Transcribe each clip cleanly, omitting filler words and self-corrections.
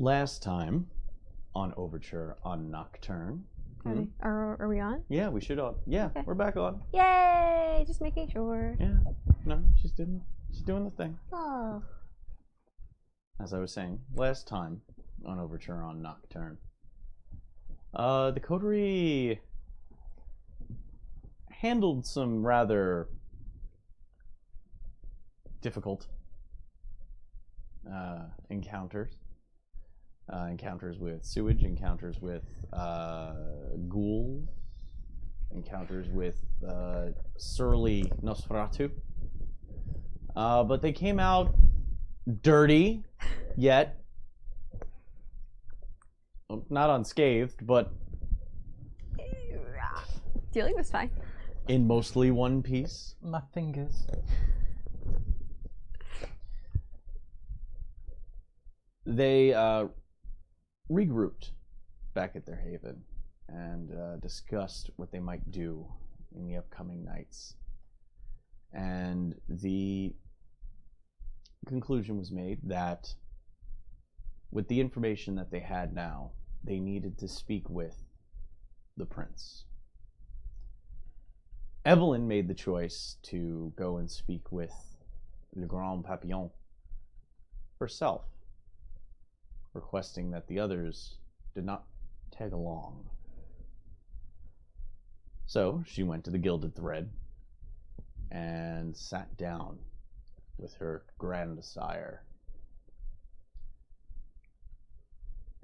Last time on Overture on Nocturne. Are we on? Yeah, we should on. Yeah, Okay. we're back on. Yay! Just making sure. Yeah, no, she's doing the thing. Oh. As I was saying, last time on Overture on Nocturne, the coterie handled some rather difficult encounters. Encounters with sewage, encounters with ghouls, encounters with surly Nosferatu. But they came out dirty, yet not unscathed, but Dealing was fine. in mostly one piece. My fingers. They regrouped back at their haven and discussed what they might do in the upcoming nights. And the conclusion was made that with the information that they had now, they needed to speak with the prince. Evelyn made the choice to go and speak with Le Grand Papillon herself, requesting that the others did not tag along. So she went to the Gilded Thread and sat down with her grandsire.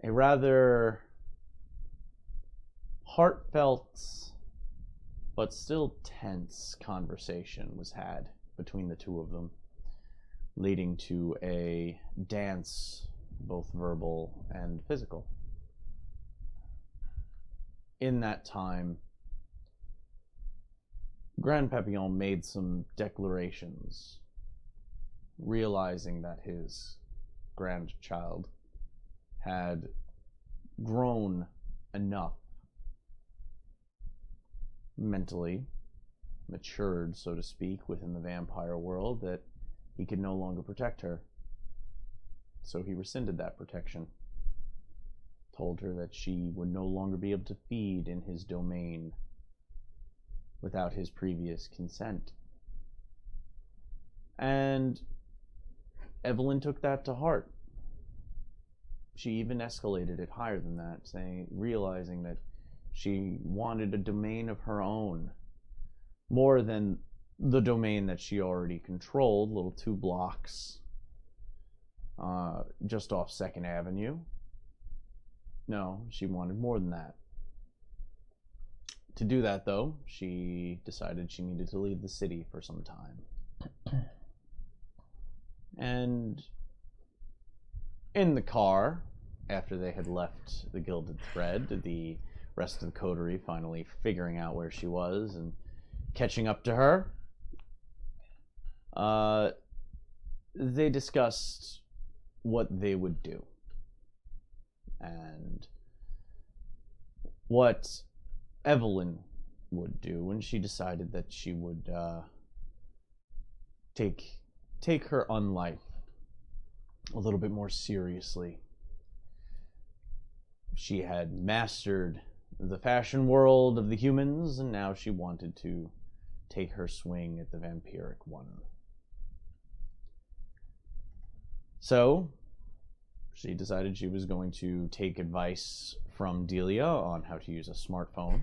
A rather heartfelt but still tense conversation was had between the two of them, leading to a dance, both verbal and physical. In that time, Grand Papillon made some declarations, realizing that his grandchild had grown enough, mentally matured, so to speak, within the vampire world, that he could no longer protect her. So he rescinded that protection, told her that she would no longer be able to feed in his domain without his previous consent. And Evelyn took that to heart. She even escalated it higher than that, realizing that she wanted a domain of her own, more than the domain that she already controlled, little 2 blocks just off 2nd Avenue. No, she wanted more than that. To do that, though, she decided she needed to leave the city for some time. And in the car, after they had left the Gilded Thread, the rest of the coterie finally figuring out where she was and catching up to her, they discussed what they would do and what Evelyn would do, and she decided that she would take her unlife a little bit more seriously. She had mastered the fashion world of the humans, and now she wanted to take her swing at the vampiric one. So she decided she was going to take advice from Delia on how to use a smartphone,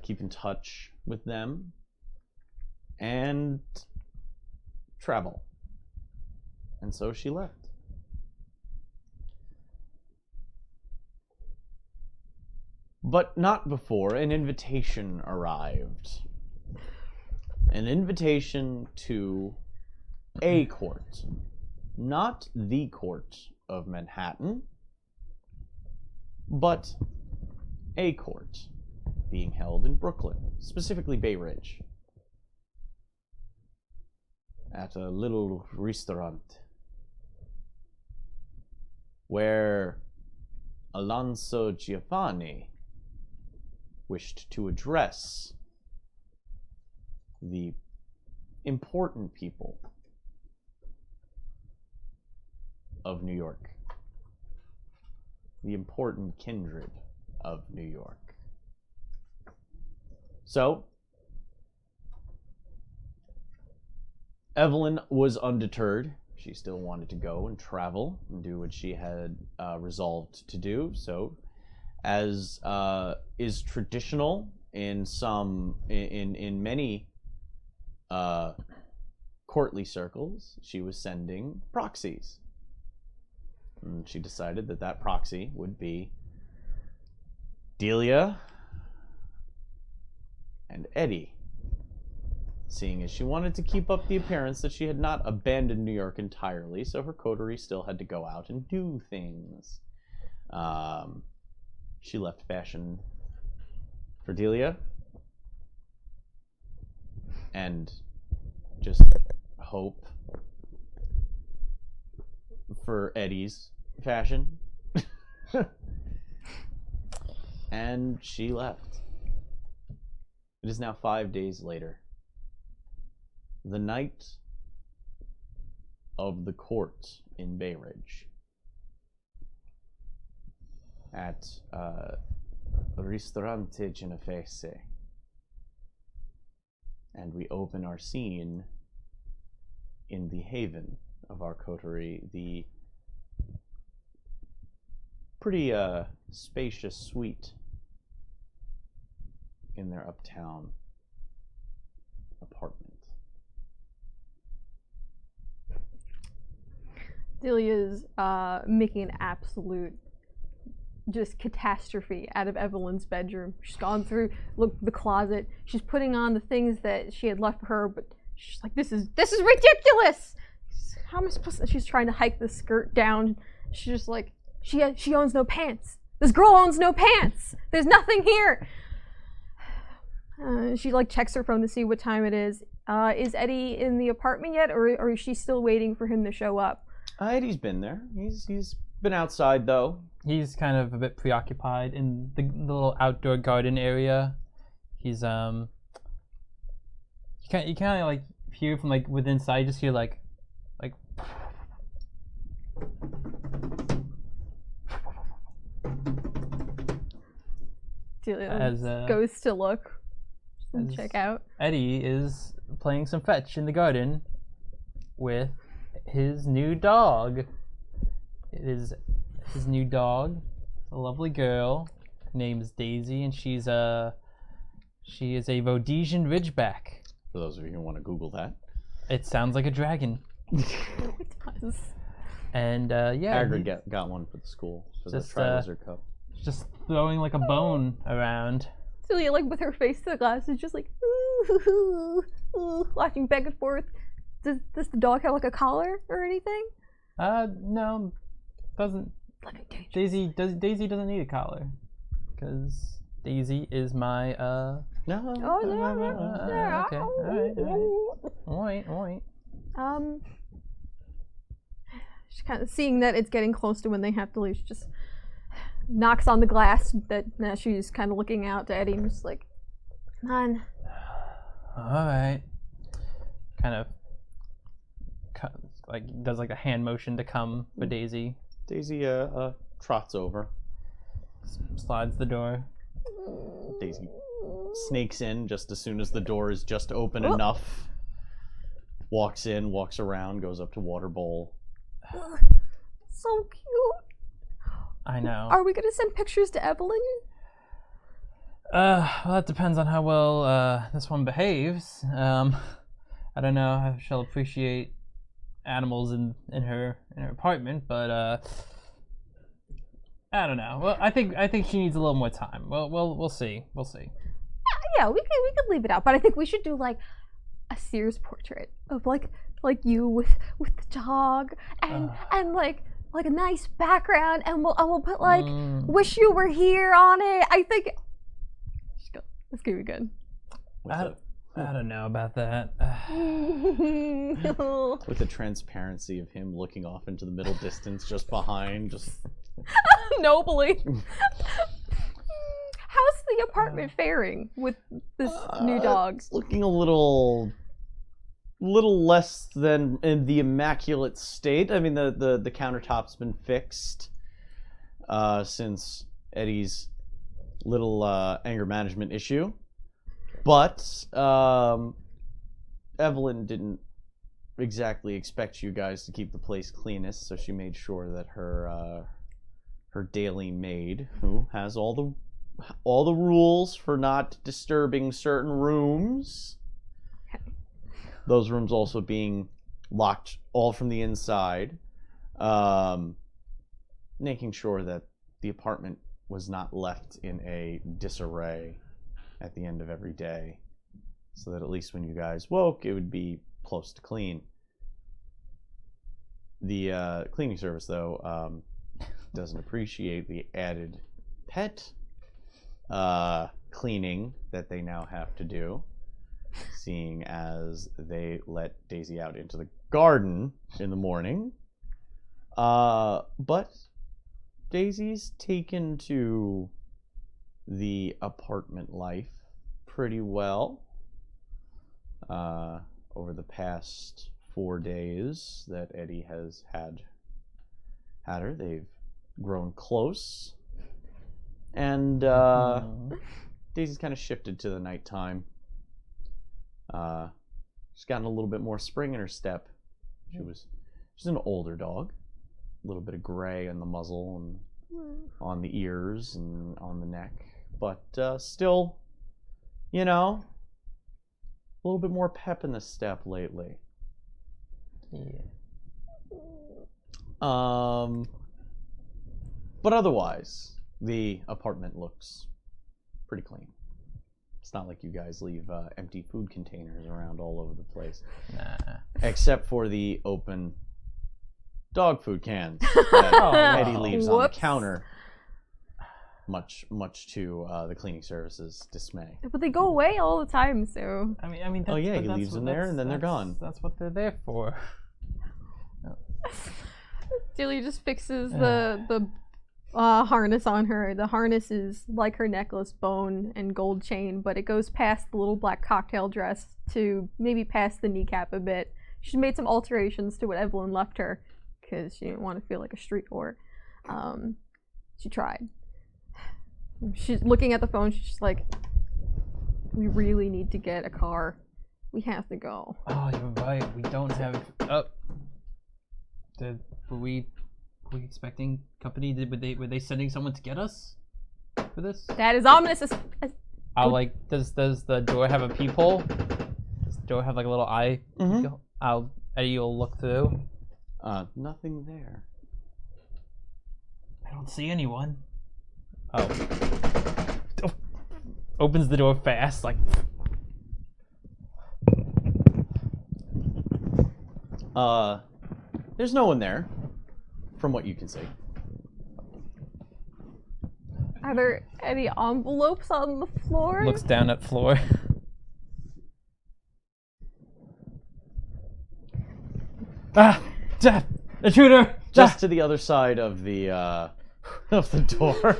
keep in touch with them, and travel. And so she left. But not before an invitation arrived. An invitation to a court. Not the court of Manhattan, but a court being held in Brooklyn, specifically Bay Ridge, at a little restaurant where Alonso Giovanni wished to address the important people of New York. The important kindred of New York. So, Evelyn was undeterred. She still wanted to go and travel and do what she had resolved to do. So, as is traditional in many courtly circles, she was sending proxies. And she decided that proxy would be Delia and Eddie, seeing as she wanted to keep up the appearance that she had not abandoned New York entirely, so her coterie still had to go out and do things. She left fashion for Delia, and just hope for Eddie's fashion. And she left. It is now 5 days later. The night of the court in Bay Ridge. At Ristorante Genovese. And we open our scene in the haven of our coterie, the pretty spacious suite in their uptown apartment. Delia's making an absolute just catastrophe out of Evelyn's bedroom. She's gone through the closet. She's putting on the things that she had left for her, but she's like, this is ridiculous. How am I supposed to? She's trying to hike the skirt down. She's just like, she owns no pants. This girl owns no pants. There's nothing here. She checks her phone to see what time it is. Is Eddie in the apartment yet, or is she still waiting for him to show up? Eddie's been there. He's been outside though. He's kind of a bit preoccupied in the little outdoor garden area. He's you kind of hear from within inside. You just hear like Delia goes to look and check out. Eddie is playing some fetch in the garden with his new dog. It is his new dog, a lovely girl. Her name is Daisy, and she is a Rhodesian Ridgeback. For those of you who want to Google that, it sounds like a dragon. It does. And yeah, Hagrid got one for the school for the Tri-Lizard Cup. Just throwing a bone around. Celia, with her face to the glass, is just ooh, watching back and forth. Does the dog have a collar or anything? No, doesn't. Daisy doesn't need a collar, because Daisy is my No. Oh no. Okay. All right. She's kind of seeing that it's getting close to when they have to leave. She just knocks on the glass. That now she's kind of looking out to Eddie and just like, come on. All right. Kind of does a hand motion to come for Daisy. Daisy trots over. Slides the door. Daisy snakes in just as soon as the door is just open enough. Walks in, walks around, goes up to water bowl. So cute. I know. Are we gonna send pictures to Evelyn? Well, that depends on how well this one behaves. I don't know how she'll appreciate animals in her apartment, but I don't know. Well, I think she needs a little more time. Well, we'll see. We'll see. Yeah, we could leave it out, but I think we should do a Sears portrait of you with the dog and a nice background, and we'll put "Wish You Were Here" on it. I think it's gonna be good. I don't know about that. With the transparency of him looking off into the middle distance just behind, just nobly. How's the apartment faring with this new dog? It's looking a little little less than in the immaculate state. I mean, the countertop's been fixed since Eddie's little anger management issue. But Evelyn didn't exactly expect you guys to keep the place cleanest, so she made sure that her daily maid, who has all the rules for not disturbing certain rooms, those rooms also being locked all from the inside, making sure that the apartment was not left in a disarray at the end of every day, so that at least when you guys woke, it would be close to clean. The cleaning service, though, doesn't appreciate the added pet cleaning that they now have to do, seeing as they let Daisy out into the garden in the morning. But Daisy's taken to the apartment life pretty well. Over the past 4 days that Eddie has had her, they've grown close. And Daisy's kind of shifted to the nighttime. She's gotten a little bit more spring in her step. She's an older dog. A little bit of gray on the muzzle and on the ears and on the neck. But still, you know, a little bit more pep in the step lately. Yeah. But otherwise, the apartment looks pretty clean. It's not like you guys leave empty food containers around all over the place. Nah. Except for the open dog food cans that Eddie leaves on the counter. Much to the cleaning service's dismay. But they go away all the time, so. I mean. Oh yeah, he leaves them there and then they're gone. That's what they're there for. Dilly just fixes the harness on her. The harness is like her necklace, bone and gold chain, but it goes past the little black cocktail dress to maybe past the kneecap a bit. She's made some alterations to what Evelyn left her because she didn't want to feel like a street whore. She tried. She's looking at the phone. She's just like, we really need to get a car. We have to go. Oh, you're right. We don't have. Were we expecting company? Were they sending someone to get us for this? That is ominous. Does the door have a peephole? Does the door have like a little eye? Mm-hmm. Eddie will look through. Nothing there. I don't see anyone. Oh. Opens the door fast, like. There's no one there, from what you can see. Are there any envelopes on the floor? Looks down at floor. Intruder! Just to the other side of the door,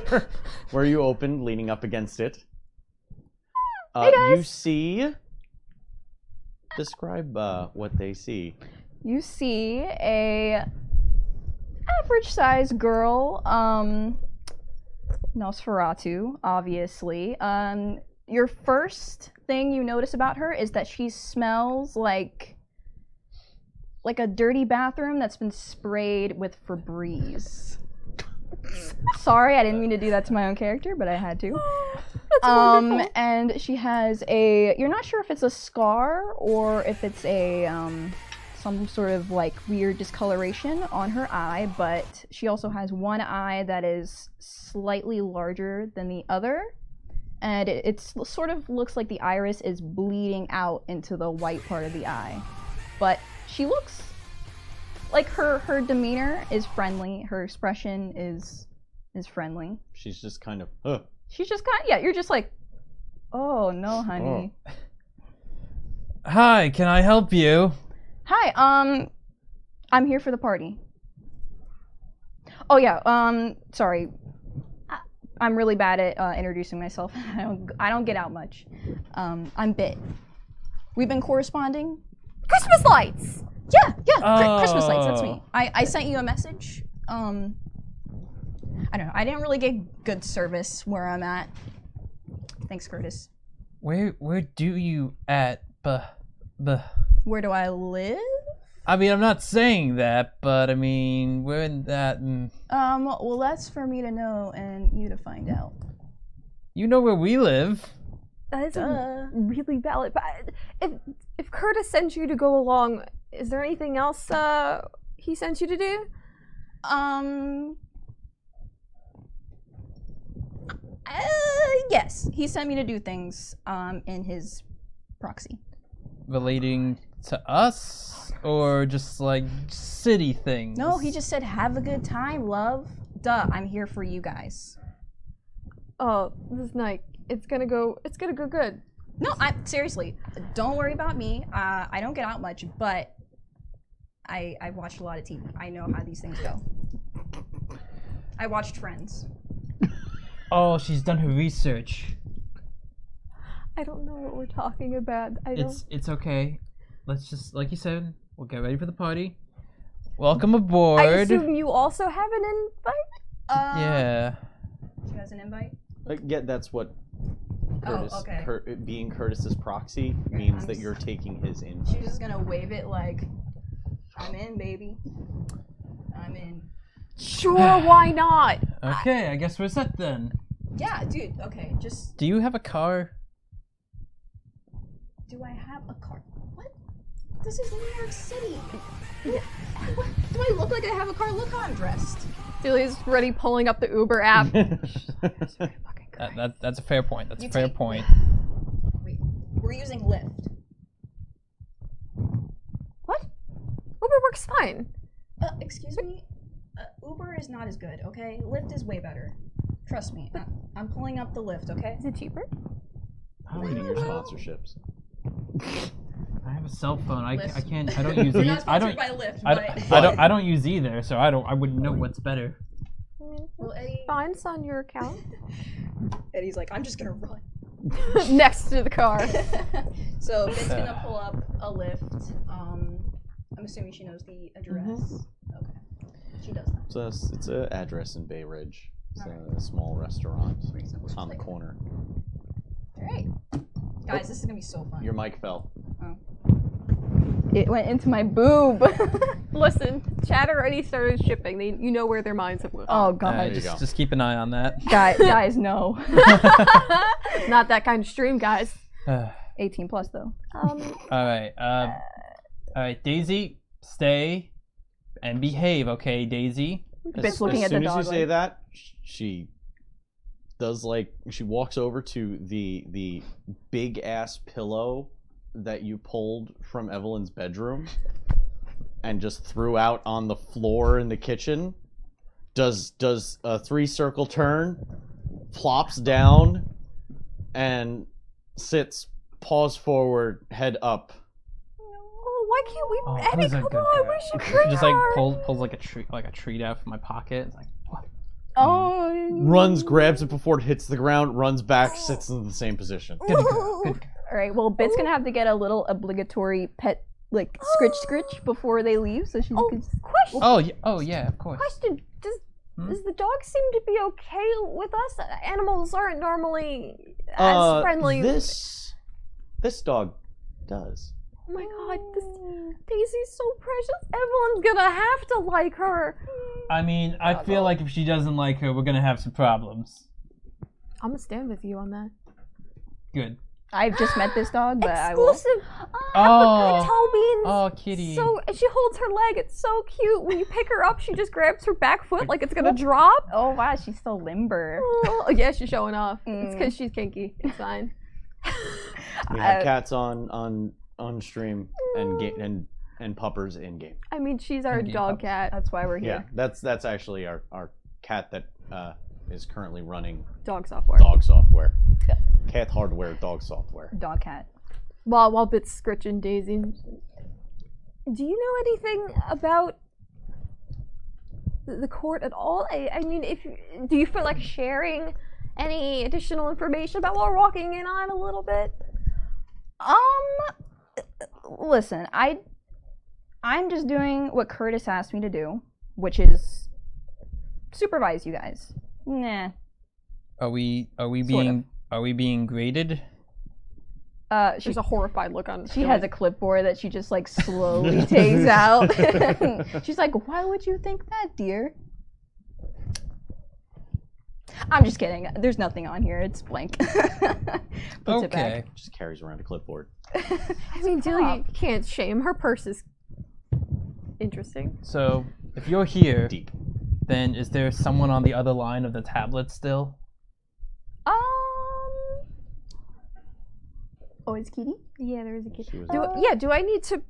where you opened, leaning up against it. Hey guys. You see. Describe what they see. You see a average-sized girl, Nosferatu, obviously. Your first thing you notice about her is that she smells like a dirty bathroom that's been sprayed with Febreze. Sorry, I didn't mean to do that to my own character, but I had to. That's wonderful. And she has you're not sure if it's a scar or if it's a some sort of like weird discoloration on her eye, but she also has one eye that is slightly larger than the other, and it sort of looks like the iris is bleeding out into the white part of the eye. But she looks like her demeanor is friendly, her expression is friendly. She's just kind of, She's just kind of, yeah, you're just like, oh no, honey. Oh. Hi, can I help you? Hi, I'm here for the party. Oh yeah, sorry. I'm really bad at introducing myself. I don't get out much. I'm Bit. We've been corresponding Christmas lights! Yeah, Christmas lights, that's me. Oh. I sent you a message. I don't know, I didn't really get good service where I'm at. Thanks, Curtis. Where do you at? Where do I live? I mean, I'm not saying that, but I mean, we're in that. Well, that's for me to know and you to find out. You know where we live. That is Duh. really valid. But if Curtis sent you to go along, is there anything else he sent you to do? Yes, he sent me to do things in his proxy. Relating to us, or just like city things? No, he just said, have a good time, love. Duh, I'm here for you guys. Oh, this night, it's gonna go good. No, seriously, don't worry about me. I don't get out much, but I've watched a lot of TV. I know how these things go. I watched Friends. Oh, she's done her research. I don't know what we're talking about. I don't. It's okay. Let's just, like you said, we'll get ready for the party. Welcome aboard. I assume you also have an invite? Yeah. She has an invite? Yeah, that's what Curtis, Oh, okay. Being Curtis's proxy means that you're taking his invite. She's just gonna wave it like, I'm in, baby. I'm in. Sure, why not? Okay, I guess we're set then. Yeah, dude, okay, just, Do you have a car? do I have a car? What? This is New York City. What? Do I look like I have a car? Look how I'm dressed. Julie's already pulling up the Uber app. That's a fair point. That's You a fair take- point. Wait, we're using Lyft. What? Uber works fine. Excuse me? Uber is not as good, okay? Lyft is way better. Trust me. I'm pulling up the Lyft, okay? Is it cheaper? Reading your sponsorships. I have a cell phone. I Lyft. can't. I don't use We're either. not sponsored by Lyft, I don't use either, so I wouldn't know what's better. I mean, Well, Eddie, fine, it's on your account. Eddie's like, I'm just gonna run. Next to the car. So Ben's gonna pull up a Lyft. I'm assuming she knows the address. Okay, she does that. So it's an address in Bay Ridge. It's Alright. a small restaurant Reasonable. on the corner. All right, guys, this is gonna be so fun. Your mic fell. It went into my boob. Listen, chat already started shipping. You know where their minds have moved. Oh There god, you go. Just keep an eye on that. guys, no. Not that kind of stream, guys. 18 plus though. All right, Daisy, stay and behave, okay, Daisy? Bitch looking as at the soon as dog you say like- that, she does she walks over to the big ass pillow that you pulled from Evelyn's bedroom and just threw out on the floor in the kitchen. Does a 3-circle turn, plops down, and sits paws forward, head up. Oh, why can't we? Oh, Eddie, who's a come good on, girl? we should bring Just her. pulls like a treat out from my pocket. It's like, what? Oh. Runs, grabs it before it hits the ground, runs back, sits in the same position. Good girl. Good girl. All right. Well, Bit's gonna have to get a little obligatory pet, like scritch before they leave, so she Oh, can. question. Oh yeah, of course. Question. Does the dog seem to be okay with us? Animals aren't normally as friendly. This dog does. Oh my god, this Daisy's so precious. Everyone's gonna have to like her. I mean, I feel like if she doesn't like her, we're gonna have some problems. I'm gonna stand with you on that. Good. I've just met this dog, but I will. Exclusive. Oh. Toe beans. Oh, kitty. So and she holds her leg. It's so cute. When you pick her up, she just grabs her back foot like it's gonna drop. Oh wow, she's so limber. Oh yeah, she's showing off. It's because she's kinky. It's fine. We have cats on stream and puppers in game. I mean, she's our Kinky dog pups. cat. That's why we're Yeah, here. that's actually our cat that is currently running Dog software. dog software. Cat hardware, dog software. Dog cat. While Bit's scritching Daisy. Do you know anything about the court at all? I mean, do you feel like sharing any additional information about what we're walking in on a little bit? listen, I'm just doing what Curtis asked me to do, which is supervise you guys. Nah. Are we Sort being graded? There's a horrified look on. She has a clipboard that she just like slowly takes out. She's like, "Why would you think that, dear?" I'm just kidding. There's nothing on here. It's blank. Puts it back. Just carries around a clipboard. I mean, Delia, you can't shame. Her purse is interesting. So, if you're here, Deep. then is there someone on the other line of the tablet still? Oh, it's Kitty? Yeah, there is a kid. She was Do I need to?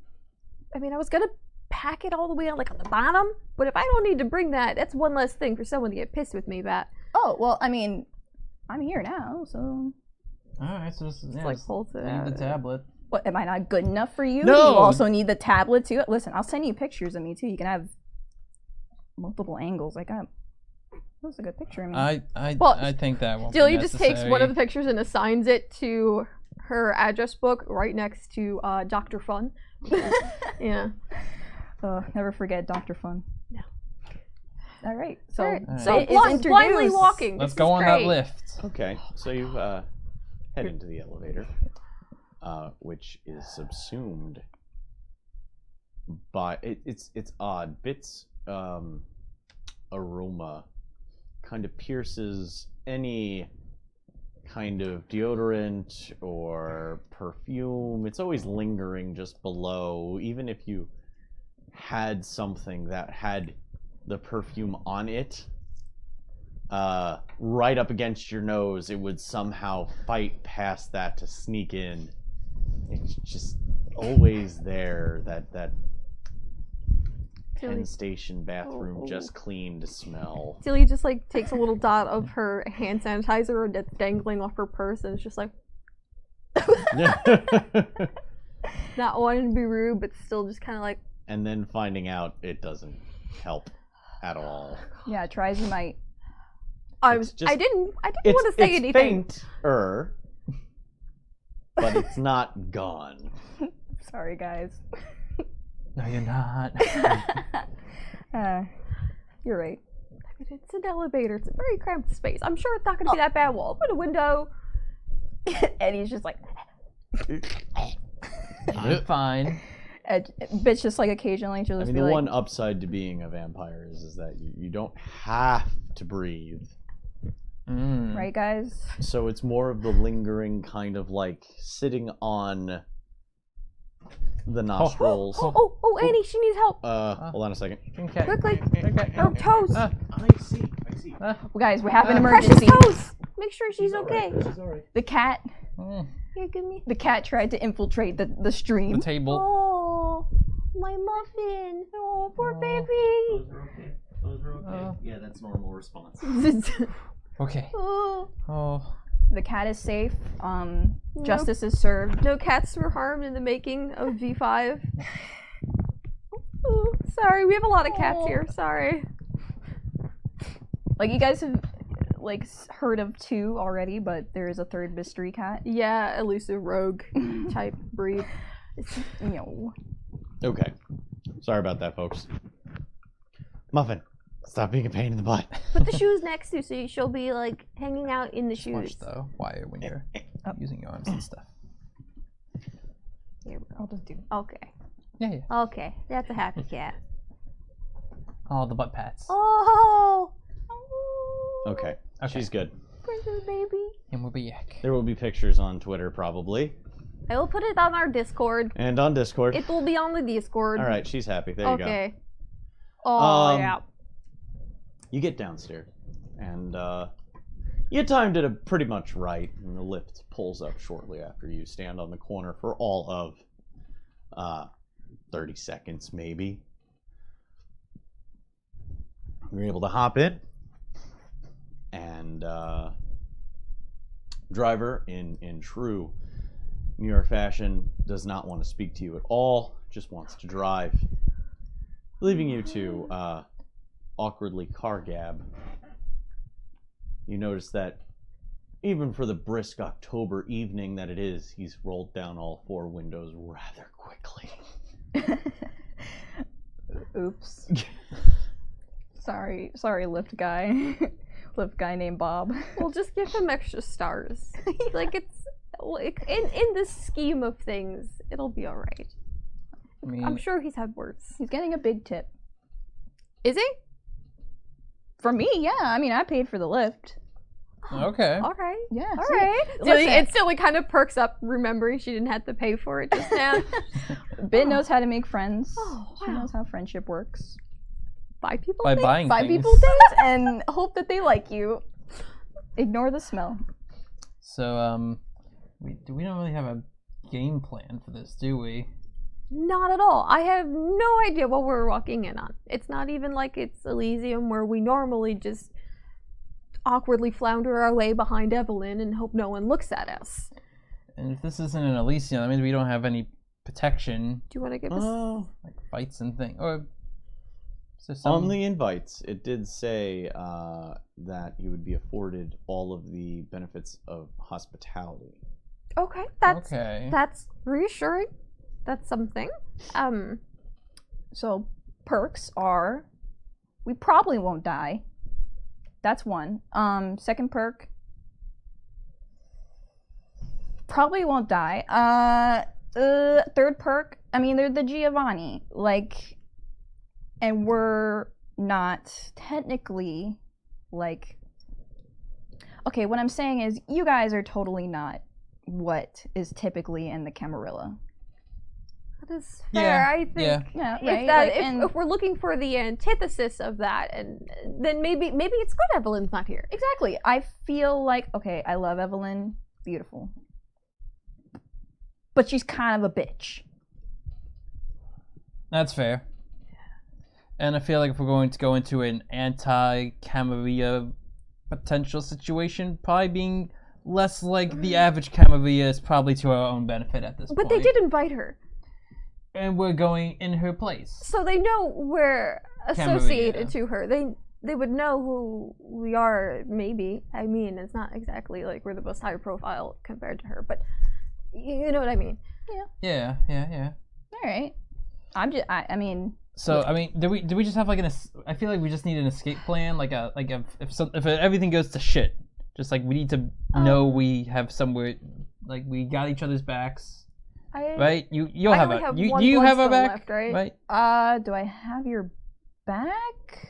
I mean, I was gonna pack it all the way on, like on the bottom, but if I don't need to bring that, that's one less thing for someone to get pissed with me about. Oh, well, I mean, I'm here now, so... Alright, so just like holds it leave out. the tablet. What, am I not good enough for you? No! You also need the tablet, too? Listen, I'll send you pictures of me, too. You can have multiple angles. That's a good picture of me. I think that won't Delia be just takes one of the necessary. pictures and assigns it to her address book right next to Dr. Fun. Yeah. Never forget Dr. Fun. No. All right. So, Alright, so so blindly walking. Let's This go is on that great. lift. Okay, so you head into the elevator, which is subsumed by it's odd. Bits aroma kind of pierces any kind of deodorant or perfume. It's always lingering just below, even if you had something that had the perfume on it right up against your nose, it would somehow fight past that to sneak in. It's just always there, that Penn Station bathroom just cleaned smell. Delia just like takes a little dot of her hand sanitizer that's dangling off her purse, and it's just like not wanting to be rude, but still just kind of like. And then finding out it doesn't help at all. yeah, try as you might. I It's just- didn't want to say anything. Fainter, but it's not gone. Sorry, guys. No, you're not. You're right. I mean, it's an elevator. It's a very cramped space. I'm sure it's not going to be that bad. We'll open a window. And he's just like, I'm fine. bitch, just like occasionally she'll I just mean, be the like, one upside to being a vampire is that you don't have to breathe. right, guys? So it's more of the lingering kind of like sitting on the nostrils. Oh, Annie, she needs help. Hold on a second. Okay. Quickly. Okay. Her toes. I see. Well, guys, we have an Precious emergency. toes. Make sure she's okay. The cat, Here, give me. the cat tried to infiltrate the stream. The table. Oh, my muffin. Oh, poor baby. Those are okay. Yeah, that's normal response. Okay. Oh, Oh. The cat is safe. Justice is served. no cats were harmed in the making of V5. Oh, sorry, we have a lot of cats here. Sorry. Like, you guys have like heard of 2 already, but there is a 3rd mystery cat. Yeah, elusive rogue type breed. Okay. Sorry about that, folks. Muffin, stop being a pain in the butt. Put the shoes next to, so she'll be like hanging out in the shoes. Watch though. Wire when you're using your arms and stuff. Here we I'll just do. Okay. Yeah. Okay, that's a happy cat. Oh, the butt pats. Oh. Okay, she's good. Precious baby. And we'll be back. There will be pictures on Twitter, probably. I will put it on our Discord. And on Discord. It will be on the Discord. All right, she's happy. There you go. Okay. Oh, Um, yeah. You get downstairs, and you timed it pretty much right, and the lift pulls up shortly after you stand on the corner for all of 30 seconds, maybe. You're able to hop in, and driver, in true New York fashion, does not want to speak to you at all, just wants to drive, leaving you to awkwardly car gab. You notice that even for the brisk October evening that it is, he's rolled down all 4 windows rather quickly. Oops. Sorry, lift guy. Lift guy named Bob. We'll just give him extra stars. Like in the scheme of things, it'll be all right. I mean, I'm sure he's had worse. He's getting a big tip. Is he? For me, yeah. I mean, I paid for the lift. okay. All right. Yeah. All see? right. Listen. It still kind of perks up remembering she didn't have to pay for it just now. Bit knows how to make friends. Oh, She wow. knows how friendship works. Buy people By things? buying Buy things. people things and hope that they like you. Ignore the smell. So, we don't really have a game plan for this, do we? Not at all. I have no idea what we're walking in on. It's not even like it's Elysium where we normally just awkwardly flounder our way behind Evelyn and hope no one looks at us. And if this isn't an Elysium, that means we don't have any protection, Do you want to give us... like fights and things. Or is there some... On the invites, it did say that you would be afforded all of the benefits of hospitality. Okay, Okay. that's reassuring. That's something. So, perks are we probably won't die. That's one. Second perk, probably won't die. Third perk, I mean, they're the Giovanni. Like, and we're not technically, like... Okay, what I'm saying is you guys are totally not what is typically in the Camarilla. That is fair, Yeah, I think. yeah. Yeah, If, right? that, Like, if, and- if we're looking for the antithesis of that, and then maybe it's good Evelyn's not here. Exactly. I feel like, okay, I love Evelyn. Beautiful. But she's kind of a bitch. That's fair. And I feel like if we're going to go into an anti-Camarilla potential situation, probably being less like the average Camarilla is probably to our own benefit at this point. But they did invite her, And we're going in her place. so they know we're associated to her. They would know who we are, maybe. I mean, it's not exactly like we're the most high profile compared to her, but you know what I mean. Yeah. All right. I mean, So I mean, do we just have like I feel like we just need an escape plan, if everything goes to shit, just like we need to know we have somewhere, like we got each other's backs, right? You'll I have only a have you one you have our bloodstone back, left, right? right? do I have your back?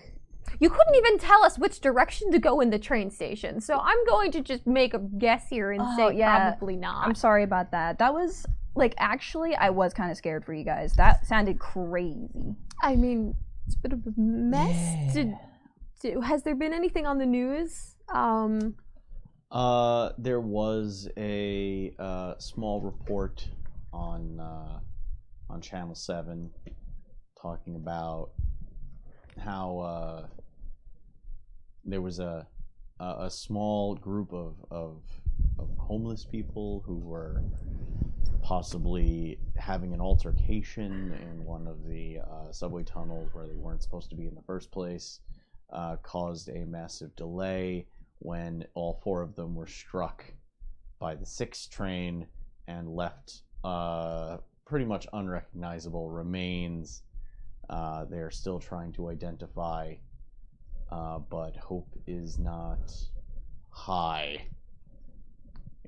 You couldn't even tell us which direction to go in the train station, so I'm going to just make a guess here and Oh, say yeah. probably not. I'm sorry about that. That was, like, actually, I was kind of scared for you guys. That sounded crazy. I mean, it's a bit of a mess. Yeah. Has there been anything on the news? There was a small report on Channel 7 talking about how there was a small group of homeless people who were possibly having an altercation in one of the subway tunnels where they weren't supposed to be in the first place, caused a massive delay when all 4 of them were struck by the 6th train and left pretty much unrecognizable remains. They are still trying to identify, but hope is not high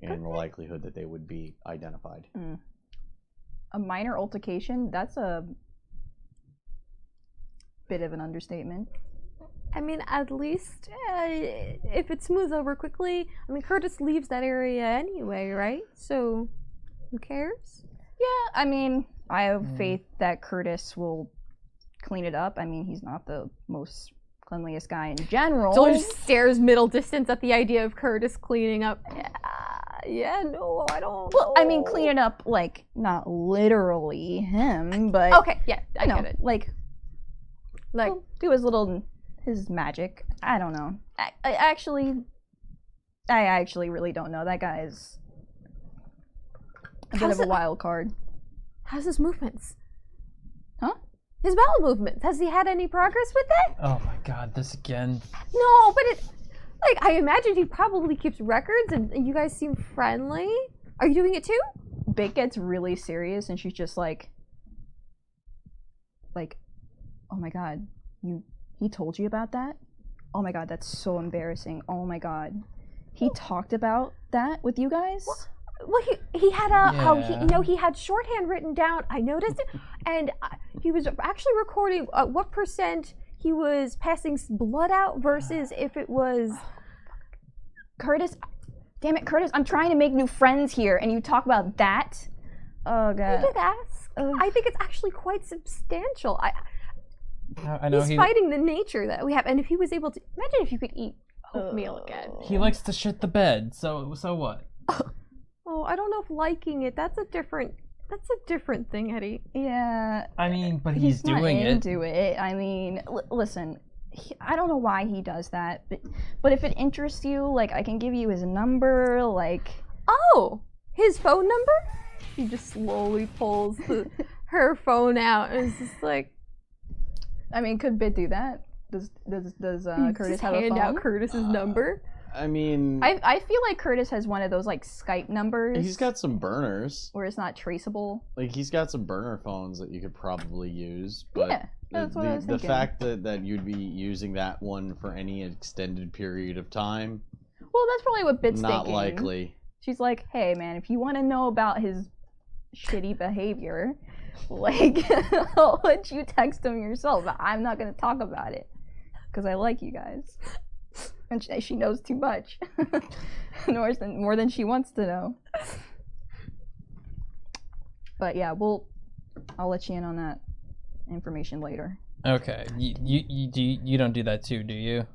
in the likelihood that they would be identified. A minor altercation? That's a bit of an understatement. I mean, at least if it smooths over quickly. I mean, Curtis leaves that area anyway, right? So, who cares? Yeah, I mean, I have faith that Curtis will clean it up. I mean, he's not the most cleanliest guy in general. Joel just stares middle distance at the idea of Curtis cleaning up. Yeah, no, I don't. Well, I mean, clean it up, like, not literally him, but Okay, yeah, I get it. like well, do his magic. I don't know. I actually really don't know. That guy is a bit of a wild card. How's his movements? Huh? His bowel movements. Has he had any progress with that? Oh my god, this again. No, but Like, I imagine he probably keeps records, and you guys seem friendly. Are you doing it too? Bit gets really serious, and she's just like, oh my god, he told you about that? Oh my god, that's so embarrassing. Oh my god, he talked about that with you guys? Well, he had he had shorthand written down. I noticed it, and he was actually recording what percent he was passing blood out versus if it was. Curtis, damn it, Curtis! I'm trying to make new friends here, and you talk about that. Oh god. I did ask. I think it's actually quite substantial. I know he's fighting the nature that we have, and if he was able to imagine if you could eat oatmeal again. He likes to shit the bed. So what? Oh, I don't know if liking it. That's a different thing, Eddie. Yeah. I mean, but he's not doing it. into it. I mean, listen. I don't know why he does that, but if it interests you, like, I can give you his number, like... Oh! His phone number? He just slowly pulls her phone out and is just like... I mean, could Bit do that? Does Curtis have a phone? Hand out Curtis's number? I mean... I feel like Curtis has one of those, like, Skype numbers. He's got some burners. Where it's not traceable. Like, he's got some burner phones that you could probably use, but... Yeah. That's what I was the thinking. fact that you'd be using that one for any extended period of time, Well, that's probably what Bit's not thinking. likely. She's like, hey, man, if you want to know about his shitty behavior, like, I'll let you text him yourself, but I'm not going to talk about it. Because I like you guys. And she knows too much. More than she wants to know. But yeah, I'll let you in on that information later. Okay. You don't do that too, do you?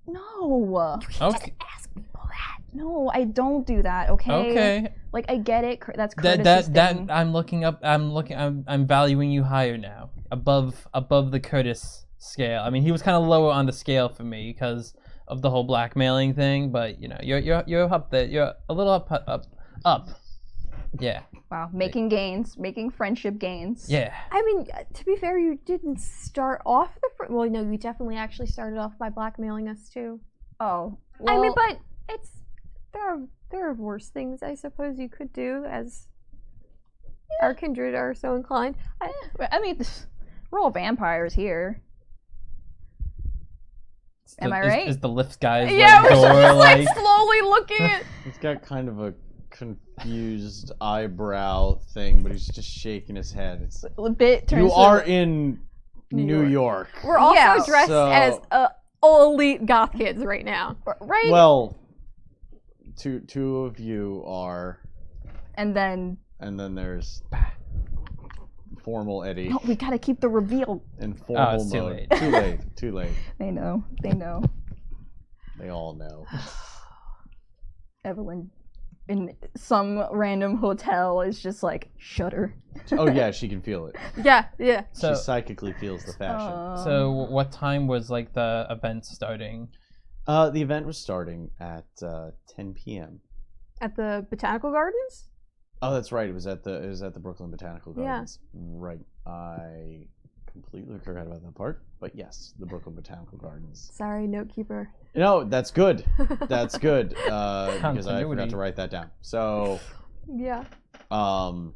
No. Okay. Ask people that. No, I don't do that. Okay. Okay. Like, I get it. That's Curtis's thing. I'm valuing you higher now, above the Curtis scale. I mean, he was kind of lower on the scale for me because of the whole blackmailing thing, but you know, you're up there. You're a little up. Yeah. Wow, making gains, making friendship gains. Yeah. I mean, to be fair, you didn't start off well, no, you definitely actually started off by blackmailing us too. Oh. Well, I mean, but there are worse things I suppose you could do as our kindred are so inclined. I mean, we're all vampires here. Am I right? Is the lift guy's Yeah, we're door just like slowly looking at. He's got kind of a confused eyebrow thing, but he's just shaking his head. It's A bit turns you to- are in New York. We're also Yeah, dressed so- as all elite goth kids right now. right? Well, two of you are, and then and then there's formal Eddie no, we gotta keep the reveal. in formal it's too mode. late. Too late. They know. They all know. Evelyn in some random hotel is just like, shudder. Oh yeah, she can feel it. Yeah. so. She psychically feels the fashion. So what time was like the event starting? The event was starting at 10 p.m. At the Botanical Gardens? Oh, that's right. It was at the Brooklyn Botanical Yeah. Gardens. Right. I completely forgot about that part. But yes, the Brooklyn Botanical Gardens. Sorry, note keeper. No, that's good. That's good. Because I Continuity. forgot to write that down. So, Yeah. um,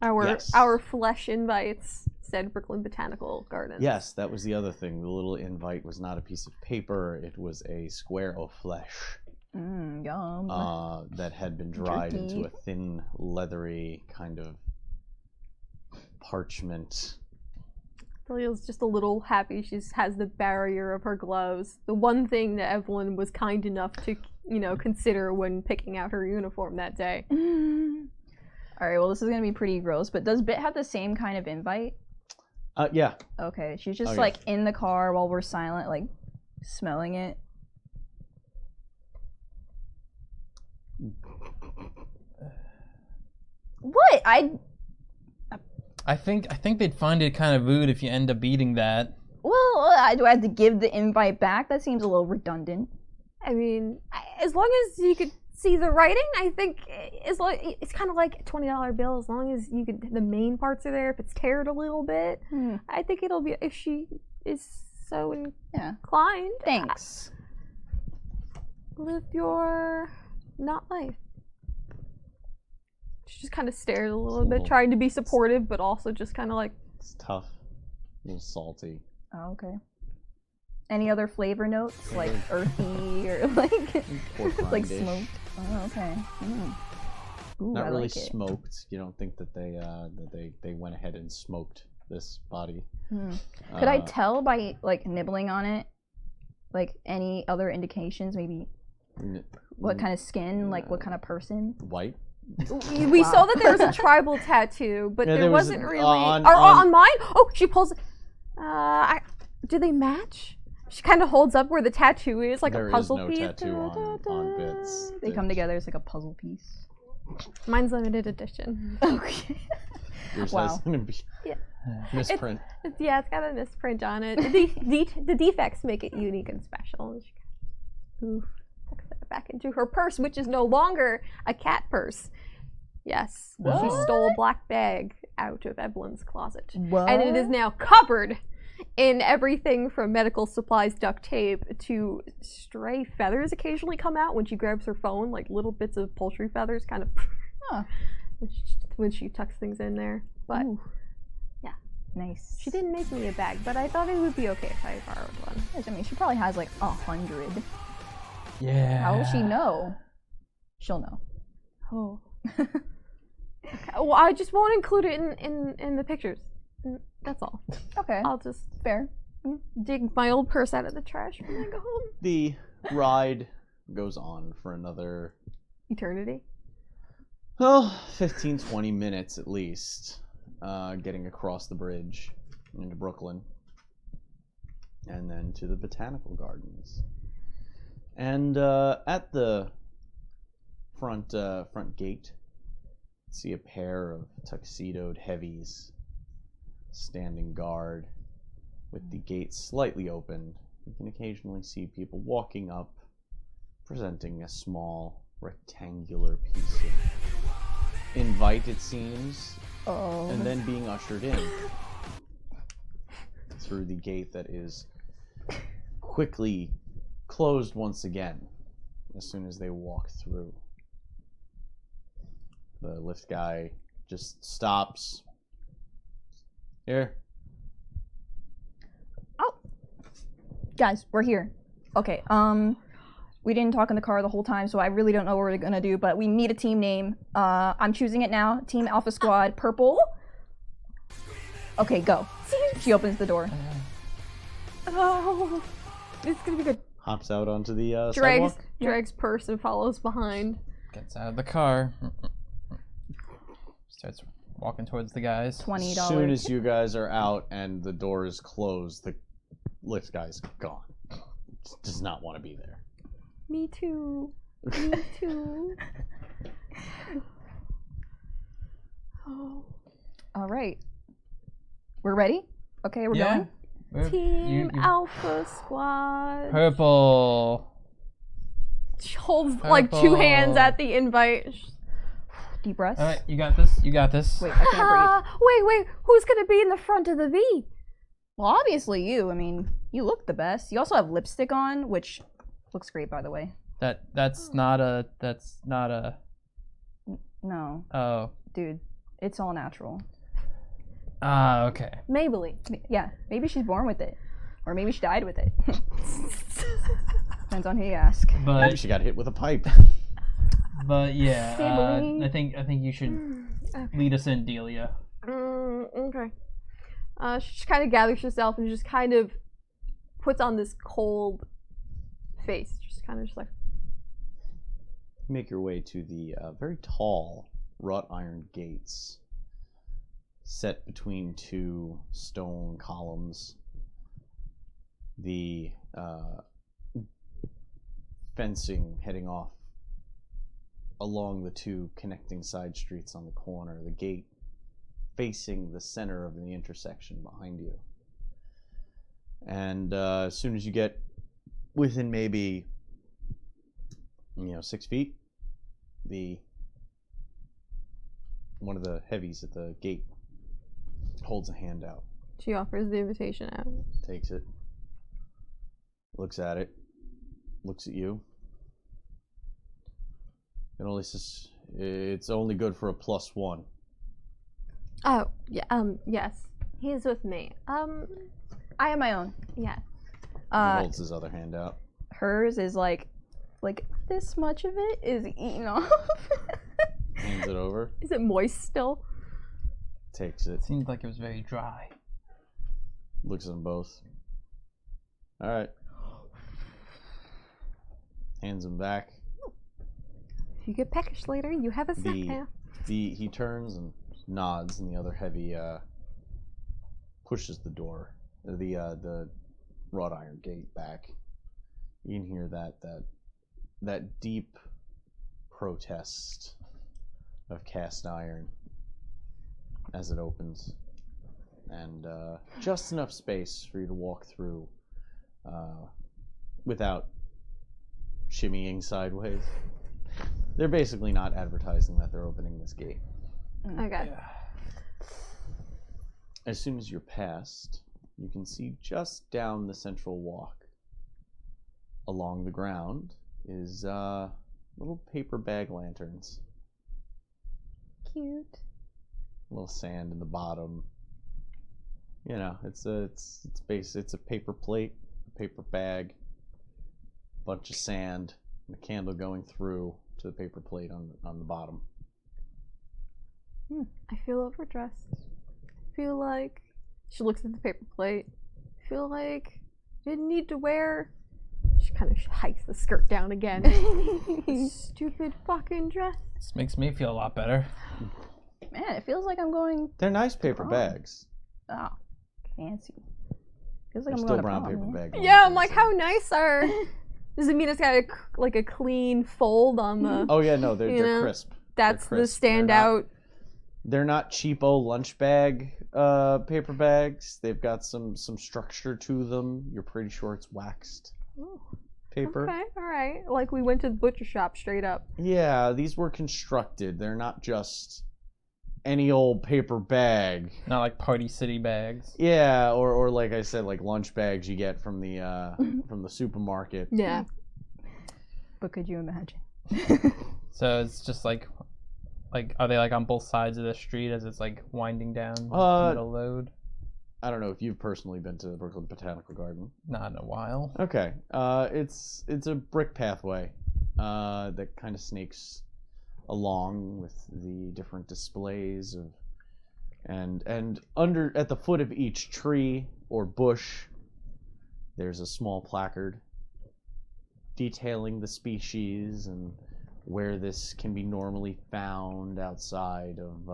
Yes. Our flesh invites said Brooklyn Botanical Gardens. yes, that was the other thing. The little invite was not a piece of paper. It was a square of flesh Yum. that had been dried Jerky. into a thin, leathery kind of parchment. Delia's just a little happy she has the barrier of her gloves. The one thing that Evelyn was kind enough to, consider when picking out her uniform that day. All right, well, this is gonna be pretty gross, but does Bit have the same kind of invite? Yeah. Okay, she's just Oh, yeah. like in the car while we're silent, like smelling it. What? I think they'd find it kind of rude if you end up eating that. Well, do I have to give the invite back? That seems a little redundant. I mean, as long as you could see the writing, I think it's kind of like a $20 bill. As long as the main parts are there. If it's teared a little bit, I think it'll be, if she is so inclined. Thanks. live your not life. She just kind of stares a little bit, trying to be supportive, but also just kind of like. It's tough. A little salty. Oh, okay. Any other flavor notes, like earthy or like like smoked? Oh, okay. Ooh, Not I really like it. smoked. You don't think that they went ahead and smoked this body? Could I tell by like nibbling on it, like any other indications? Maybe what kind of skin, like what kind of person? White. We saw that there was a tribal tattoo, but Yeah, there was wasn't really. on Mine? Oh, she pulls. Do they match? She kind of holds up where the tattoo is, like there a puzzle is no piece. tattoo on Bits. They come together as like a puzzle piece. Mine's limited edition. Okay. Yours Wow. has gonna be Yeah. misprint. It's got a misprint on it. The defects make it unique and special. Ooh, tucks that back into her purse, which is no longer a cat purse. Yes, she stole a black bag out of Evelyn's closet, and it is now covered in everything from medical supplies, duct tape, to stray feathers occasionally come out when she grabs her phone, like little bits of poultry feathers, kind of when she tucks things in there. But yeah, nice. she didn't make me a bag, but I thought it would be okay if I borrowed one. I mean, she probably has like 100. Yeah. How will she know? She'll know. Oh. Okay. Well, I just won't include it in the pictures. That's all. Okay. I'll just Fair. dig my old purse out of the trash when I go home. The ride goes on for another Eternity? 15, 20 minutes at least, getting across the bridge into Brooklyn, and then to the Botanical Gardens. And at the front gate, see a pair of tuxedoed heavies standing guard with the gate slightly open. You can occasionally see people walking up, presenting a small rectangular piece of invite, it seems, and then being ushered in through the gate that is quickly closed once again as soon as they walk through. The lift guy just stops. Here. Oh, guys, we're here. Okay. We didn't talk in the car the whole time, so I really don't know what we're gonna do. But we need a team name. I'm choosing it now. Team Alpha Squad Purple. Okay, go. She opens the door. Oh, it's gonna be good. Hops out onto the sidewalk. Drags purse and follows behind. Gets out of the car. Starts walking towards the guys. $20. As soon as you guys are out and the door is closed, the lift guy's gone. Does not want to be there. Me too. Me too. Oh. All right. We're ready? Okay, we're going? Team Alpha Squad. Purple. She holds like two hands at the invite. Deep breaths. All right, you got this. You got this. Wait, I can't breathe. Wait. Who's gonna be in the front of the V? Well, obviously you. I mean, you look the best. You also have lipstick on, which looks great, by the way. That's not a. No, Oh. dude, it's all natural. Okay. Maybelline. Yeah, maybe she's born with it, or maybe she died with it. Depends on who you ask. Maybe But she got hit with a pipe. yeah, Maybelline. I think you should lead us in, Delia. Okay. She kind of gathers herself and just kind of puts on this cold face. Just kind of just like. Make your way to the very tall wrought iron gates set between two stone columns. The fencing heading off along the two connecting side streets on the corner. The gate facing the center of the intersection behind you. And as soon as you get within maybe 6 feet, one of the heavies at the gate holds a hand out, She offers the invitation out. takes it, looks at it, looks at you, It's only good for a +1. Oh, yeah, yes. He's with me. I have my own. Yes. He holds his other hand out. Hers is like this much of it is eaten off. Hands it over. Is it moist still? Takes it. Seemed like it was very dry. Looks at them both. All right. Hands them back. If you get peckish later, you have a snack now. He turns and nods, and the other heavy pushes the door, the wrought iron gate back. You can hear that deep protest of cast iron as it opens, and just enough space for you to walk through without shimmying sideways. They're basically not advertising that they're opening this gate. Okay. As soon as you're past, you can see just down the central walk along the ground is little paper bag lanterns. Cute. A little sand in the bottom. You know, it's a paper plate, a paper bag, bunch of sand, and a candle going through to the paper plate on the bottom. I feel overdressed. I feel like she looks at the paper plate. I feel like I didn't need to wear. She kind of hikes the skirt down again. Stupid fucking dress. This makes me feel a lot better. Man, it feels like I'm going. They're nice paper bags. Oh, fancy. Feels like They're I'm still going brown to prom, paper man. bag. Yeah, I'm like, how nice are? Does it mean it's got a clean fold on the? Oh yeah, no, they're know, crisp. That's They're crisp. the standout. They're not cheapo lunch bag paper bags. They've got some structure to them. You're pretty sure it's waxed paper. Okay, all right. Like we went to the butcher shop straight up. Yeah, these were constructed. They're not just any old paper bag. Not like Party City bags. Yeah, or like I said, like lunch bags you get from the supermarket. Yeah. But could you imagine? So it's just like are they like on both sides of the street as it's like winding down the middle road? I don't know if you've personally been to the Brooklyn Botanical Garden. Not in a while. Okay. It's a brick pathway that kind of snakes along with the different displays of and under at the foot of each tree or bush there's a small placard detailing the species and where this can be normally found outside of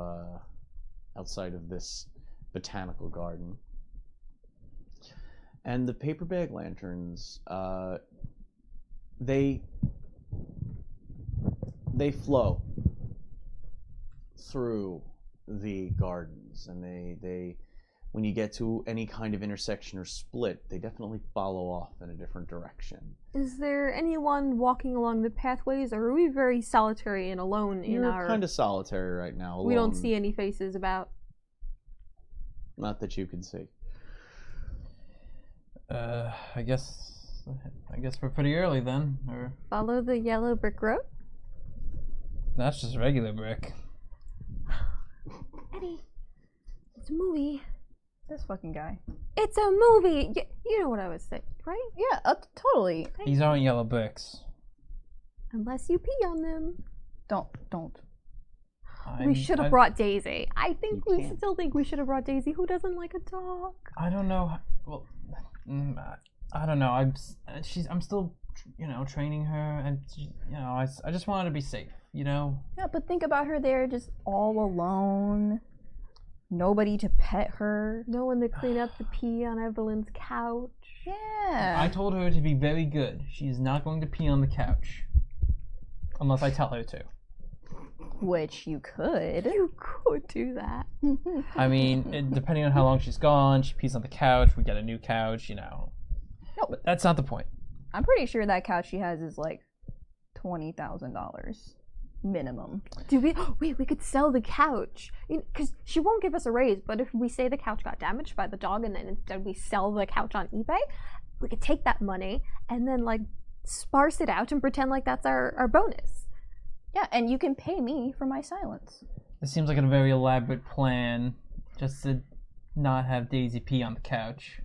this botanical garden. And the paper bag lanterns, they flow through the gardens, and they when you get to any kind of intersection or split, they definitely follow off in a different direction. Is there anyone walking along the pathways, or are we very solitary and alone in our... You're kind of solitary right now. Alone. We don't see any faces about. Not that you can see. I guess we're pretty early then. Or Follow the yellow brick road? that's just regular brick. Eddie, it's a movie. This fucking guy. It's a movie! You know what I was saying, right? Yeah, totally. These aren't yellow bricks. Unless you pee on them. Don't. We should have brought Daisy. I can't. still think we should have brought Daisy. Who doesn't like a dog? I don't know. Well, I don't know. I'm still, training her, and I just want her to be safe. Yeah, but think about her there, just all alone. Nobody to pet her. No one to clean up the pee on Evelyn's couch. Yeah. I told her to be very good. She is not going to pee on the couch. Unless I tell her to. Which you could. You could do that. I mean, depending on how long she's gone, she pees on the couch, we get a new couch, No. But that's not the point. I'm pretty sure that couch she has is like $20,000 minimum. We could sell the couch. Because she won't give us a raise, but if we say the couch got damaged by the dog and then instead we sell the couch on eBay, we could take that money and then like sparse it out and pretend like that's our bonus. Yeah, and you can pay me for my silence. This seems like a very elaborate plan, just to not have Daisy pee on the couch.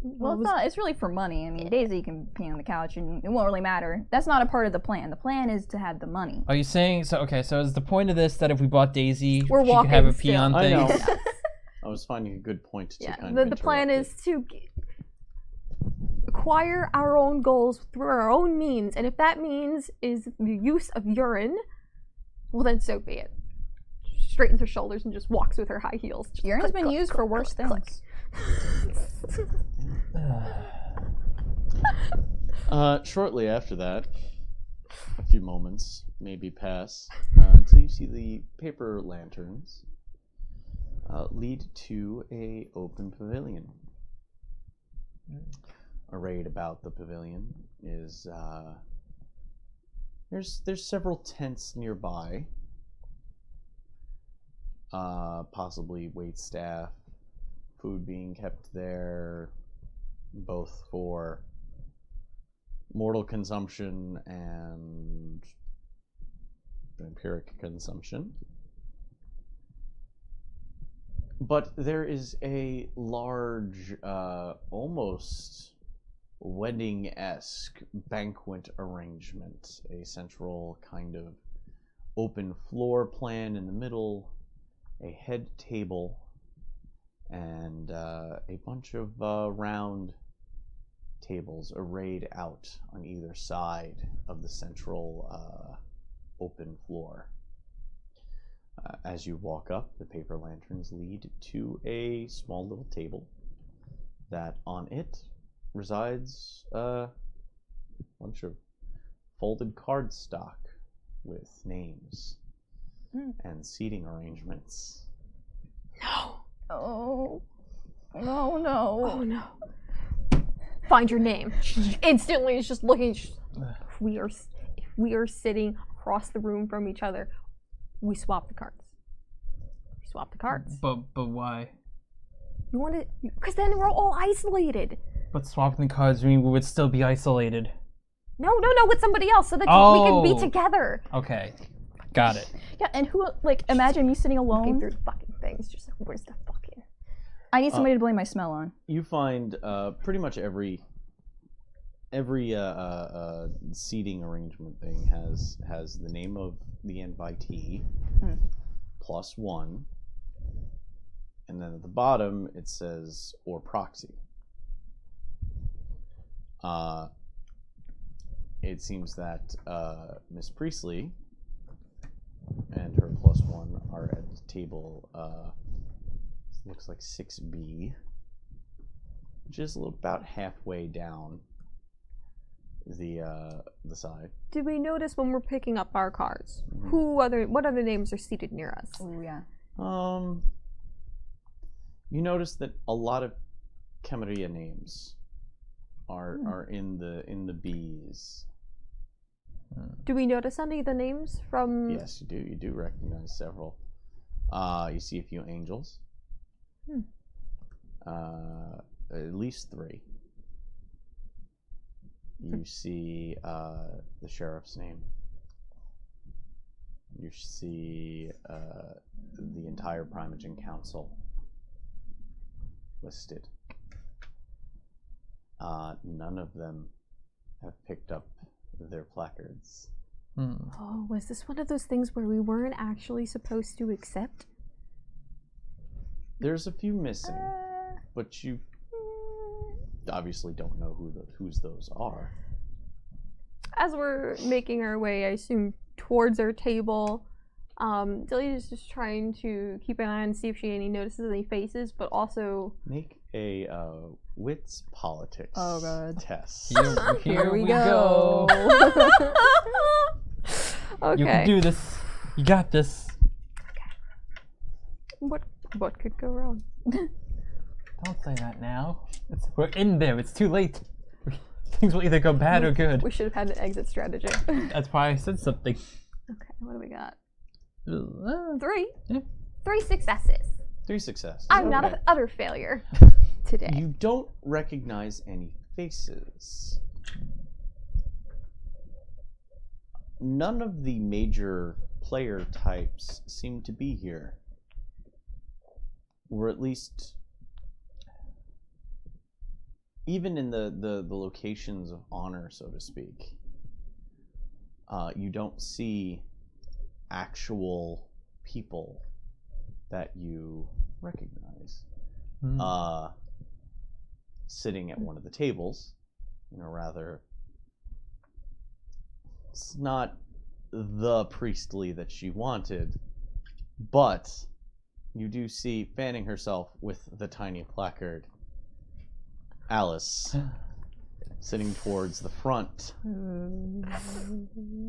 Well, it's not. It's really for money. I mean, Daisy can pee on the couch, and it won't really matter. That's not a part of the plan. The plan is to have the money. Are you saying so? Okay, so is the point of this that if we bought Daisy, We're she could walking have her pee still. on I know. things? I was finding a good point to Yeah, kind of the plan interrupt is to acquire our own goals through our own means, and if that means is the use of urine, well then so be it. She straightens her shoulders and just walks with her high heels. Just Urine's click, been click, used click, for worse click, click. things. Shortly after that, a few moments maybe pass until you see the paper lanterns lead to a open pavilion. Arrayed about the pavilion is there's several tents nearby, possibly wait staff, food being kept there, both for mortal consumption and vampiric consumption. But there is a large, almost wedding-esque banquet arrangement, a central kind of open floor plan in the middle, a head table, and a bunch of round tables arrayed out on either side of the central open floor. As you walk up, the paper lanterns lead to a small little table that on it resides a bunch of folded cardstock with names and seating arrangements. No. Oh. No, no. Oh no. Find your name. Instantly is just looking. If we are sitting across the room from each other, we swap the cards. We swap the cards. But why? You want to? Because then we're all isolated. But swapping the cards mean we would still be isolated. No, with somebody else, so that we can be together. Okay, got it. Yeah, and who, like, imagine me sitting Looking alone. through fucking things, just like, where's the fucking? I need somebody to blame my smell on. You find pretty much every seating arrangement thing has the name of the invitee plus one, and then at the bottom it says or proxy. It seems that Miss Priestley and her plus one are at table looks like 6B, which is about halfway down the side. Did we notice when we're picking up our cards? Mm-hmm. What other names are seated near us? Oh, yeah. You notice that a lot of Camarilla names are in the B's. Do we notice any of the names from? Yes, you do. You do recognize several. You see a few angels. At least 3. You see the sheriff's name. You see the entire Primogen Council listed. None of them have picked up their placards. Oh, was this one of those things where we weren't actually supposed to accept? There's a few missing, but you obviously don't know whose those are. As we're making our way, I assume, towards our table, Delia's just trying to keep an eye and see if she notices any faces, but also Make a wits politics test. Here we go. Okay. You can do this. You got this. What could go wrong? Don't say that now. We're in there. It's too late. Things will either go bad or good. We should have had an exit strategy. That's why I said something. Okay, what do we got? 3. 3. Yeah. 3 successes. 3 successes. I'm not Okay. an utter failure today. You don't recognize any faces. none of the major player types seem to be here. Or at least, even in the locations of honor, so to speak, you don't see actual people that you recognize sitting at one of the tables in a rather... It's not the priestly that she wanted, but you do see, fanning herself with the tiny placard, Alice, sitting towards the front,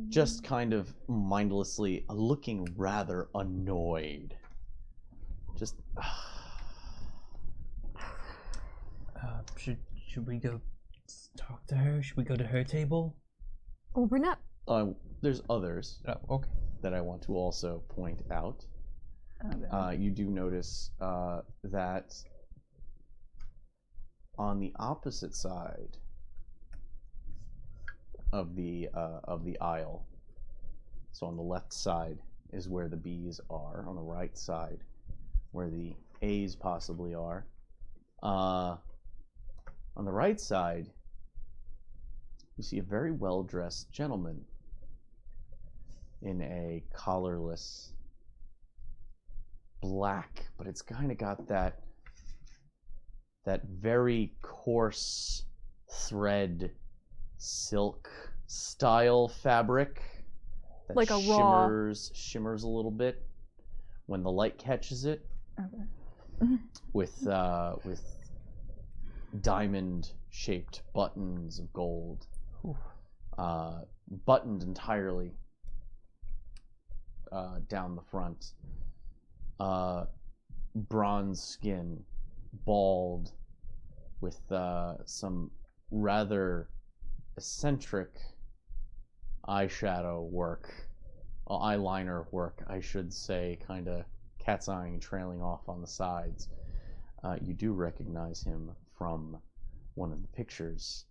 just kind of mindlessly looking rather annoyed. Just... should we go talk to her? Should we go to her table? Oh, we're not. There's others Okay. that I want to also point out. You do notice that on the opposite side of the aisle, so on the left side is where the B's are. On the right side, where the A's possibly are. On the right side, you see a very well-dressed gentleman in a collarless black, but it's kind of got that very coarse thread silk style fabric that Like a raw... shimmers a little bit when the light catches it. Okay. with diamond shaped buttons of gold, buttoned entirely down the front, bronze skin, bald, with some rather eccentric eyeshadow work, eyeliner work, I should say, kind of cat's eyeing and trailing off on the sides. You do recognize him from one of the pictures.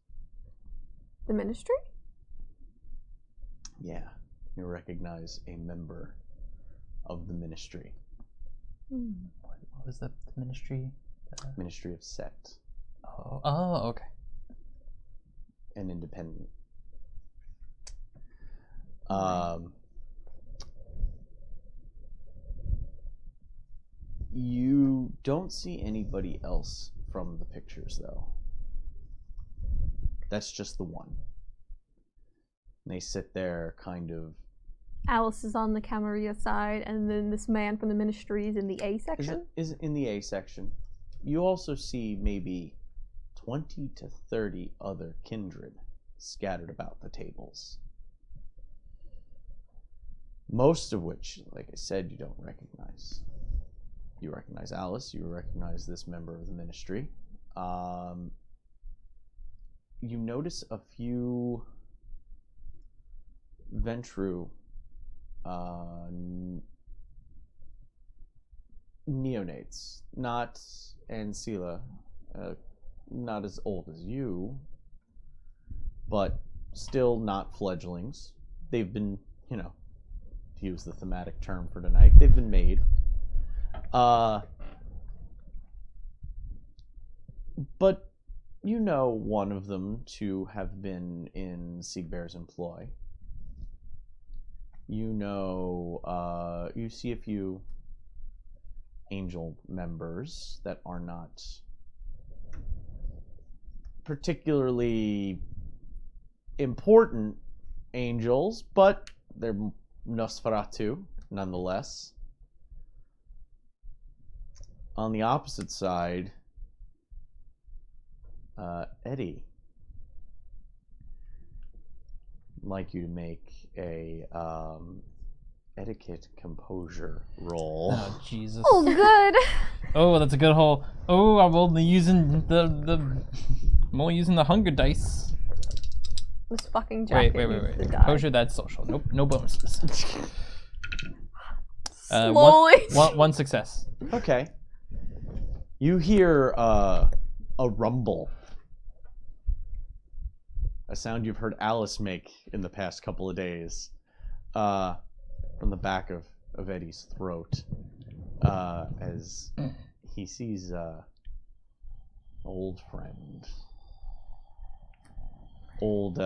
The ministry? Yeah, you recognize a member of the ministry. What was the ministry? Ministry of Set. Oh, okay. An independent. You don't see anybody else from the pictures, though. That's just the one. And they sit there kind of... Alice is on the Camarilla side, and then this man from the ministry is in the A section? Is in the A section. You also see maybe 20 to 30 other kindred scattered about the tables. Most of which, like I said, you don't recognize. You recognize Alice, you recognize this member of the ministry. You notice a few Ventru neonates, not Ancilla, not as old as you, but still not fledglings. They've been, to use the thematic term for tonight, they've been made. But you know one of them to have been in Siegbear's employ. You know, you see a few angel members that are not particularly important angels, but they're Nosferatu nonetheless. On the opposite side, Eddie, I'd like you to make a etiquette composure roll. Oh Jesus! Oh, good. Oh, that's a good hole. Oh, I'm only using I'm only using the hunger dice. This fucking jacket. Wait. The Composure, that's social. Nope, no bonuses. Slowly. One success. Okay. You hear a rumble. A sound you've heard Alice make in the past couple of days. from the back of Eddie's throat as he sees old friend, old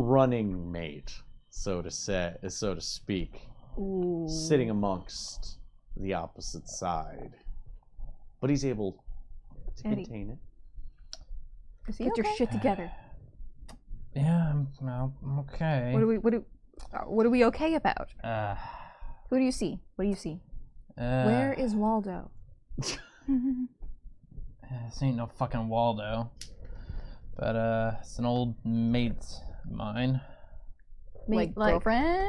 running mate, so to speak, Ooh. sitting amongst the opposite side, but he's able to Eddie. contain it. Is he Get okay? your shit together. Yeah, I'm okay. What are we okay about? Who do you see? What do you see? Where is Waldo? This ain't no fucking Waldo. But, it's an old mate of mine. Like girlfriend?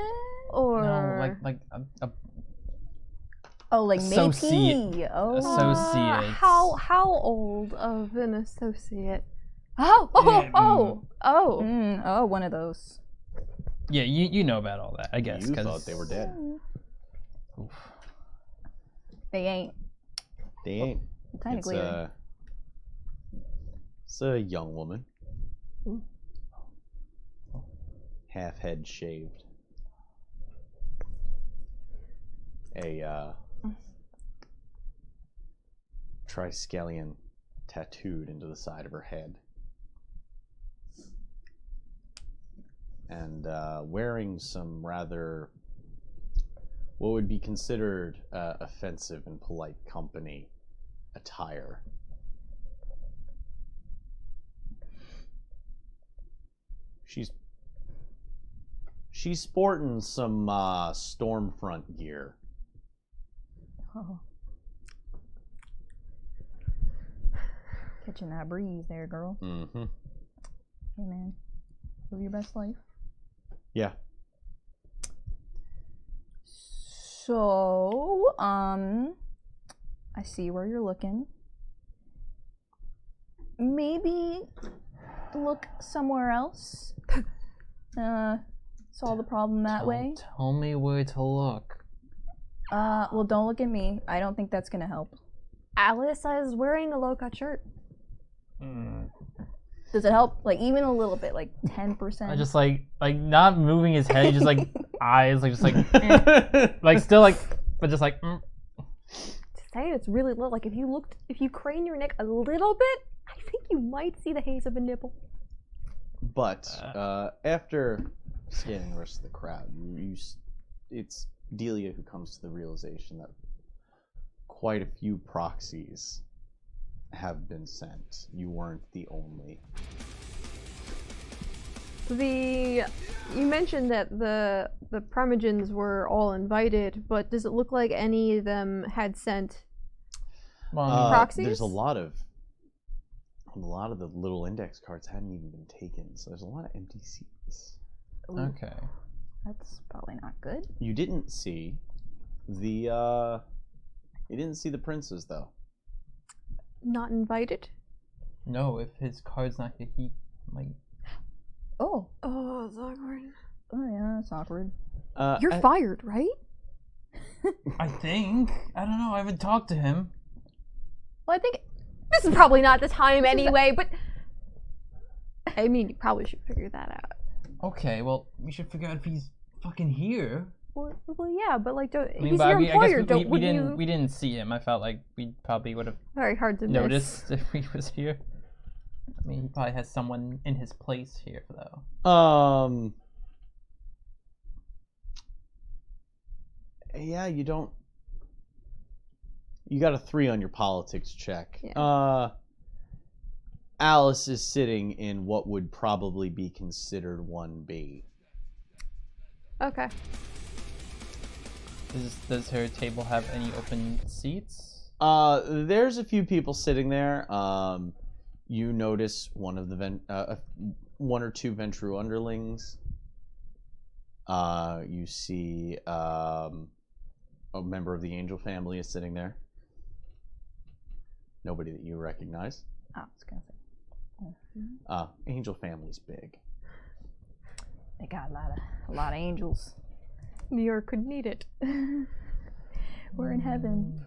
Or No, like a Oh, like associate. matey. Oh. Associate. How old of an associate? Oh, Yeah, one of those. Yeah, you know about all that, I guess. You 'cause- thought they were dead. Oof. They ain't. They ain't. Technically. It's a young woman. Ooh. Half head shaved. A triskelion tattooed into the side of her head. And wearing some rather, what would be considered offensive and polite company attire. She's sporting some Stormfront gear. Oh. Catching that breeze there, girl. Mm-hmm. Hey, man. Live your best life. Yeah. So, I see where you're looking. Maybe look somewhere else. Solve the problem that way. Tell me where to look. Well, don't look at me. I don't think that's gonna help. Alice is wearing a low-cut shirt. Does it help? Like, even a little bit, like 10%? I just like not moving his head, just like eyes, like just like like still like, but just like. Just saying, it's really low. Like if you crane your neck a little bit, I think you might see the haze of a nipple. But after scanning the rest of the crowd, it's Delia who comes to the realization that quite a few proxies have been sent. You weren't the only. You mentioned that the Primogens were all invited, but does it look like any of them had sent proxies? There's a lot of the little index cards hadn't even been taken, so there's a lot of empty seats. Okay. That's probably not good. You didn't see the princes though. Not invited? No, if his card's not here, he might. Oh. Oh, that's awkward. Oh, yeah, that's awkward. You're fired, right? I think. I don't know. I haven't talked to him. Well, I think This is probably not the time anyway, but I mean, you probably should figure that out. Okay, well, we should figure out if he's fucking here. Well, yeah, but like, don't, I mean, he's but your I guess employer. we didn't see him. I felt like we probably would have Very hard to noticed if he was here. I mean, he probably has someone in his place here, though. Yeah, you don't. You got a 3 on your politics check. Yeah. Alice is sitting in what would probably be considered 1B. Okay. Does her table have any open seats? There's a few people sitting there. You notice one of the one or two Ventru underlings. You see a member of the Angel family is sitting there. Nobody that you recognize. I was gonna say. Angel family's big. They got a lot of angels. New York could need it. We're in heaven.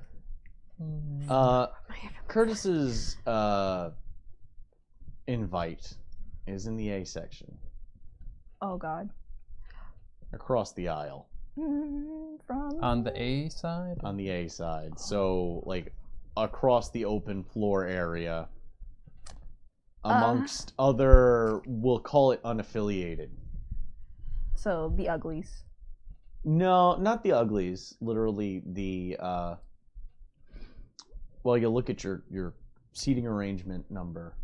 Curtis's invite is in the A section. Oh God. across the aisle. From On the A side? On the A side. So, like, across the open floor area. Amongst other, we'll call it unaffiliated. So the uglies. No, not the uglies. Literally the, well, you look at your seating arrangement number,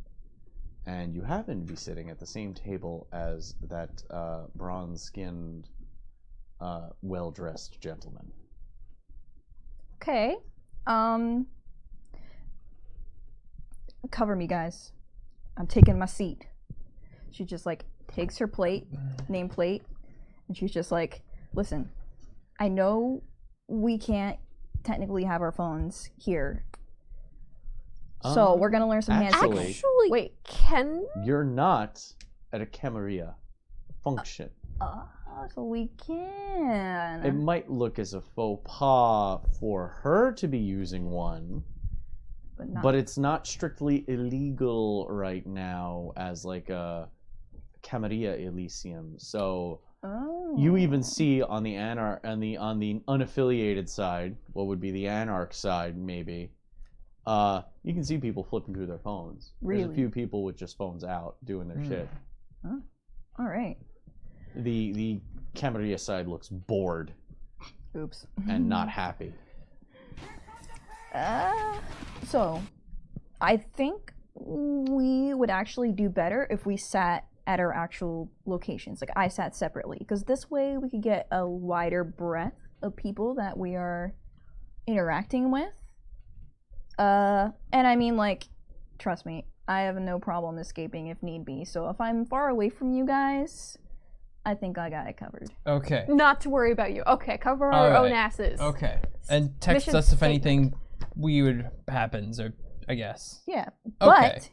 and you happen to be sitting at the same table as that bronze-skinned, well-dressed gentleman. Okay. Cover me, guys. I'm taking my seat. She just like takes her plate, nameplate, and she's just like, listen, I know we can't technically have our phones here. So we're gonna learn some hand signals. Actually, wait, can You're not at a Camarilla function. So we can. It might look as a faux pas for her to be using one, but it's not strictly illegal right now as like a Camarilla Elysium. So you even see on the on the unaffiliated side, what would be the Anarch side, maybe. You can see people flipping through their phones. Really? There's a few people with just phones out doing their shit. All right. The Camarilla side looks bored Oops. and not happy. So, I think we would actually do better if we sat at our actual locations. Like, I sat separately, because this way we could get a wider breadth of people that we are interacting with. And I mean, like, trust me, I have no problem escaping if need be. So if I'm far away from you guys, I think I got it covered. Okay. not to worry about you? Okay, cover our own asses. Okay. And text Mission us if statement. anything weird happens, or I guess. Yeah, Okay. but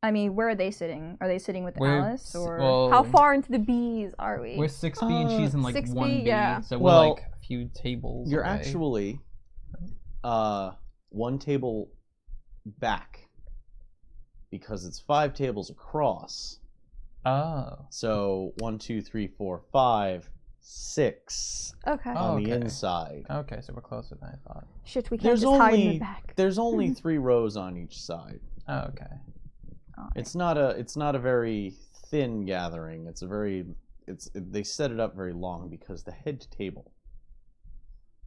I mean, where are they sitting? Are they sitting with We're Alice or? well, How far into the B's are we? We're 6B and she's in like 6B, 1B, yeah. so we're Well, like a few tables You're away. actually one table back because it's 5 tables across. Oh. So 1, 2, 3, 4, 5, 6 Okay. Oh, on the okay. inside. Okay, so we're closer than I thought. Shit, we can't There's just hide in the only back. there's only 3 rows on each side. Oh, okay. It's not a very thin gathering. They set it up very long because the head table,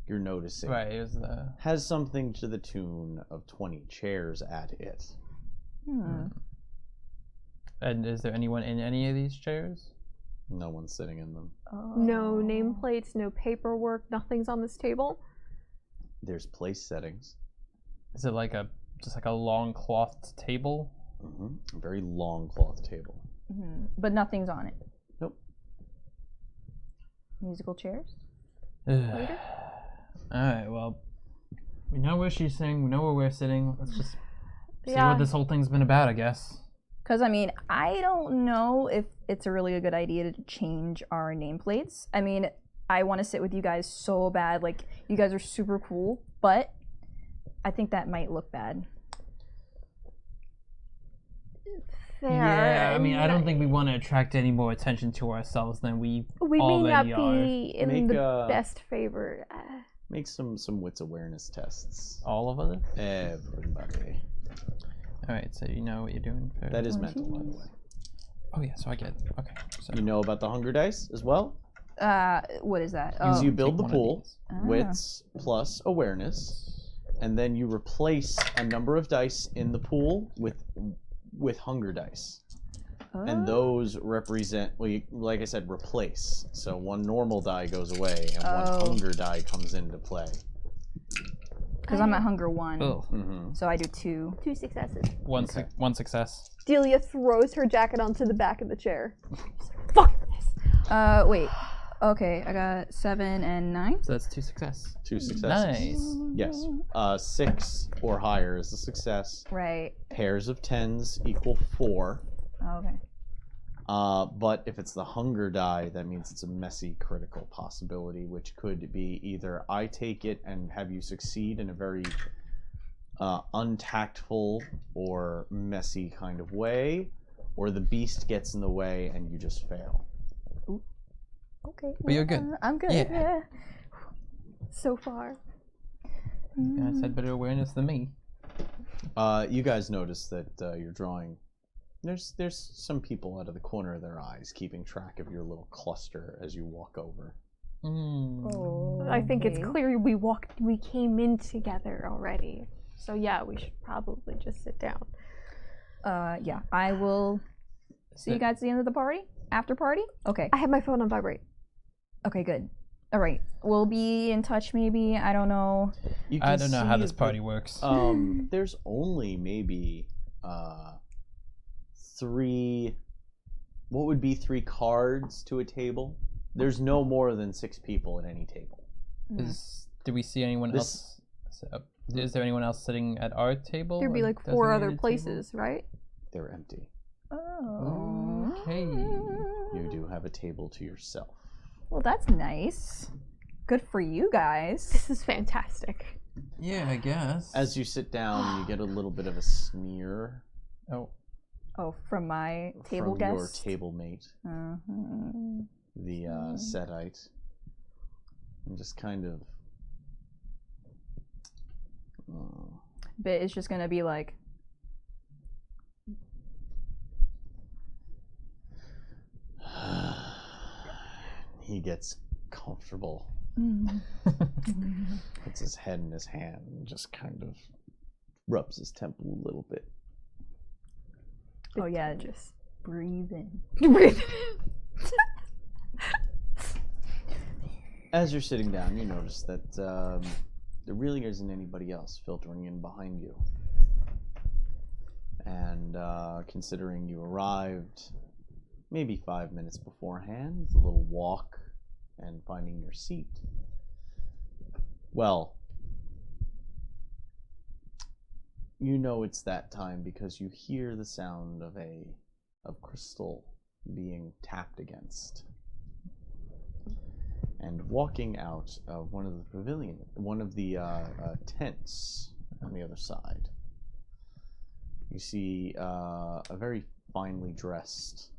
you're noticing, Right, it was the... has something to the tune of 20 chairs at it. And is there anyone in any of these chairs? No one's sitting in them. No nameplates, no paperwork, nothing's on this table. There's place settings. Is it like just like a long clothed table? A very long cloth table. But nothing's on it. Nope. Musical chairs. Alright, well, we know where she's sitting, we know where we're sitting. Let's just see Yeah. what this whole thing's been about, I guess. Because, I mean, I don't know if it's a really good idea to change our nameplates. I mean, I want to sit with you guys so bad. Like, you guys are super cool, but I think that might look bad. Fair. Yeah, I mean, I don't think we want to attract any more attention to ourselves than we We may not already are. be in Make, the best favor. Make some wits awareness tests. All of us? Everybody. Alright, so you know what you're doing for... That is mental, by the way. Oh yeah, so I get... Okay, so... You know about the hunger dice as well? What is that? Because you Take build the one of pool, these. wits plus awareness, and then you replace a number of dice in the pool with hunger dice. And those represent, well, like I said, replace. So one normal die goes away, and one hunger die comes into play. Because I'm at hunger 1, Oh. so I do 2. 2 successes. One success. Delia throws her jacket onto the back of the chair. Fuck this. Wait. Okay, I got 7 and 9. So that's 2 success. 2 successes. Nice. Yes. 6 or higher is a success. Right. Pairs of 10s equal 4. Okay. But if it's the hunger die, that means it's a messy critical possibility, which could be either I take it and have you succeed in a very untactful or messy kind of way, or the beast gets in the way and you just fail. Okay. But you're good. I'm good. Yeah. Yeah. So far. You guys had better awareness than me. You guys notice that you're drawing. There's some people out of the corner of their eyes keeping track of your little cluster as you walk over. Oh, I think it's okay. clear we came in together already. So yeah, we should probably just sit down. Yeah. I will see you guys at the end of the party. After party. Okay. I have my phone on vibrate. Okay. Good. All right. We'll be in touch. Maybe. I don't know. I don't know how this party works. There's only maybe 3. What would be 3 cards to a table? There's no more than 6 people at any table. Do we see anyone else? Is there anyone else sitting at our table? There'd be or like 4 other designated places, right? They're empty. Oh. Okay. You do have a table to yourself. Well, that's nice. Good for you guys. This is fantastic. Yeah, I guess. As you sit down, you get a little bit of a sneer Oh. Oh, from my table from guest. your table mate, the Setite, and just kind of. Bit is just gonna be like, He gets comfortable, puts his head in his hand, and just kind of rubs his temple a little bit. oh yeah, just breathe in. As you're sitting down, you notice that there really isn't anybody else filtering in behind you. And considering you arrived maybe 5 minutes beforehand, a little walk and finding your seat. Well, you know it's that time because you hear the sound of crystal being tapped against. And walking out of one of the tents on the other side, you see a very finely dressed,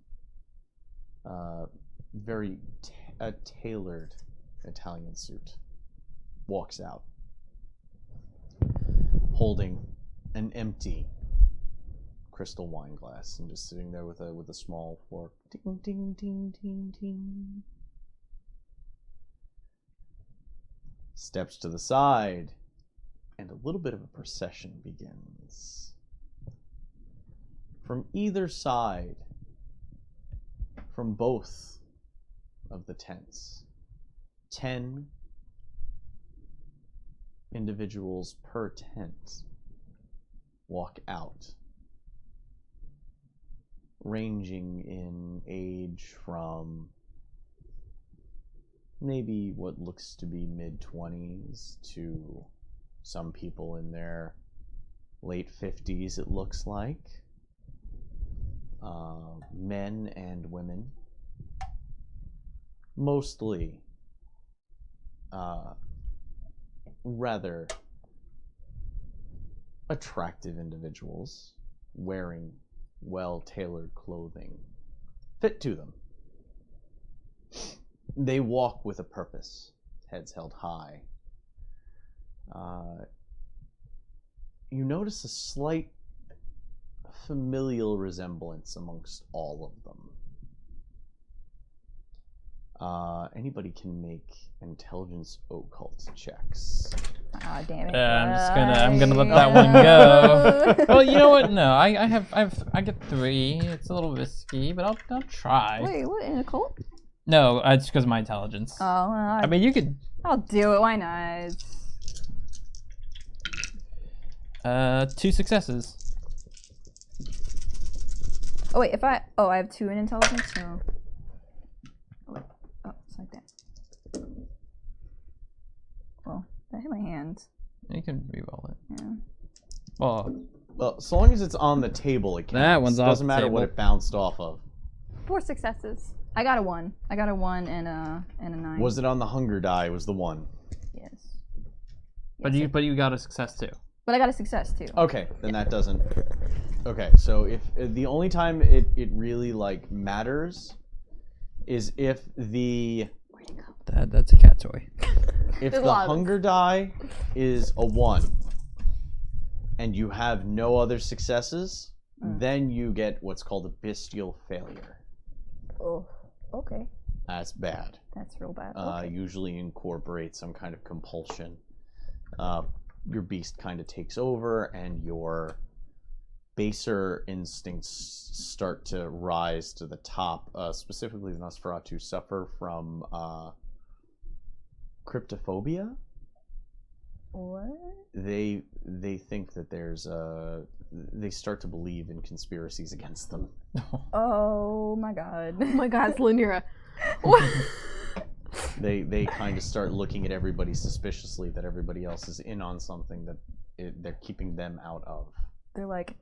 very tailored Italian suit walks out, holding an empty crystal wine glass and just sitting there with a small fork. Ding, ding, ding, ding, ding. Steps to the side, and a little bit of a procession begins. From either side, from both of the tents, 10 individuals per tent walk out, ranging in age from maybe what looks to be mid-20s to some people in their late 50s, it looks like. Men and women. Mostly rather attractive individuals wearing well-tailored clothing fit to them. They walk with a purpose, heads held high. You notice a slight familial resemblance amongst all of them. Anybody can make intelligence occult checks. Ah, damn it. I'm gonna let that one go. Well, you know what? No, I get 3. It's a little risky, but I'll try. Wait, what, in a cult? No, it's because of my intelligence. Oh, well, I mean, you could. I'll do it, why not? 2 successes. Oh wait, I have 2 in intelligence, so... Oh, wait. Oh, it's like that. Well, that hit my hand. You can re-roll it. Yeah. Well, so long as it's on the table, it counts. That one's off Doesn't the matter table. what it bounced off of. 4 successes. I got a 1. I got a 1 and a 9. Was it on the hunger die? Was the 1? Yes. But you got a success too. But I got a success too. Okay, then that doesn't. Okay, so if the only time it really like matters is if the That's a cat toy. If There's a the lot of hunger die is a 1, and you have no other successes, then you get what's called a bestial failure. Oh, okay. That's bad. That's real bad. Okay. Usually incorporates some kind of compulsion. Your beast kind of takes over, and your baser instincts start to rise to the top. Specifically, the Nosferatu suffer from cryptophobia. What? They think that there's they start to believe in conspiracies against them. Oh my god. Oh my god, it's Lynira. What? They kind of start looking at everybody suspiciously, that everybody else is in on something that they're keeping them out of. They're like,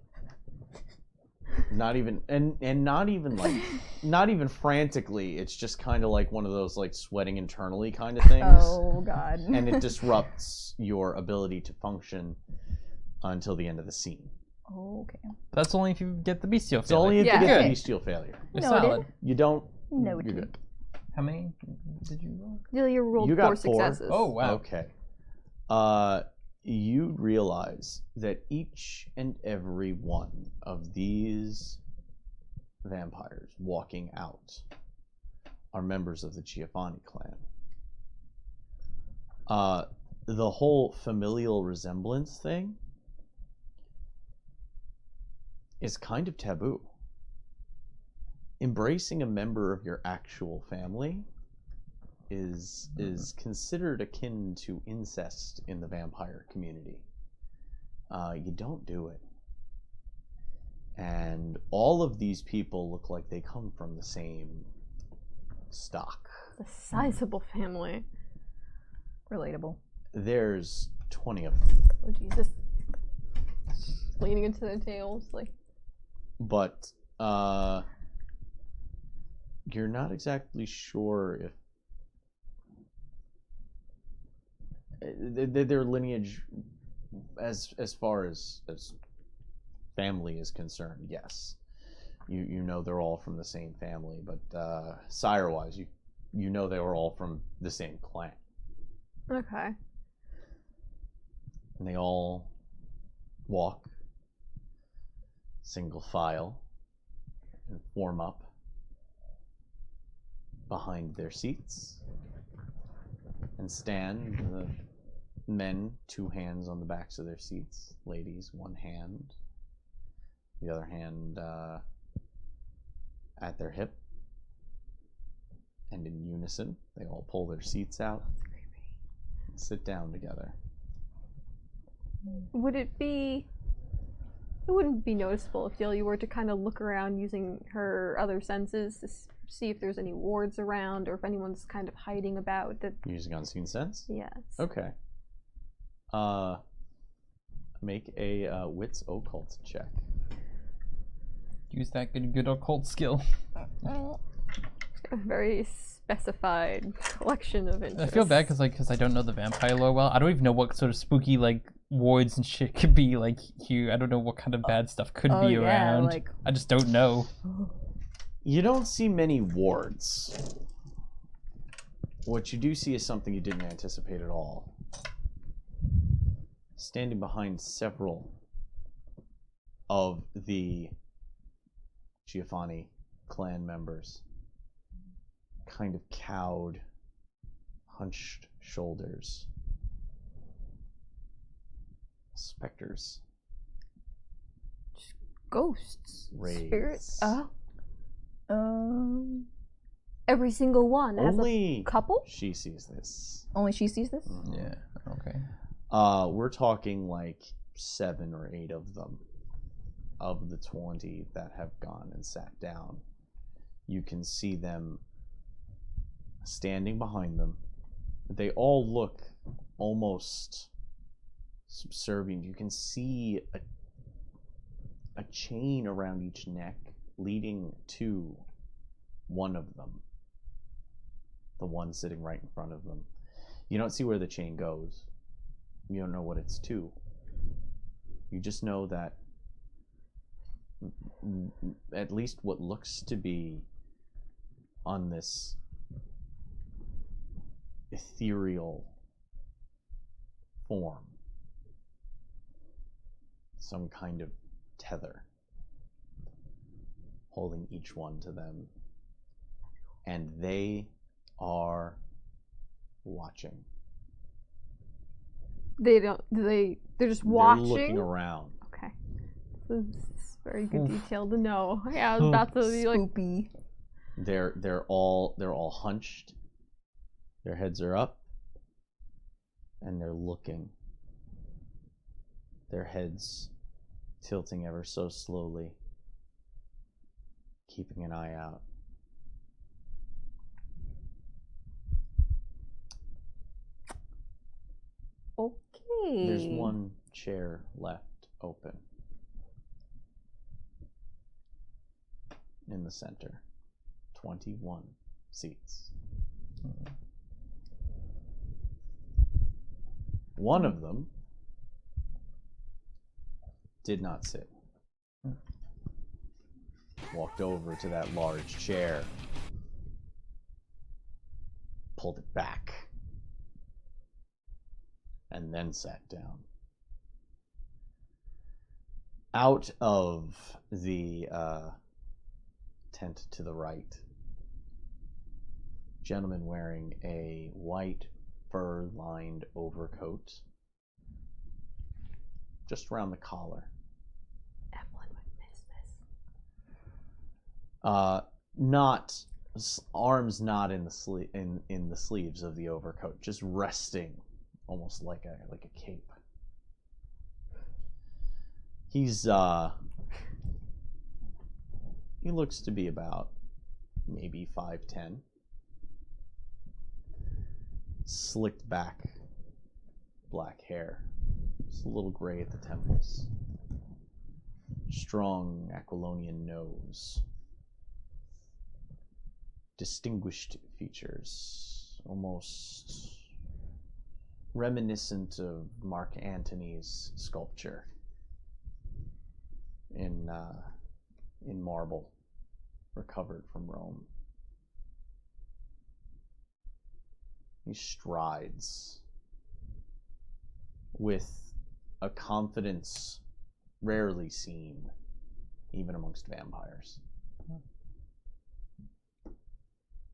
Not even not even like not even frantically. It's just kind of like one of those like sweating internally kind of things. oh god. And it disrupts your ability to function until the end of the scene. Okay. That's only if you get the bestial. It's only if Yeah. you get the Okay. bestial failure. You're Noted. solid. You don't. Noted. You're good. How many did you roll? Delia rolled You got 4 4. successes. Oh wow. Okay. You realize that each and every one of these vampires walking out are members of the Giovanni clan. The whole familial resemblance thing is kind of taboo. Embracing a member of your actual family is considered akin to incest in the vampire community. You don't do it. And all of these people look like they come from the same stock. It's a sizable family. Relatable. There's 20 of them. Oh Jesus. Leaning into their tails, like But you're not exactly sure if their lineage, as far as family is concerned, yes. You know they're all from the same family, but sire-wise, you know they were all from the same clan. okay. And they all walk single file and form up behind their seats and stand. The men, 2 hands on the backs of their seats. Ladies, 1 hand. The other hand at their hip. And in unison, they all pull their seats out and sit down together. Would it be? It wouldn't be noticeable if Delia were to kind of look around using her other senses to see if there's any wards around or if anyone's kind of hiding about. That Using unseen sense? yes. Okay. Make a wits occult check. Use that good occult skill. A very specified collection of interests. I feel bad because I don't know the vampire lore well. I don't even know what sort of spooky like wards and shit could be like here. I don't know what kind of bad stuff could be yeah, around. like- I just don't know. You don't see many wards. What you do see is something you didn't anticipate at all. Standing behind several of the Giovanni clan members, kind of cowed, hunched shoulders. Specters. Ghosts. Wraiths. Spirits. Every single one has Only a couple. she sees this. Only she sees this? Yeah. Okay. We're talking like 7 or 8 of them. Of the 20 that have gone and sat down, you can see them standing behind them. They all look almost subservient. You can see a chain around each neck leading to one of them. The one sitting right in front of them. You don't see where the chain goes. You don't know what it's to. You just know that at least what looks to be on this ethereal form, some kind of tether, holding each one to them, and they are watching. They're just watching. They're looking around. Okay. This is very good detail to know. Yeah, I was about to be like, Spoopy. They're all hunched. Their heads are up, and they're looking. Their heads tilting ever so slowly, keeping an eye out. Okay. There's one chair left open in the center. 21 seats. One of them did not sit. Walked over to that large chair, pulled it back, and then sat down. Out of the tent to the right, gentleman wearing a white fur-lined overcoat, just around the collar. Evelyn would miss this. Arms not in the sleeves of the overcoat, just resting, almost like a cape. He looks to be about maybe 5'10". Slicked back black hair, just a little gray at the temples. Strong Aquilonian nose. Distinguished features, almost reminiscent of Mark Antony's sculpture in marble, recovered from Rome. He strides with a confidence rarely seen, even amongst vampires.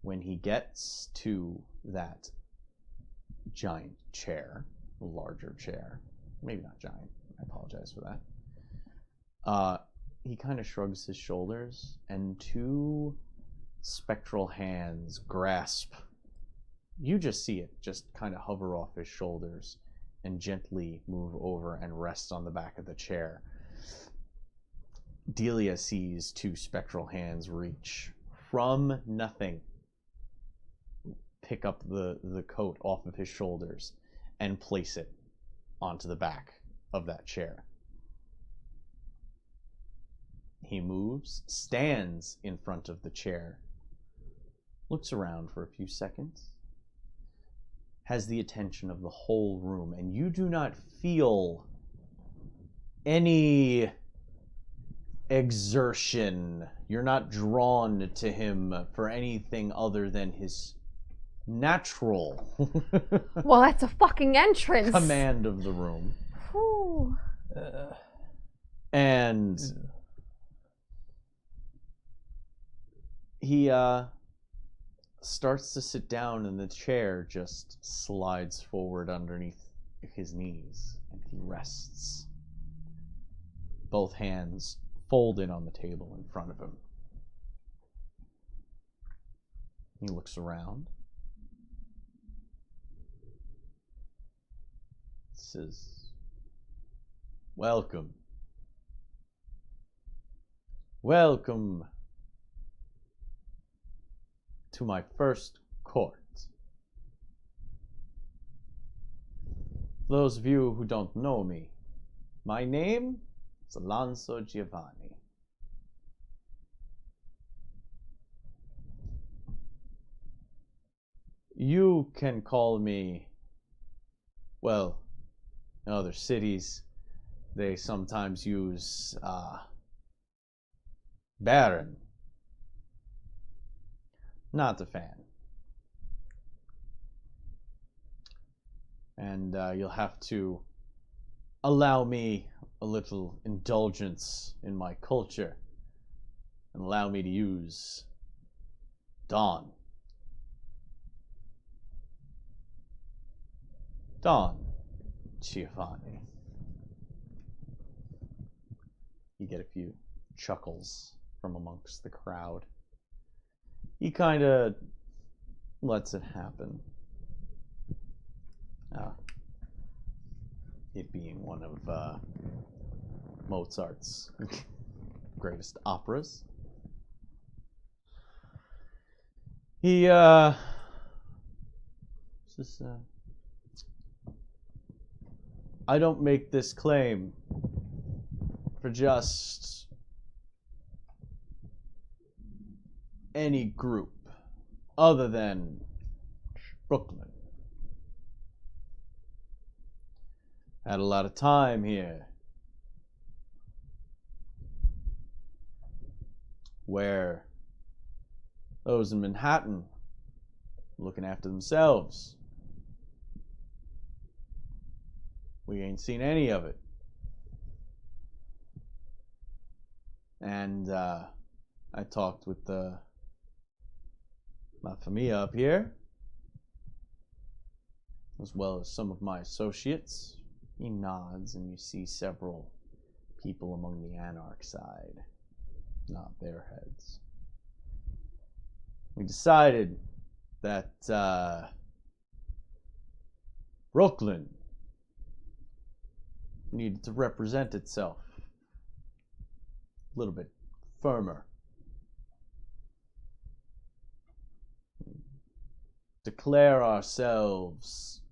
When he gets to that giant chair, larger chair, maybe not giant, I apologize for that, he kind of shrugs his shoulders, and two spectral hands grasp. You just see it just kind of hover off his shoulders and gently move over and rest on the back of the chair. Delia sees two spectral hands reach from nothing, pick up the coat off of his shoulders and place it onto the back of that chair. He moves, stands in front of the chair, looks around for a few seconds, has the attention of the whole room, and you do not feel any exertion. You're not drawn to him for anything other than his natural Well, that's a fucking entrance. command of the room. Whew. And he starts to sit down, and the chair just slides forward underneath his knees, and he rests. Both hands folded on the table in front of him. He looks around. Says, "Welcome. Welcome to my first court. Those of you who don't know me, my name is Alonso Giovanni. You can call me, well, in other cities, they sometimes use Baron. Not a fan. And you'll have to allow me a little indulgence in my culture and allow me to use Dawn. Dawn, Giovanni. You get a few chuckles from amongst the crowd. He kind of lets it happen. It being one of Mozart's greatest operas. He, I don't make this claim for just any group other than Brooklyn. Had a lot of time here where those in Manhattan looking after themselves. We ain't seen any of it. And I talked with my familia up here, as well as some of my associates. He nods, and you see several people among the Anarch side, not their heads. We decided that Brooklyn needed to represent itself a little bit firmer. Declare ourselves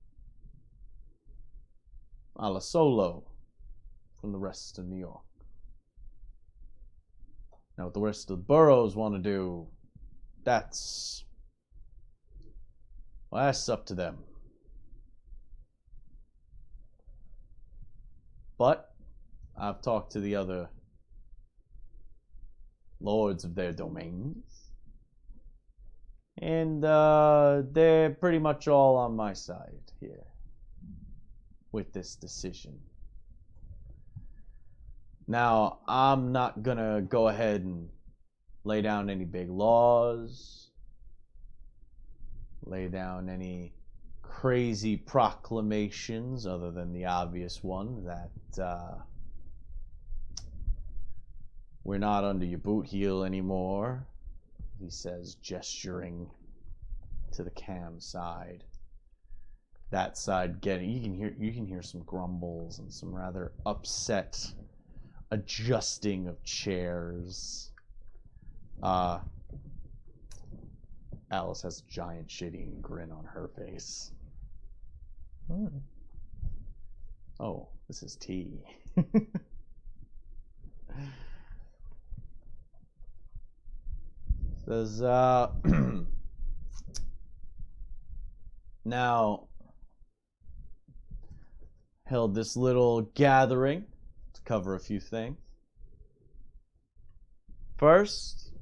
a la solo from the rest of New York. Now, what the rest of the boroughs want to do, that's up to them. But I've talked to the other lords of their domains, and they're pretty much all on my side here with this decision. Now, I'm not gonna go ahead and lay down any big laws, lay down any crazy proclamations other than the obvious one that we're not under your boot heel anymore, he says, gesturing to the cam side. That side getting, you can hear some grumbles and some rather upset adjusting of chairs. Alice has a giant shitty grin on her face. Oh, this is tea. Says, now, held this little gathering to cover a few things. First,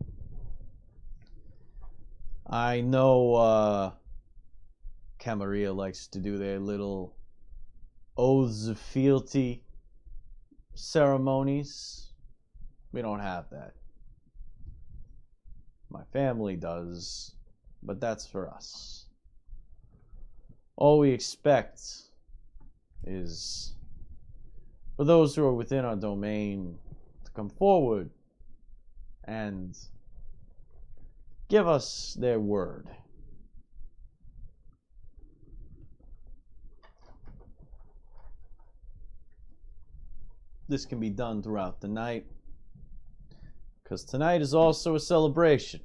I know Camarilla likes to do their little oaths of fealty ceremonies. We don't have that. My family does, but that's for us. All we expect is for those who are within our domain to come forward and give us their word. This can be done throughout the night, because tonight is also a celebration.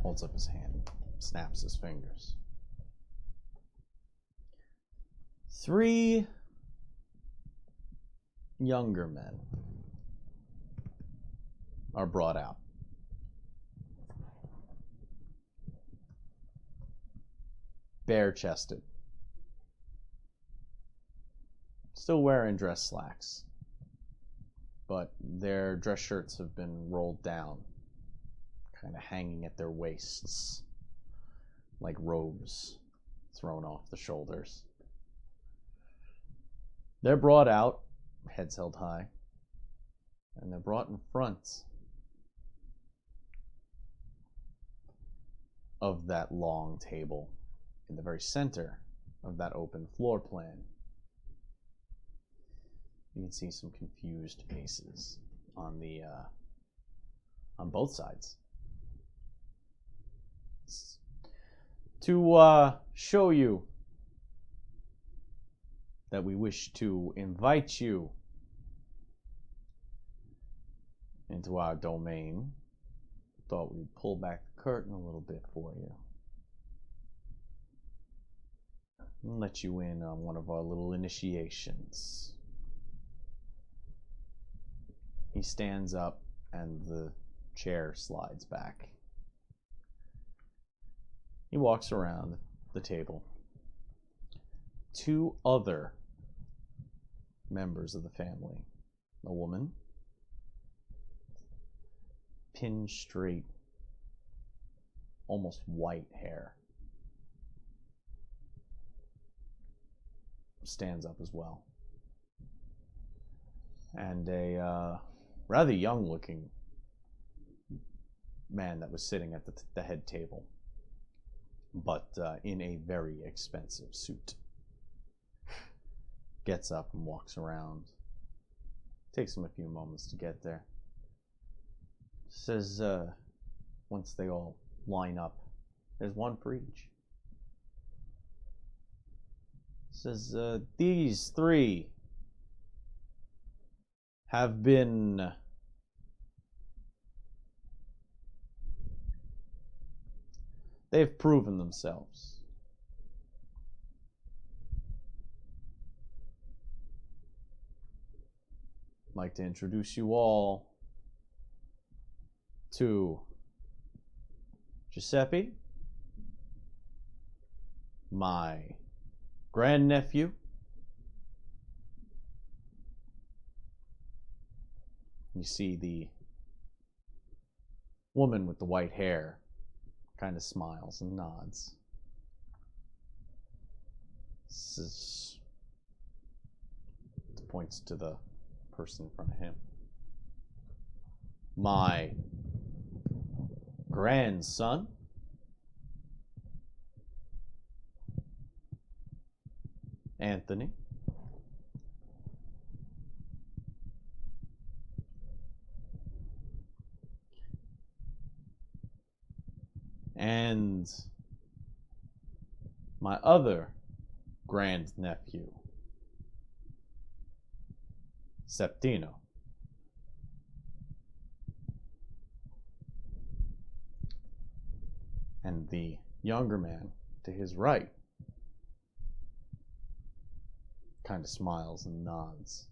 Holds up his hand, snaps his fingers. 3 younger men are brought out. Bare-chested. Still wearing dress slacks, but their dress shirts have been rolled down, kind of hanging at their waists. like robes thrown off the shoulders. They're brought out, heads held high, and they're brought in front of that long table in the very center of that open floor plan. You can see some confused faces on both sides. To show you that we wish to invite you into our domain, thought we'd pull back the curtain a little bit for you and let you in on one of our little initiations. He stands up and the chair slides back. He walks around the table. Two other members of the family, a woman, pin straight, almost white hair, stands up as well, and a rather young looking man that was sitting at the head table, but in a very expensive suit, gets up and walks around. Takes him a few moments to get there. Says, once they all line up, there's one for each. Says, these three have been they've proven themselves. I'd like to introduce you all to Giuseppe, my grandnephew, you see the woman with the white hair kind of smiles and nods. This is, points to the person in front of him. My grandson, Anthony. And my other grandnephew, Septino. And the younger man to his right kind of smiles and nods.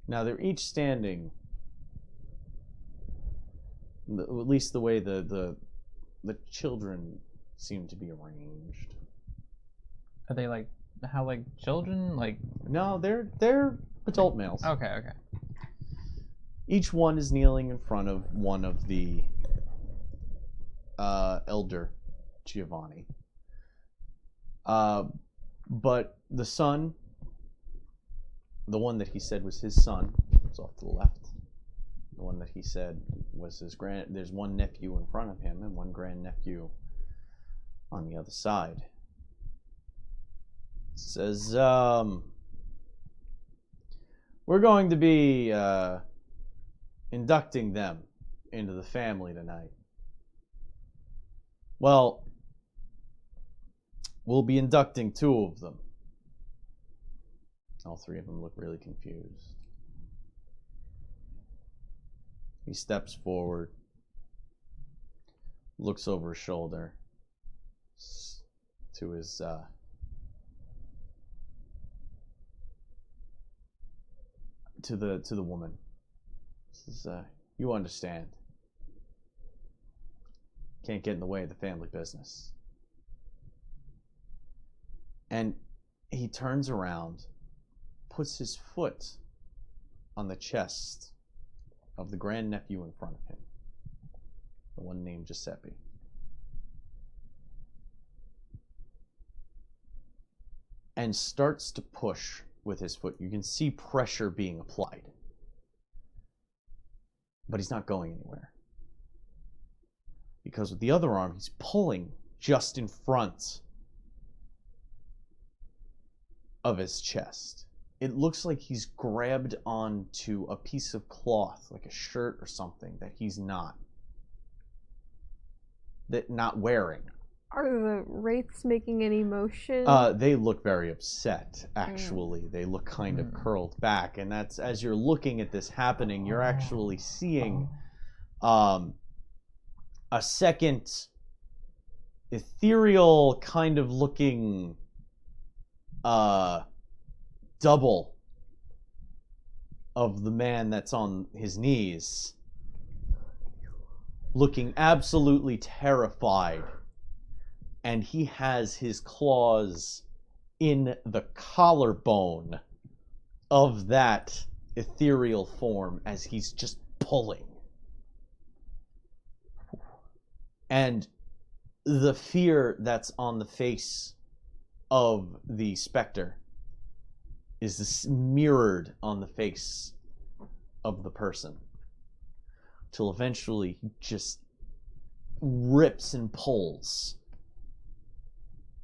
Now they're each standing, at least the way the children seem to be arranged. Are they like how like children like? No, they're adult males. Okay, okay. Each one is kneeling in front of one of the elder Giovanni. But the son, the one that he said was his son, is off to the left. The one that he said was his there's one nephew in front of him and one grandnephew on the other side. It says, we're going to be inducting them into the family tonight. Well, we'll be inducting two of them. All three of them look really confused. He steps forward, looks over his shoulder to his to the woman. Says, you understand. Can't get in the way of the family business. And he turns around, puts his foot on the chest of the grandnephew in front of him. the one named Giuseppe. And starts to push with his foot. You can see pressure being applied. But he's not going anywhere. Because with the other arm, he's pulling just in front of his chest. It looks like he's grabbed onto a piece of cloth, like a shirt or something, that he's not wearing. Are the wraiths making any motion? They look very upset, actually. They look kind of curled back, and that's, as you're looking at this happening, you're actually seeing a second ethereal kind of looking double of the man that's on his knees, looking absolutely terrified. And he has his claws in the collarbone of that ethereal form as he's just pulling. And the fear that's on the face of the specter is mirrored on the face of the person. Till eventually he just rips and pulls.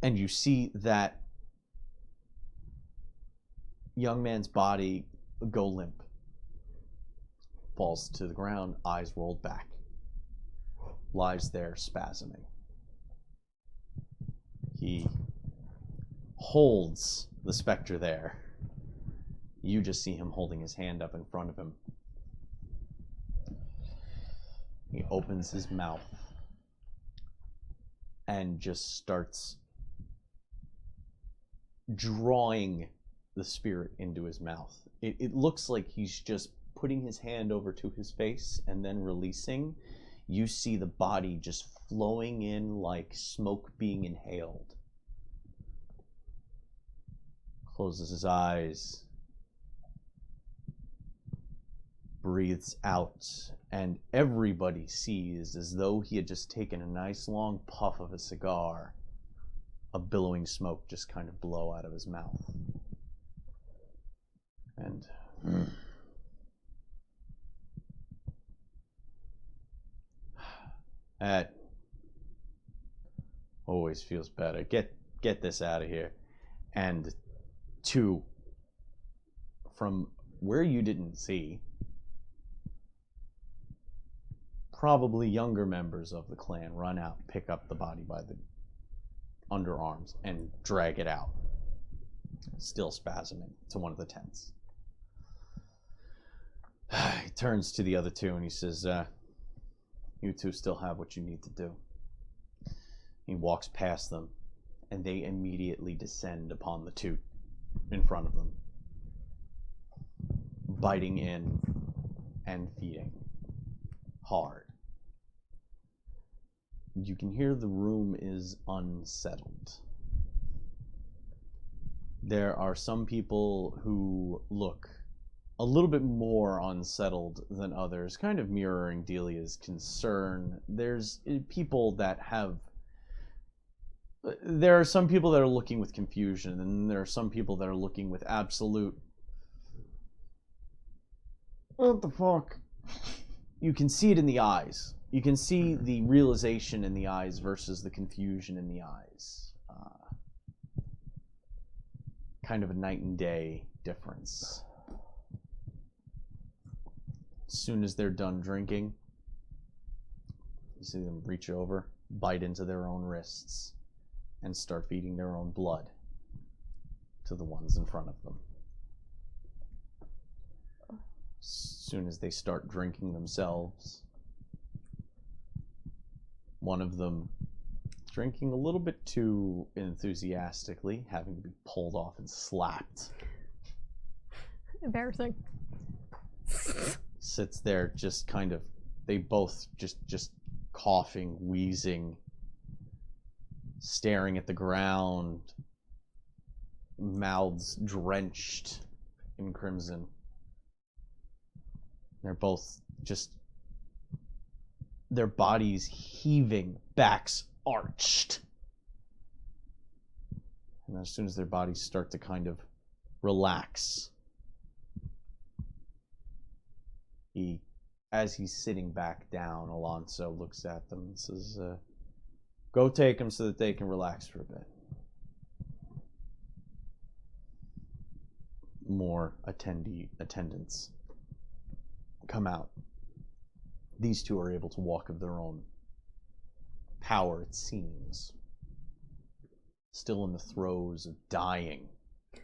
And you see that young man's body go limp. Falls to the ground, eyes rolled back. Lies there spasming. He holds the specter there. You just see him holding his hand up in front of him. He opens his mouth and just starts drawing the spirit into his mouth. It looks like he's just putting his hand over to his face and then releasing. You see the body just flowing in like smoke being inhaled. Closes his eyes, breathes out, and everybody sees, as though he had just taken a nice long puff of a cigar, a billowing smoke just kind of blow out of his mouth. And that always feels better. Get this out of here. And two, from where you didn't see, probably younger members of the clan run out, pick up the body by the underarms, and drag it out, still spasming, to one of the tents. He turns to the other two and he says, you two still have what you need to do. He walks past them, and they immediately descend upon the two in front of them, biting in and feeding hard. You can hear the room is unsettled. There are some people who look a little bit more unsettled than others, kind of mirroring Delia's concern. There's people that have... There are some people that are looking with confusion, and there are some people that are looking with absolute... What the fuck? You can see it in the eyes. You can see the realization in the eyes versus the confusion in the eyes. Kind of a night and day difference. As soon as they're done drinking, you see them reach over, bite into their own wrists, and start feeding their own blood to the ones in front of them. As soon as they start drinking themselves, one of them drinking a little bit too enthusiastically, having to be pulled off and slapped. Embarrassing. Sits there just kind of, they both just coughing, wheezing, staring at the ground, mouths drenched in crimson. They're both just their bodies heaving, backs arched. And as soon as their bodies start to kind of relax, as he's sitting back down, Alonso looks at them and says, go take them so that they can relax for a bit. More attendants come out. These two are able to walk of their own power, it seems. Still in the throes of dying. I've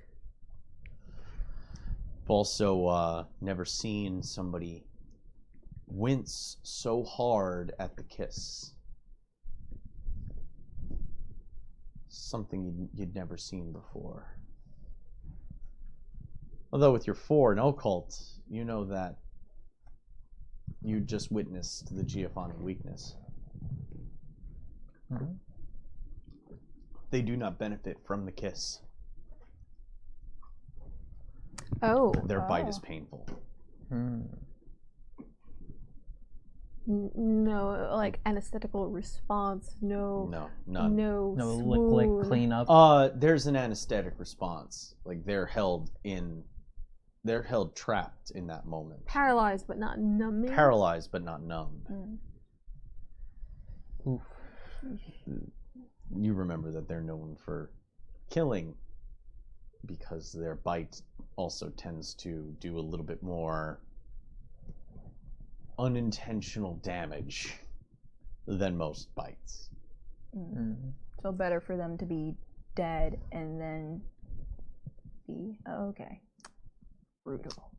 also never seen somebody wince so hard at the kiss. Something you'd never seen before. Although with your 4 in occult, you know that you just witnessed the Giovanni weakness. Mm-hmm. They do not benefit from the kiss. Oh. Their bite is painful. No, like anesthetical response. No. No, none. No. No swoon. lick cleanup. There's an anesthetic response. Like they're held trapped in that moment. Paralyzed but not numbing. Paralyzed but not numbed. Oof. You remember that they're known for killing because their bite also tends to do a little bit more unintentional damage than most bites. So better for them to be dead and then be okay. Brutal.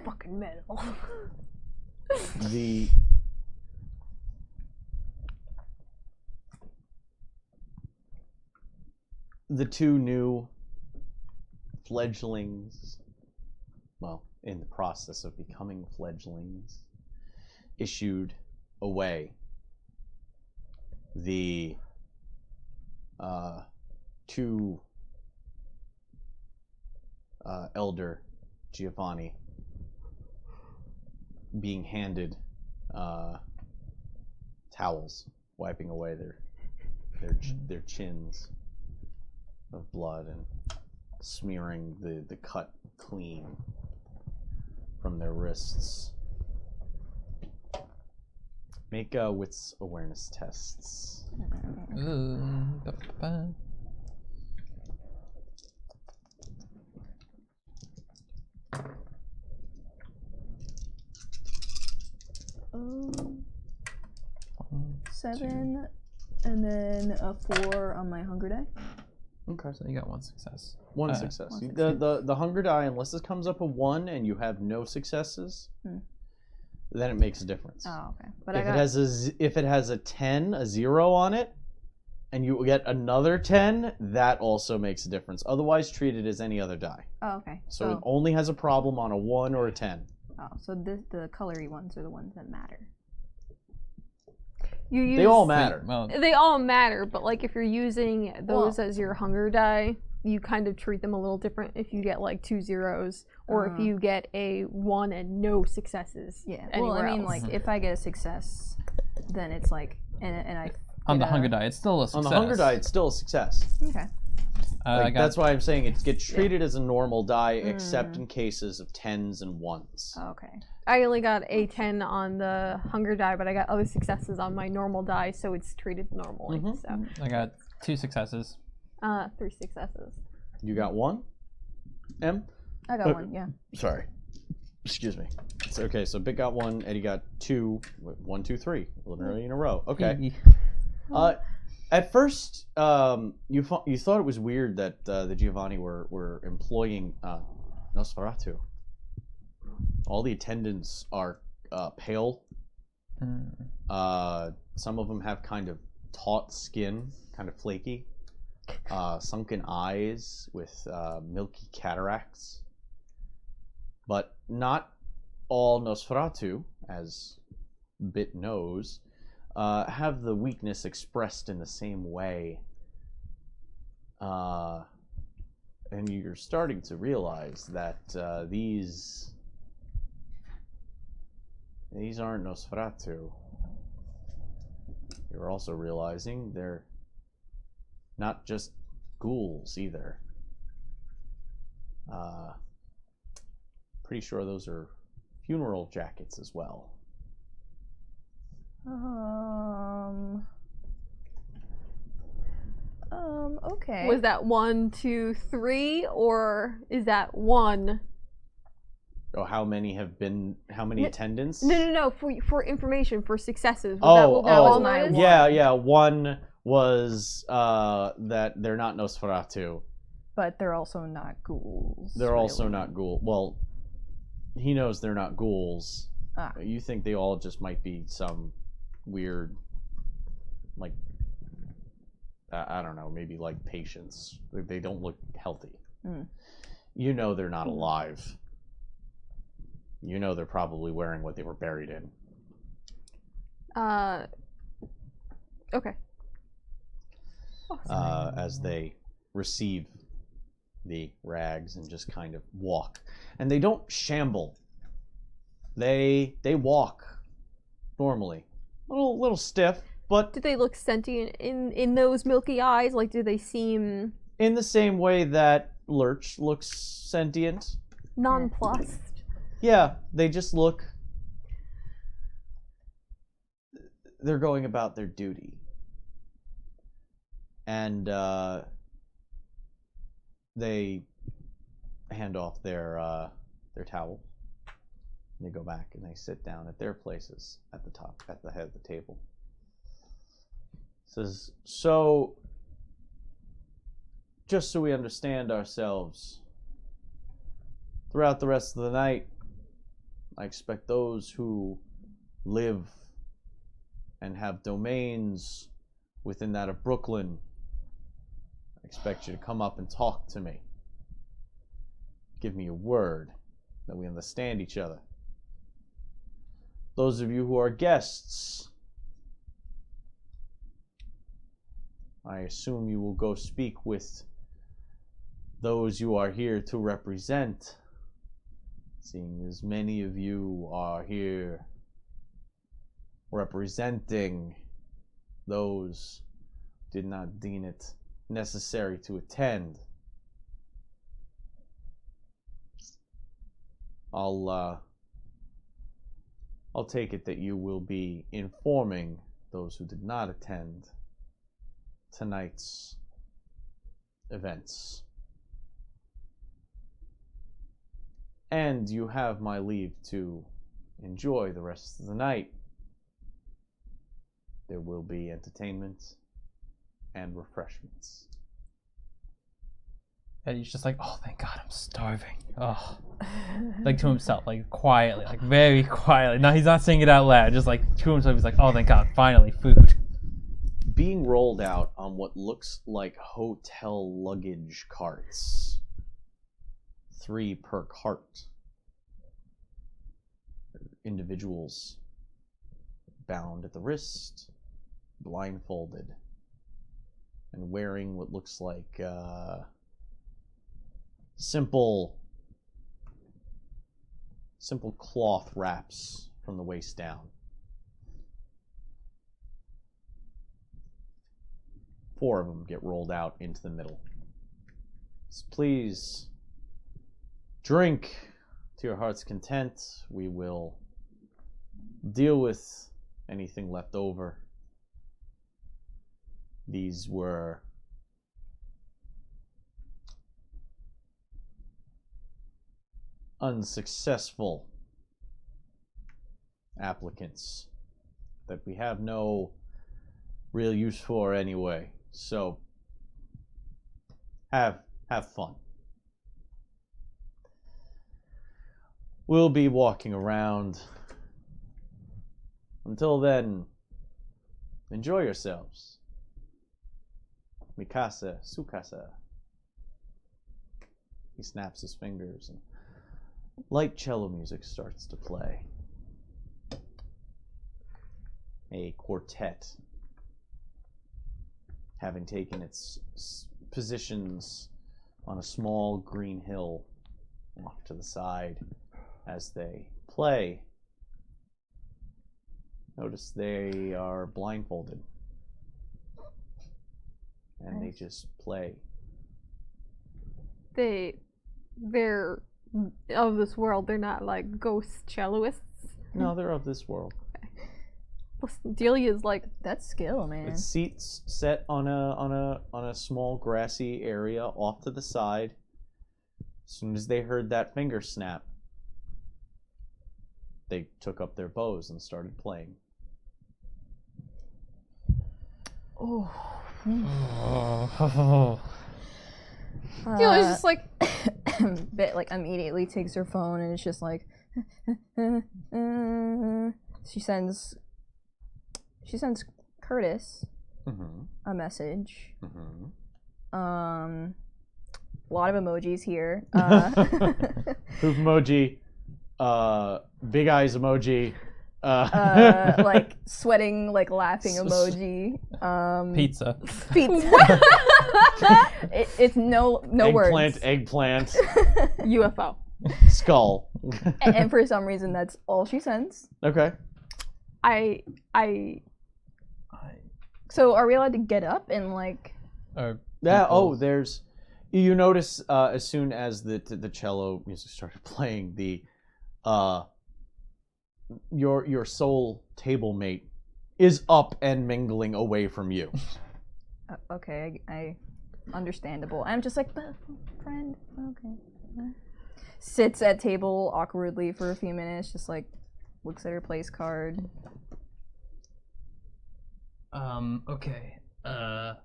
Fucking metal. The two new fledglings, well, in the process of becoming fledglings, issued away. The two elder Giovanni being handed towels, wiping away their chins of blood and smearing the cut clean from their wrists. Make wits awareness tests. Ba-ba-ba. 7, and then a 4 on my hunger die. Okay. So you got 1 success. One success. one success. The hunger die, unless it comes up a 1 and you have no successes, then it makes a difference. Oh, okay. But If it has a 10, a 0 on it, and you get another 10, that also makes a difference. Otherwise, treat it as any other die. Oh, okay. So it only has a problem on a 1 or a 10. Oh, so the colory ones are the ones that matter. They all matter. Well, They all matter, but like if you're using those as your hunger die, you kind of treat them a little different if you get like 2 zeros or if you get a 1 and no successes. Yeah. Anywhere Well, I mean, else. like if I get a success, then it's like and I on the get a- hunger die, it's still a success. On the hunger die, it's still a success. Okay. That's why I'm saying it gets treated as a normal die, except in cases of 10s and 1s. Oh, okay. I only got a 10 on the hunger die, but I got other successes on my normal die, so it's treated normally. So I got 2 successes. 3 successes. You got 1? M? I got 1. Yeah. Sorry. Excuse me. It's okay, so Big got 1, Eddie got 2. 1, 2, 3. Literally in a row. Okay. At first, you thought it was weird that the Giovanni were employing Nosferatu. All the attendants are pale. Some of them have kind of taut skin, kind of flaky. Sunken eyes with milky cataracts. But not all Nosferatu, as Bit knows, have the weakness expressed in the same way. And you're starting to realize that these These aren't Nosferatu. You're also realizing they're not just ghouls either. Pretty sure those are funeral jackets as well. Okay. Was that 1, 2, 3, or is that 1? Oh, how many attendants? No. For information, for successes. Oh, that was my noticed? one. Yeah. One was that they're not Nosferatu. But they're also not ghouls. They're also really. not ghouls. Well, he knows they're not ghouls. Ah. You think they all just might be some weird, like, I don't know, maybe like patients. They don't look healthy. Mm. You know they're not alive. You know they're probably wearing what they were buried in. Okay. As they receive the rags and just kind of walk. And they don't shamble. They walk normally. A little stiff, but Do they look sentient in those milky eyes? Like, do they seem in the same way that Lurch looks sentient. nonplussed? Yeah, they just look... They're going about their duty. And they hand off their towel. They go back and they sit down at their places at the top, at the head of the table. Says, so, just so we understand ourselves, throughout the rest of the night, I expect those who live and have domains within that of Brooklyn, I expect you to come up and talk to me. Give me a word that we understand each other. Those of you who are guests, I assume you will go speak with those you are here to represent, seeing as many of you are here representing those who did not deem it necessary to attend. I'll take it that you will be informing those who did not attend tonight's events. And you have my leave to enjoy the rest of the night. There will be entertainment and refreshments. And he's just like, oh, thank God, I'm starving. Oh, like to himself, like quietly, like very quietly. No, he's not saying it out loud. Just like to himself, he's like, oh, thank God, finally, food. Being rolled out on what looks like hotel luggage carts. 3 per cart. Individuals bound at the wrist, blindfolded, and wearing what looks like simple cloth wraps from the waist down. Four of them get rolled out into the middle. So please drink to your heart's content. We will deal with anything left over. These were unsuccessful applicants that we have no real use for anyway. So have fun. We'll be walking around. Until then, enjoy yourselves. Mikasa, Sukasa. He snaps his fingers and light cello music starts to play. A quartet, having taken its positions on a small green hill off to the side as they play, Notice they are blindfolded. And they Nice. just play. They're of this world. They're not like ghost celloists. No, they're of this world. Plus, Delia's like, That's skill, man. It's seats set on a small grassy area off to the side. As soon as they heard that finger snap, they took up their bows and started playing. Oh. Delia's just like, Bit like immediately takes her phone and it's just like she sends Curtis Mm-hmm. a message. Mm-hmm. A lot of emojis here. Poop emoji. Big eyes emoji. Like sweating, like laughing emoji. Pizza. Pizza. It's no words. Eggplant. UFO. Skull. And for some reason, that's all she sends. Okay. I So are we allowed to get up and like? Yeah. Oh, there's. You notice as soon as the cello music started playing, the your soul table mate is up and mingling away from you. Okay, I understandable. I'm just like, but friend. Okay. Sits at table awkwardly for a few minutes, just like looks at her place card. Okay. I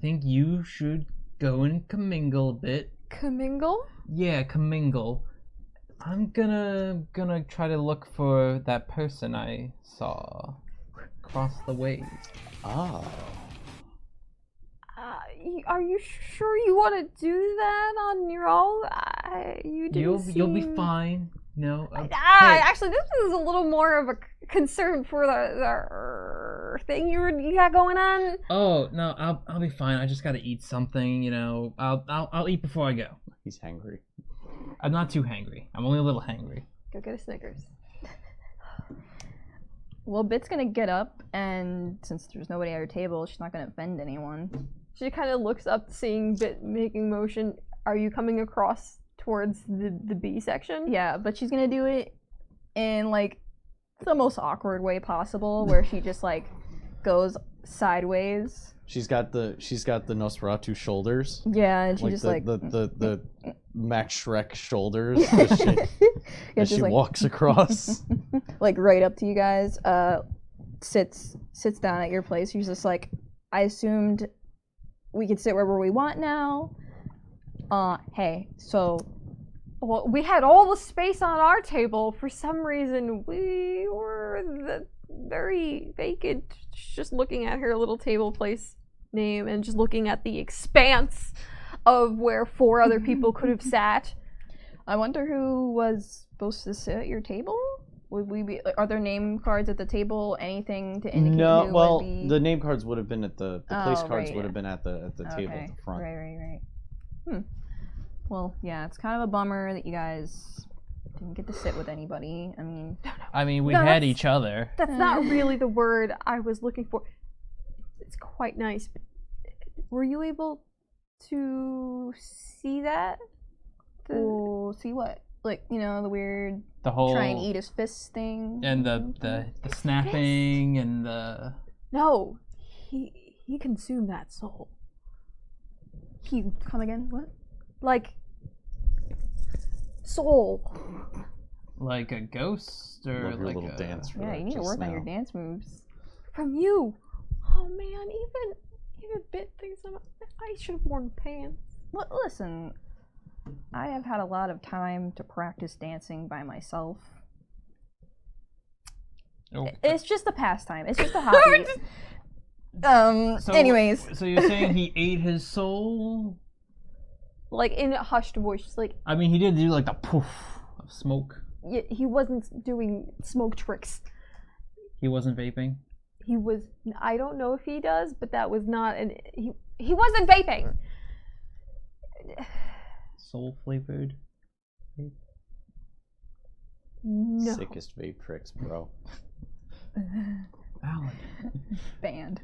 think you should go and commingle a bit. commingle. Yeah, commingle. I'm gonna try to look for that person I saw across the way. Oh. Are you sure you want to do that on your own? You didn't You'll be seem- fine. No. Hey, Actually, this is a little more of a concern for the thing you got going on. oh no, I'll be fine. I just gotta eat something. You know, I'll eat before I go. He's hangry. I'm not too hangry. I'm only a little hangry. Go get a Snickers. Well, Bit's gonna get up, and since there's nobody at her table, she's not gonna offend anyone. She kind of looks up, seeing Bit making motion. Are you coming across towards the B section? Yeah, but she's gonna do it in like the most awkward way possible, where she just like goes sideways. She's got the Nosferatu shoulders. Yeah, and she Like just the, like the Max Shrek shoulders as she, yeah, as just she like, walks across. like right up to you guys. Sits down at your place. She's just like, I assumed we could sit wherever we want now. Hey, so Well, we had all the space on our table. For some reason, we were very vacant. Just looking at her little table place name and just looking at the expanse of where 4 other people could have sat. I wonder who was supposed to sit at your table. Would we be? Are there name cards at the table? Anything to indicate No, who well, would be? the name cards would have been at the place Oh, cards right, would have yeah. been at the table at the front. Right. Well, yeah, it's kind of a bummer that you guys didn't get to sit with anybody. I mean, I mean, we No, had that's- each other. That's not really the word I was looking for. It's quite nice. But were you able to see that? we'll see what, like, you know, the weird The whole try and eat his fist thing. and the snapping and the No, he consumed that soul. He Come again? What? like soul. like a ghost or Love your like little a dance for Yeah, it you need to just work on now. your dance moves. From you. Oh man, even Bit thinks I should have worn pants. Listen, I have had a lot of time to practice dancing by myself. Oh. It's just a pastime. It's just a hobby. So- Anyways. So you're saying he ate his soul? Like in a hushed voice, just like I mean, he did do like the poof of smoke. he wasn't doing smoke tricks. He wasn't vaping. He was. I don't know if he does, but that was not an. He wasn't vaping. Soul flavored. No. Sickest vape tricks, bro. Alan. Banned.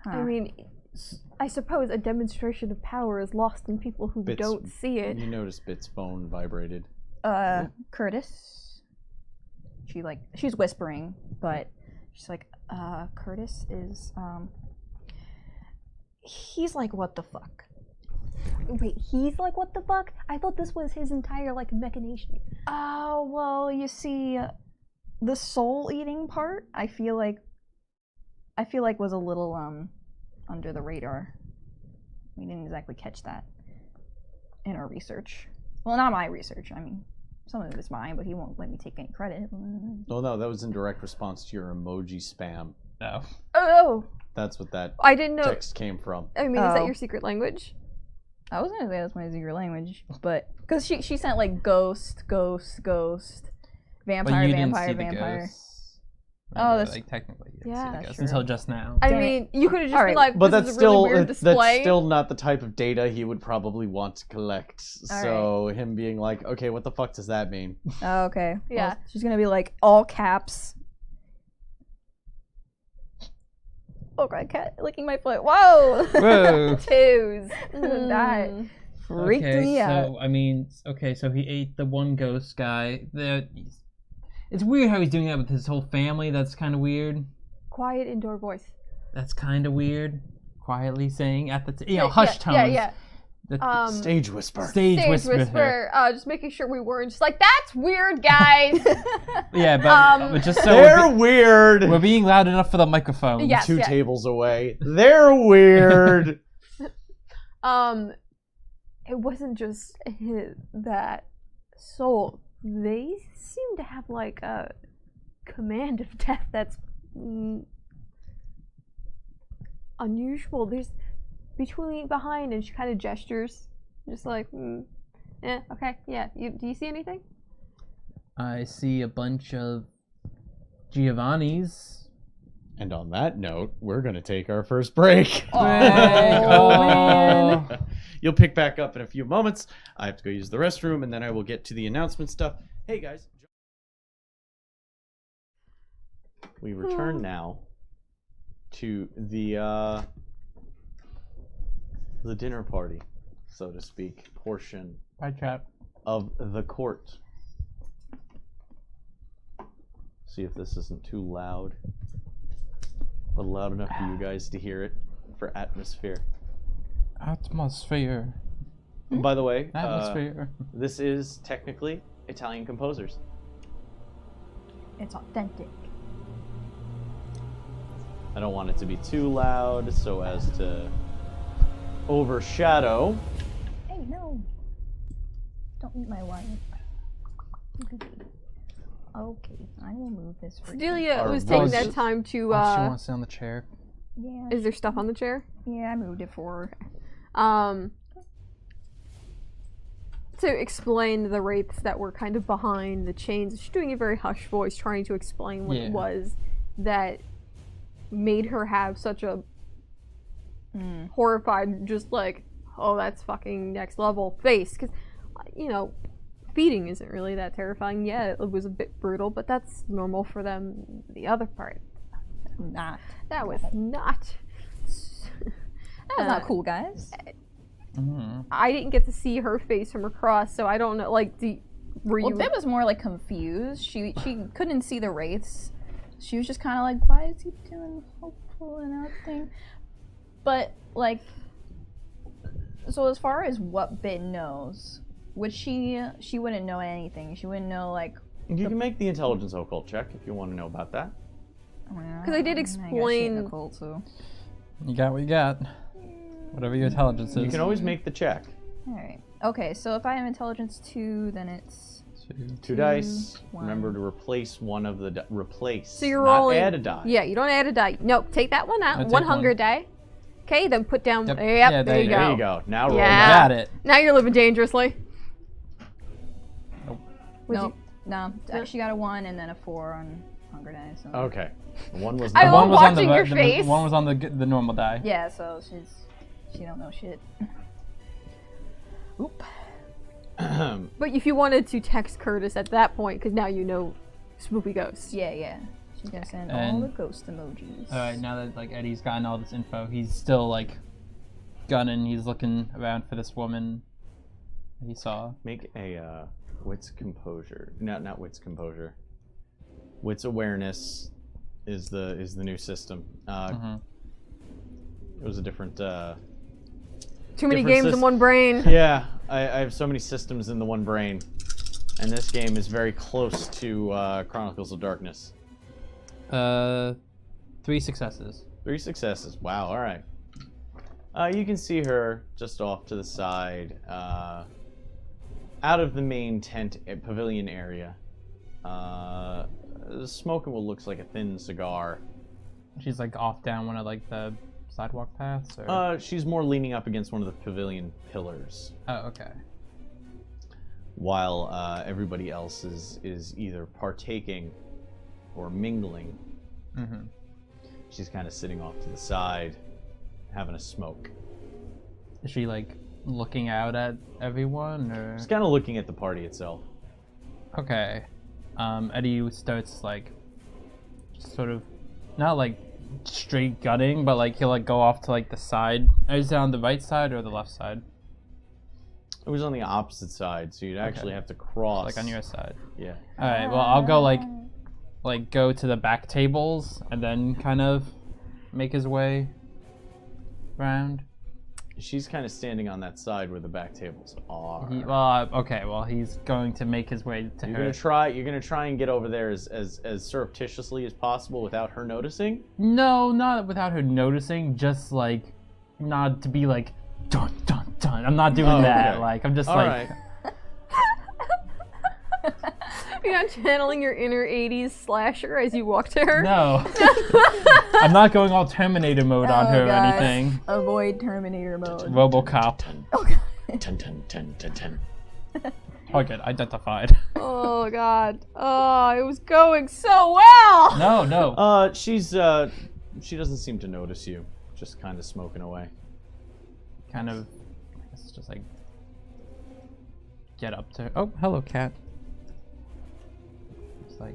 I mean, I suppose a demonstration of power is lost on people who Bits- don't see it. You notice Bit's phone vibrated. Curtis. She's whispering, but she's like, Curtis is, he's like, what the fuck? Wait, he's like, what the fuck? I thought this was his entire, like, machination. Oh, well, you see, the soul-eating part, I feel like was a little, under the radar. We didn't exactly catch that in our research. Well, not my research, I mean, some of it's mine, but he won't let me take any credit. Oh no, that was in direct response to your emoji spam. No. Oh! That's what that I didn't know. text came from. I mean, is that Oh. your secret language? I was gonna say that's my secret language, but because she sent like ghost, vampire, But you vampire, didn't see vampire. the ghosts. Oh, Remember, that's- like technically. You didn't Yeah. see the That's ghosts true. until just now. I Damn it. mean, you could have just Alright. been like, But this that's is a really still weird display. that's still not the type of data he would probably want to collect. So him being like, okay, what the fuck does that mean? Oh, okay. Yeah. Well, she's gonna be like all caps. Oh god, cat licking my foot. Whoa! Whoa. Twos. That freaked me out. So I mean, okay, so he ate the one ghost guy. It's weird how he's doing that with his whole family. That's kind of weird. Quiet indoor voice. That's kind of weird. Quietly saying at the Yeah, hush yeah, tones. Yeah, The Stage whisper. stage Stage whisper. whisper. Just making sure we weren't just like, that's weird, guys. Yeah, but just so They're weird. we're being loud enough for the microphone. Yeah. Two tables away. They're weird. It wasn't just that soul. They seem to have like a command of death that's unusual. There's behind, and she kind of gestures, just like, okay, yeah. Do you see anything? I see a bunch of Giovanni's. And on that note, we're gonna take our first break. Oh, You'll pick back up in a few moments. I have to go use the restroom, and then I will get to the announcement stuff. Hey guys. We return now to the dinner party, so to speak, portion Hi, chap. of the court. See if this isn't too loud, but loud enough for you guys to hear it for atmosphere. Atmosphere. And by the way, Atmosphere. this is technically Italian composers. It's authentic. I don't want it to be too loud so as to overshadow. Hey, no. Don't eat my wife. Okay, I will move this for you. Delia Or was was taking it- that time to. She wants to sit on the chair. Yeah, Is there stuff on the chair? yeah, I moved it for her. To explain the wraiths that were kind of behind the chains. She's doing a very hushed voice, trying to explain what it was that made her have such a horrified, just like, oh, that's fucking next level face. Because, you know, feeding isn't really that terrifying. Yeah, it was a bit brutal, but that's normal for them. The other part, Not. that was not. That was not cool, guys. I didn't get to see her face from across, so I don't know. Like, were Well, you? Bit was more like confused. She couldn't see the wraiths. She was just kind of like, why is he doing the whole pulling out thing? But like, so as far as what Bit knows, would she wouldn't know anything. She wouldn't know like. You can make the intelligence occult check if you want to know about that. Because I did explain. You got what you got. Whatever your intelligence is. You can always make the check. All right. Okay, so if I have intelligence 2, then it's Two dice. 1. Remember to replace one of the replace. So you're not rolling. add a die. Yeah, you don't add a die. No, take that one out. No, take One one. hunger die. Okay, then put down. Yep. Yep, Yeah, there you go. There you go. Now roll. Yeah. that. Got it. Now you're living dangerously. Would Nope. No, she got a 1 and then a 4 on hunger die. So. Okay. One was. I not- love One was on watching your the face. one was on the normal die. Yeah, so she don't know shit. Oop. But if you wanted to text Curtis at that point, because now you know Spoopy Ghost. Yeah. She's gonna send all And- the ghost emojis. Alright, now that like Eddie's gotten all this info, he's still like gunning. He's looking around for this woman he saw. Make a wits composure. Not wits composure. Wits awareness is the new system. It was a different. Too many Different games in one brain. Yeah, I have so many systems in the one brain, and this game is very close to Chronicles of Darkness. 3 successes. 3 successes. Wow. All right. You can see her just off to the side, out of the main tent pavilion area. Smoking what looks like a thin cigar. She's like off down one of like the sidewalk paths. Or... She's more leaning up against one of the pavilion pillars, Oh, okay. while everybody else is either partaking or mingling. Mm-hmm. She's kind of sitting off to the side, having a smoke. Is she like looking out at everyone, or? She's kind of looking at the party itself. Okay. Eddie starts like, sort of, not like straight gutting, but like he'll like go off to like the side. Is it on the right side or the left side? It was on the opposite side, so you'd actually have to cross. Like on your side. Yeah. All right. Well, I'll go like go to the back tables and then kind of make his way around. She's kind of standing on that side where the back tables are. Okay. Well, he's going to make his way to You're her. gonna try and get over there as surreptitiously as possible without her noticing. No, not without her noticing. Just like, not to be like, dun dun dun. I'm not doing that. Okay. Like, I'm just All like. right. You're not channeling your inner 80s slasher as you walk to her? No. I'm not going all Terminator mode on her or God. anything. Avoid Terminator mode. RoboCop. Ten, 10. Oh, good. Identified. Oh, God. Oh, it was going so well! No. She doesn't seem to notice you. Just kind of smoking away. Kind of, I guess just like, get up to her. Oh, hello, cat. It's like,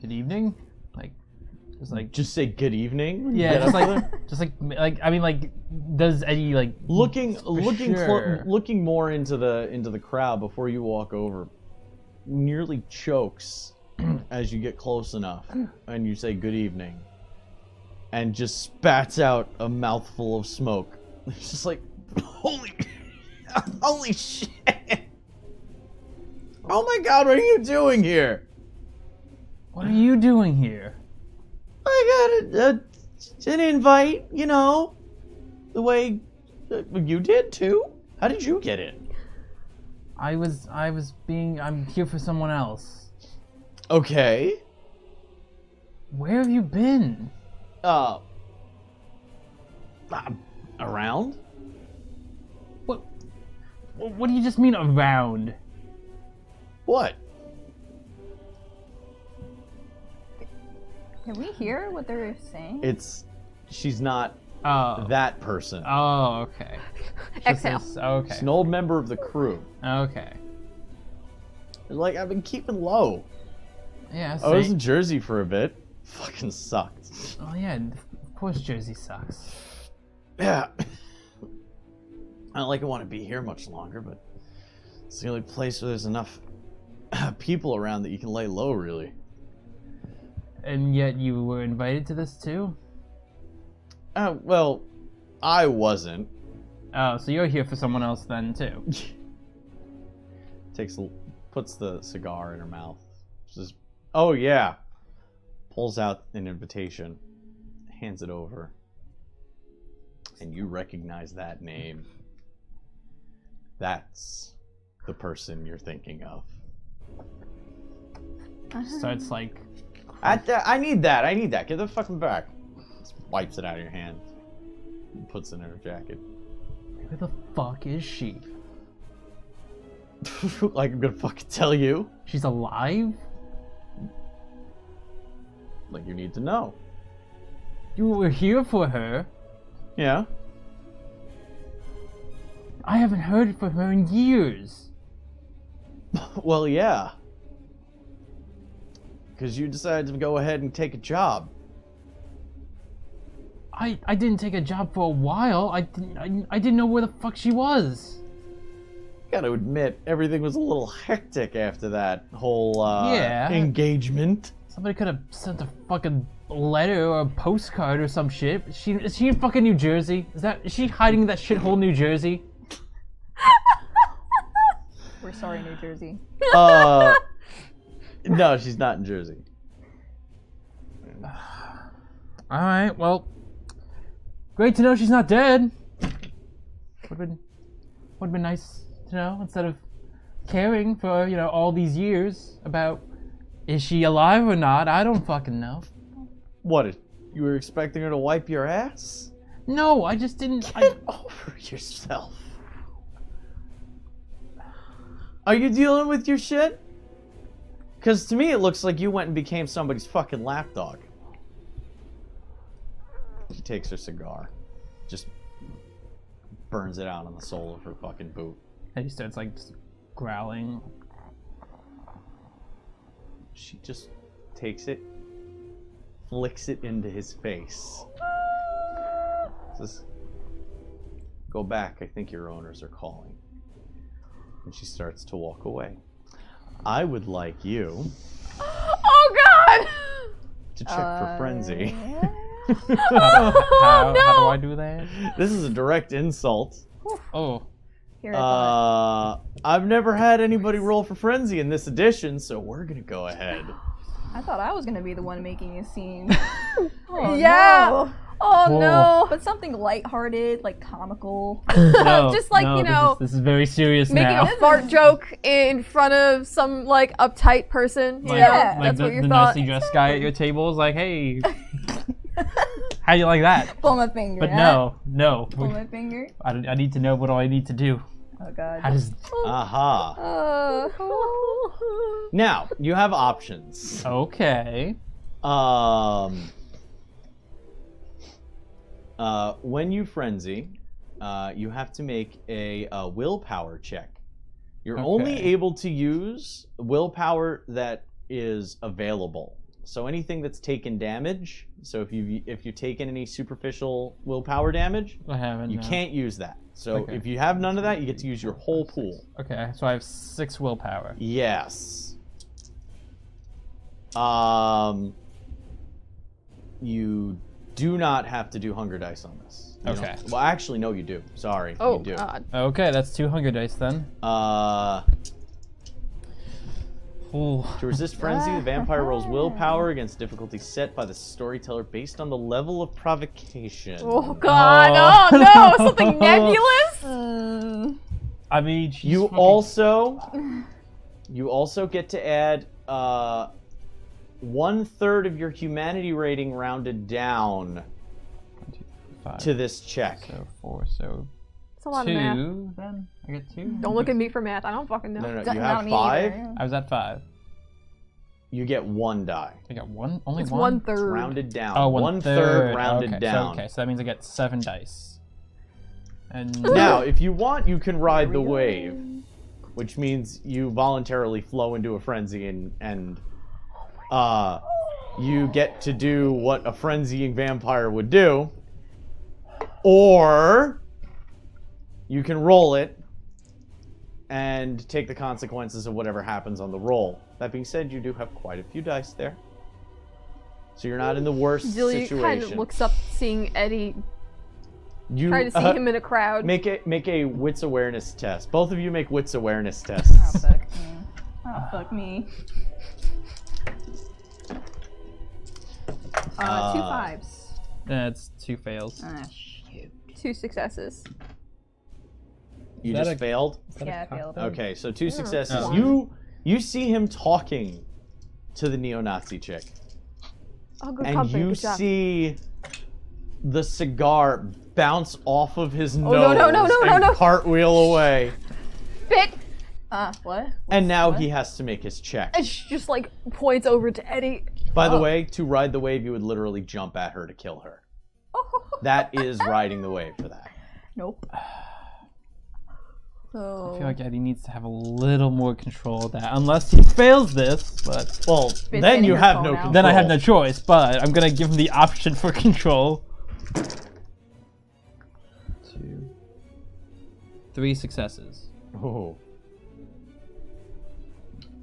good evening? Like, just like, Just say good evening. when you yeah, get just up there. like, I mean, like, does Eddie, like, looking sure. looking more into the crowd before you walk over, nearly chokes as you get close enough and you say good evening, and just spats out a mouthful of smoke. It's just like, holy shit! Oh my God, what are you doing here? what are you doing here? I got an invite, you know, the way you did too. How did you get it? I'm here for someone else. Okay. Where have you been? Around? What do you just mean around? What? Can we hear what they're saying? She's not Oh. that person. Oh, okay. Exhale. Okay. She's an old member of the crew. Okay. Like, I've been keeping low. Yeah, I was same. in Jersey for a bit. Fucking sucked. Oh yeah, of course Jersey sucks. Yeah. I don't like I want to be here much longer, but it's the only place where there's enough people around that you can lay low, really. And yet you were invited to this too? Well, I wasn't. Oh, so you're here for someone else then too? Puts the cigar in her mouth. Says, "Oh yeah." Pulls out an invitation, hands it over, and you recognize that name. That's the person you're thinking of. Starts like, I need that. Get the fucking back. Just wipes it out of your hand. And puts it in her jacket. where the fuck is she? Like I'm gonna fucking tell you. She's alive? Like you need to know. You were here for her. Yeah. I haven't heard from her in years. Well, yeah. Because you decided to go ahead and take a job. I didn't take a job for a while. I didn't know where the fuck she was. Gotta admit, everything was a little hectic after that whole Yeah. engagement. Somebody could have sent a fucking letter or a postcard or some shit. Is she in fucking New Jersey? Is she hiding in that shithole New Jersey? We're sorry, New Jersey. No, she's not in Jersey. Alright, well, great to know she's not dead. Would've been nice to know, instead of caring for, all these years about is she alive or not. I don't fucking know. What, you were expecting her to wipe your ass? No, I just didn't. Get over yourself. Are you dealing with your shit? Because to me it looks like you went and became somebody's fucking lapdog. She takes her cigar. Just burns it out on the sole of her fucking boot. And he starts, just growling. She just takes it, flicks it into his face. Says, "Go back, I think your owners are calling." And she starts to walk away. I would like you Oh God! to check for frenzy. How do I do that? This is a direct insult. Oh. Here, I I've never had anybody roll for frenzy in this edition, so we're gonna go ahead. thought I was gonna be the one making a scene. Oh, Yeah. no. Oh Whoa. no! But something lighthearted, like comical. No, Just like, no, this is very serious Making now. a fart joke in front of some uptight person. You know? Yeah. Like That's what you the thought. nicely dressed guy at your table is like, hey, how do you like that? Pull my finger. But huh? no. Pull my finger. I need to know what I need to do. Oh God. How does... Aha. Now, you have options. Okay. When you frenzy, you have to make a willpower check. You're only Okay. able to use willpower that is available. So anything that's taken damage. So if you've taken any superficial willpower damage, I haven't. you no. can't use that. So Okay. if you have none of that, you get to use your whole pool. Okay, so I have 6 willpower. Yes. You do not have to do hunger dice on this. You Okay. don't. Well, actually, no, you do. Sorry, Oh you do. God! Okay, that's 2 hunger dice then. Ooh. To resist frenzy, the vampire rolls willpower against difficulty set by the storyteller based on the level of provocation. Oh God! Oh no! Something nebulous. I mean, she's You fucking- also get to add 1/3 of your humanity rating rounded down 5, to this check. So 4, so It's a lot of math. 2 then? I get 2? Don't look at me for math. I don't fucking know. No, you Not have me 5. either. I was at 5. You get 1 die. I got 1? Only It's 1? 1/3. Rounded down. Oh, 1/3 rounded okay. down. So that means I get 7 dice. And Now, if you want, you can ride the wave, which means you voluntarily flow into a frenzy and you get to do what a frenzying vampire would do, or you can roll it and take the consequences of whatever happens on the roll. That being said, you do have quite a few dice there, so you're not in the worst Julie situation. kind of looks up, seeing Eddie. You Try to see him in a crowd. Make a wits awareness test. Both of you make wits awareness tests. Oh fuck me. Oh fuck me. 2 5s. that's 2 fails. Ah shoot. 2 successes. You Is that just failed? Yeah, I failed. Okay, so 2 successes. Oh. You see him talking to the neo-Nazi chick, Oh, good and company. you Good job. see the cigar bounce off of his nose no, and cartwheel away. Bit. What? And now he has to make his check. And she just points over to Eddie. By the way, to ride the wave, you would literally jump at her to kill her. That is riding the wave for that. Nope. I feel like Eddie needs to have a little more control of that, unless he fails this. But Well, then you have no control. Then I have no choice. But I'm gonna give him the option for control. 2, 3 successes. Oh,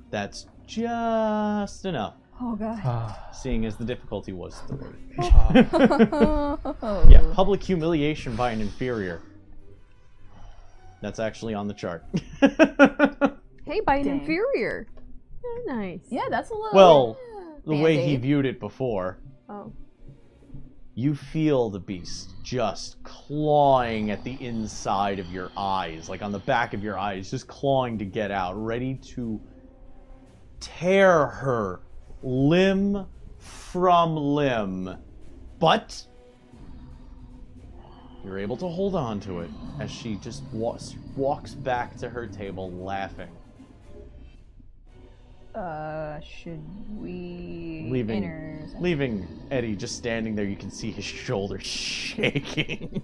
that's just enough. Oh god. Seeing as the difficulty was 3. Oh. Yeah, public humiliation by an inferior. That's actually on the chart. Hey, by an Dang. inferior. Nice. Yeah, that's a little. Well, the way he Band-Aid. viewed it before, Oh. you feel the beast just clawing at the inside of your eyes, like on the back of your eyes, just clawing to get out, ready to tear her limb from limb. But you're able to hold on to it as she just walks back to her table laughing. Should we Leaving Eddie just standing there. You can see his shoulders shaking.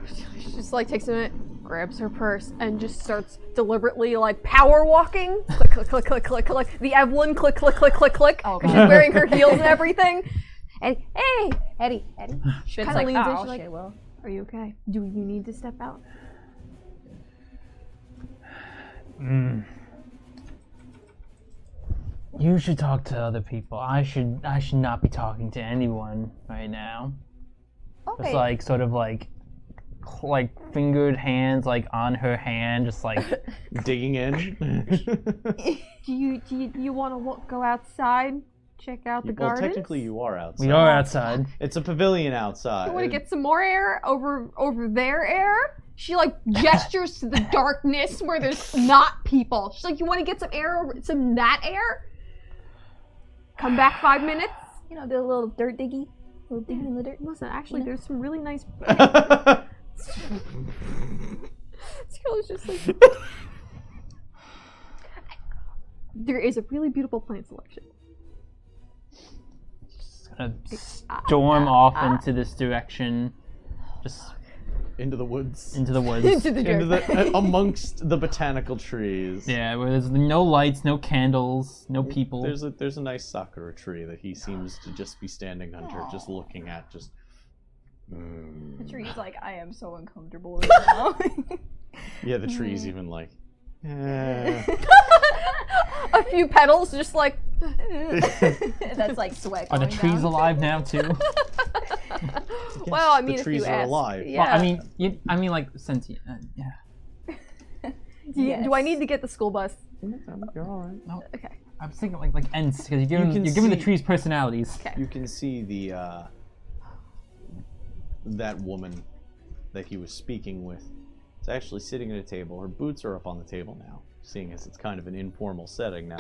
She just like takes a minute, grabs her purse, and just starts deliberately like power walking. Click, click, click, click, click, click. The Evelyn click, click, click, click, click. Oh, Because God. she's wearing her heels and everything. And hey, Eddie. Shit's Kinda like, leans in, oh, she's like, shit, well. are you okay? Do you need to step out? You should talk to other people. I should not be talking to anyone right now. Okay. Just like sort of like fingered hands like on her hand, just like Digging in. Do you want to go outside? Check out the Well, gardens? technically you are outside. we are outside. It's a pavilion outside. You want to get some more air over their air? She like gestures to the darkness where there's not people. She's like, you want to get some air over some that air? Come back 5 minutes. You know, the little dirt diggy. Little diggy in the dirt. Listen, actually, there's some really nice. Skill's just like. There is a really beautiful plant selection. Just gonna storm off into this direction, just Into the woods. into the woods. Into the Into dirt. amongst the botanical trees. Yeah, where there's no lights, no candles, no people. There's a nice sakura tree that he seems to just be standing under, just looking at, just. The tree's like, I am so uncomfortable right now. Yeah, the tree's even like. Eh. A few petals, just like. That's like sweat. Are the going trees down. alive now too? Well, I mean, the if trees you are ask, alive. Yeah. Well, I mean like sentient. Yeah. Do I need to get the school bus? You're all right. No, Okay. I was thinking like ents because you're can giving the see- trees personalities. Okay. You can see the that woman that he was speaking with is actually sitting at a table. Her boots are up on the table now, seeing as it's kind of an informal setting now.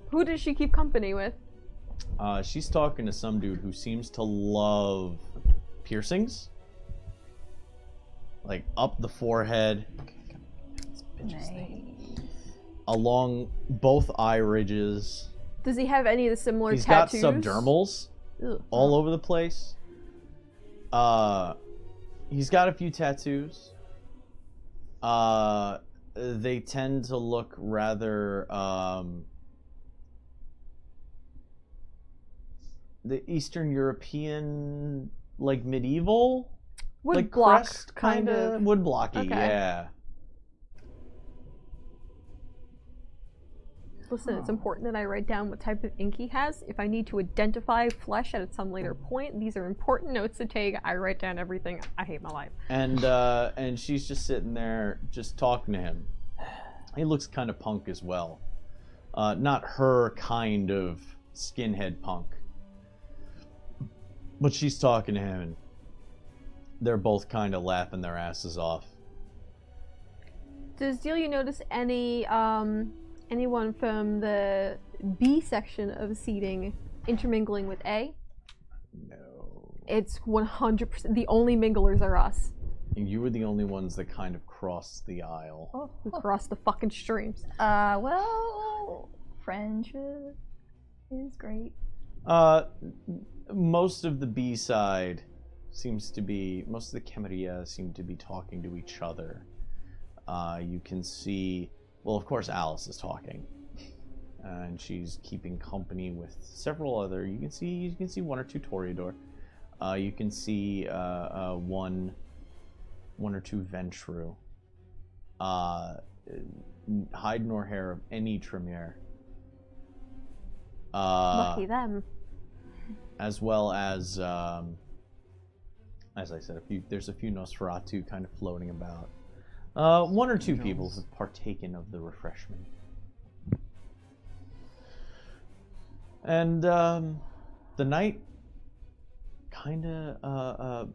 Who does she keep company with? She's talking to some dude who seems to love piercings. Like up the forehead, Nice. along both eye ridges. Does he have any of the similar He's got tattoos? subdermals Ugh. all over the place. He's got a few tattoos. They tend to look rather the Eastern European, like medieval, Wood like block, crest, kind of. wood blocky. Okay. Yeah. Listen, it's important that I write down what type of ink he has. If I need to identify flesh at some later point, these are important notes to take. I write down everything. I hate my life. And she's just sitting there, just talking to him. He looks kind of punk as well. Not her kind of skinhead punk. But she's talking to him, and they're both kind of laughing their asses off. Does Delia notice any anyone from the B section of seating intermingling with A? No. It's 100%. The only minglers are us. You were the only ones that kind of crossed the aisle. We cross the fucking streams. Well, friendship is great. Most of the B side seems to be, most of the Camarilla seem to be talking to each other. You can see, well, of course, Alice is talking, and she's keeping company with several other. You can see one or two Toreador. You can see one or two Ventru. Hide nor hair of any Tremere. Lucky them. As well as I said, there's a few Nosferatu kind of floating about. One or two people have partaken of the refreshment. And the night kind of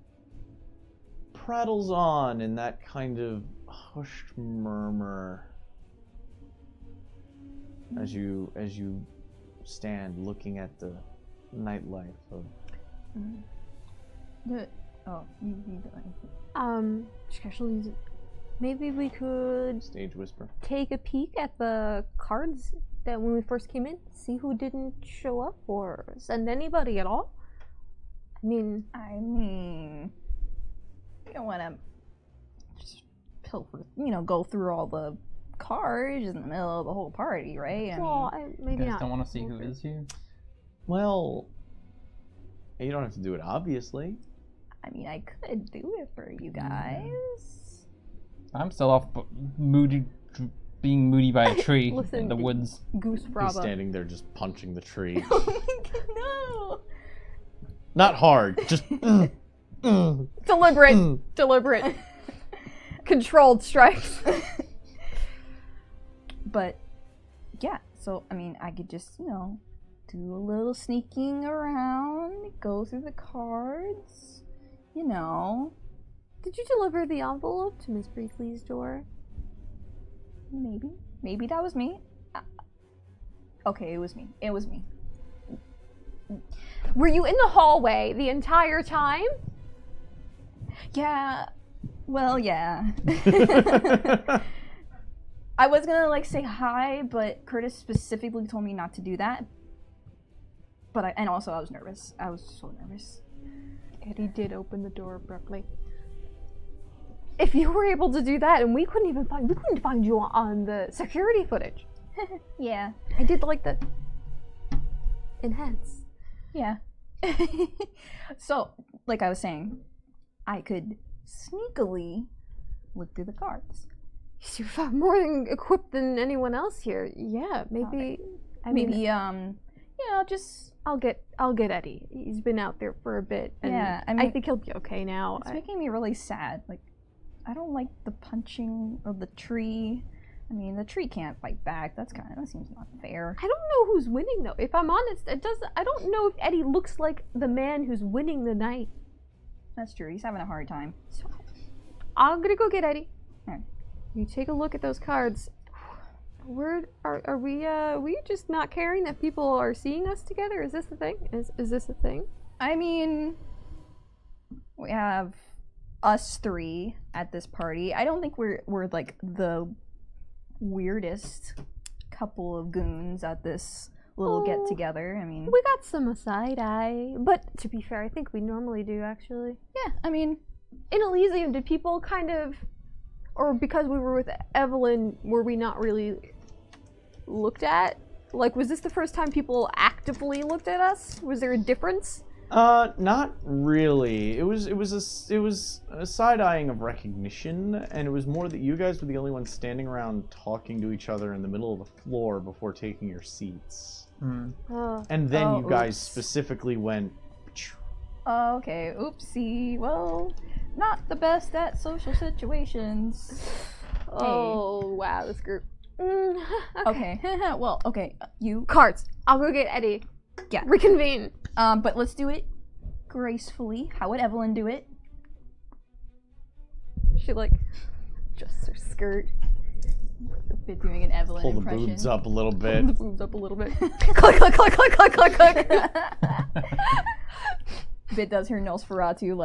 prattles on in that kind of hushed murmur as you stand looking at the nightlife of Especially, maybe we could stage whisper. take a peek at the cards that when we first came in, see who didn't show up or send anybody at all. I mean, you don't want to just pilfer, go through all the cards in the middle of the whole party, right? Maybe You guys not. don't want to see who is here? Well, you don't have to do it, obviously. I could do it for you guys. I'm still off being moody by a tree Listen, in the woods. Goose He's Brava. standing there just punching the tree. Oh my god, no! Not hard, just Deliberate. Controlled strikes. But, yeah, so, I could just, do a little sneaking around, go through the cards, Did you deliver the envelope to Miss Briefly's door? Maybe that was me. Okay, it was me. Were you in the hallway the entire time? Yeah, well, yeah. I was gonna, say hi, but Curtis specifically told me not to do that. And also I was nervous. I was so nervous. Eddie did open the door abruptly. If you were able to do that, and we couldn't find you on the security footage. Yeah. I did like the enhance. Yeah. So, like I was saying, I could sneakily look through the cards. You're far more equipped than anyone else here. Yeah, maybe. Just I'll get Eddie. He's been out there for a bit, and Yeah, I think he'll be okay now. it's making me really sad. I don't like the punching of the tree. The tree can't fight back. That seems not fair. I don't know who's winning though. If I'm honest, I don't know if Eddie looks like the man who's winning the night. That's true. He's having a hard time. So, I'm gonna go get Eddie. Alright. You take a look at those cards. Are we just not caring that people are seeing us together? Is this the thing? Is this a thing? We have us three at this party. I don't think we're the weirdest couple of goons at this little get together. We got some side eye, but to be fair, I think we normally do actually. Yeah, In Elysium, did people kind of, or because we were with Evelyn, were we not really looked at? Was this the first time people actively looked at us? Was there a difference? Not really. It was a side-eyeing of recognition, and it was more that you guys were the only ones standing around talking to each other in the middle of the floor before taking your seats. And then you guys specifically went. Okay, oopsie. Well, not the best at social situations. Oh, wow, this group. Okay. Well, okay. You Cards. I'll go get Eddie. Yeah. Reconvene. But let's do it gracefully. How would Evelyn do it? She adjusts her skirt. A bit doing an Evelyn Pull the impression. boobs up a little bit. The boobs up a little bit. Click, click, click, click, click, click, click. Bit does her Nosferatu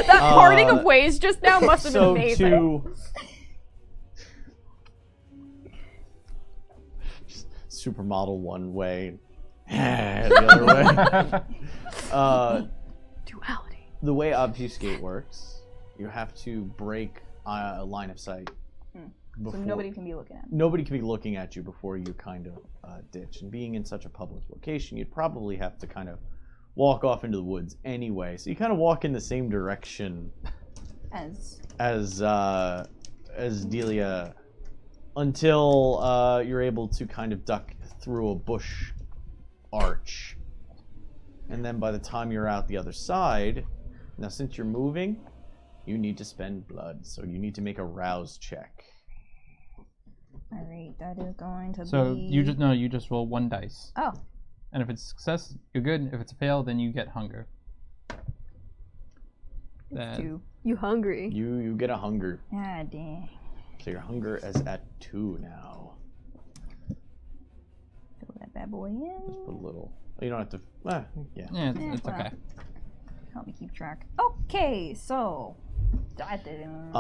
That parting of ways just now must have been amazing. Supermodel one way, the other way. Duality. The way Obfuscate works You have to break a line of sight. So nobody can be looking at me. Nobody can be looking at you before you kind of ditch. And being in such a public location, you'd probably have to kind of walk off into the woods anyway. So you kind of walk in the same direction as Delia until you're able to kind of duck through a bush arch. And then by the time you're out the other side, now since you're moving, you need to spend blood. So you need to make a rouse check. Alright, that is going to So be... you just roll 1 dice. Oh. And if it's success, you're good. If it's a fail, then you get hunger. It's 2. You hungry? You get a hunger. Ah, dang. So your hunger is at 2 now. Fill that bad boy in. Just put a little. You don't have to. Yeah. Yeah, it's well. okay. Help me keep track. Okay, so... that didn't...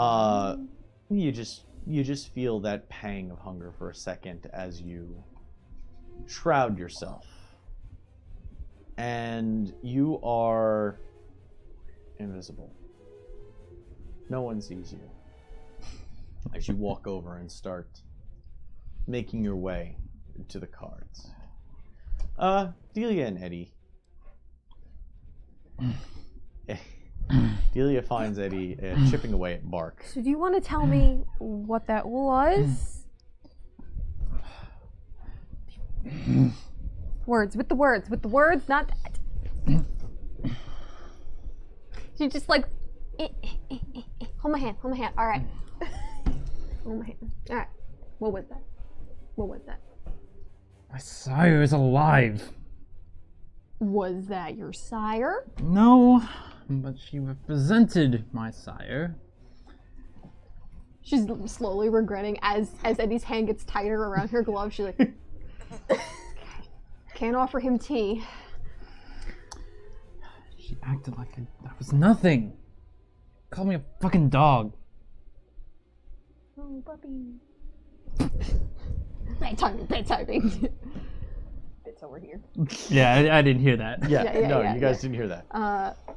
You just feel that pang of hunger for a second as you shroud yourself. And you are invisible. No one sees you. As you walk over and start making your way to the cards. Delia and Eddie. Delia finds Eddie chipping away at bark. So do you want to tell me what that was? Words, with the words, not that. You just like, hold my hand, all right. Hold my hand, all right. What was that? My sire is alive. Was that your sire? No, but she represented my sire. She's slowly regretting as Eddie's hand gets tighter around her glove. She's like, can't offer him tea. She acted like I was nothing. Called me a fucking dog. Oh, puppy. Bad timing. It's over here. Yeah, I didn't hear that. Yeah, you guys didn't hear that.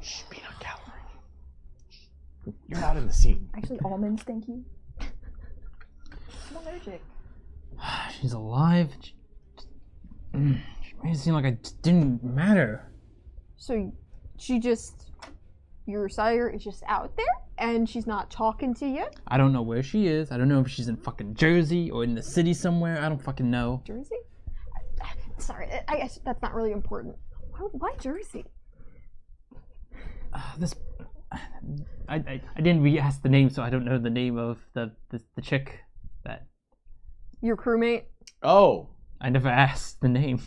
Shh, peanut gallery. You're not in the scene. Actually, almonds, thank you. I'm allergic. She's alive. She made it seem like I just didn't matter. So your sire is just out there and she's not talking to you? I don't know where she is. I don't know if she's in fucking Jersey or in the city somewhere. I don't fucking know. Jersey? Sorry, I guess that's not really important. Why Jersey? I didn't re-ask the name, so I don't know the name of the chick that... Your crewmate? Oh. I never asked the name.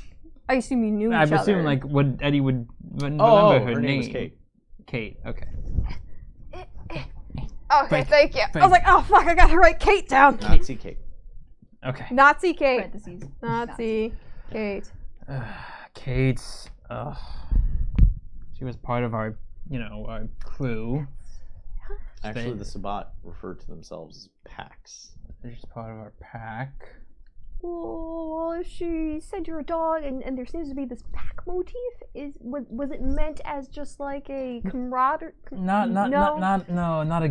I assume you knew each I'm other. assuming like what Eddie would remember her name was Kate. Kate, okay. Okay, thank you. I was like, oh fuck, I gotta write Kate down. Nazi Kate. Okay. Nazi Kate. Parentheses. Nazi Kate. Kate's. She was part of our, our crew. Actually, the Sabbat referred to themselves as packs. She's part of our pack. Well, if she said you're a dog, and there seems to be this pack motif, was it meant as just like a camaraderie? Not a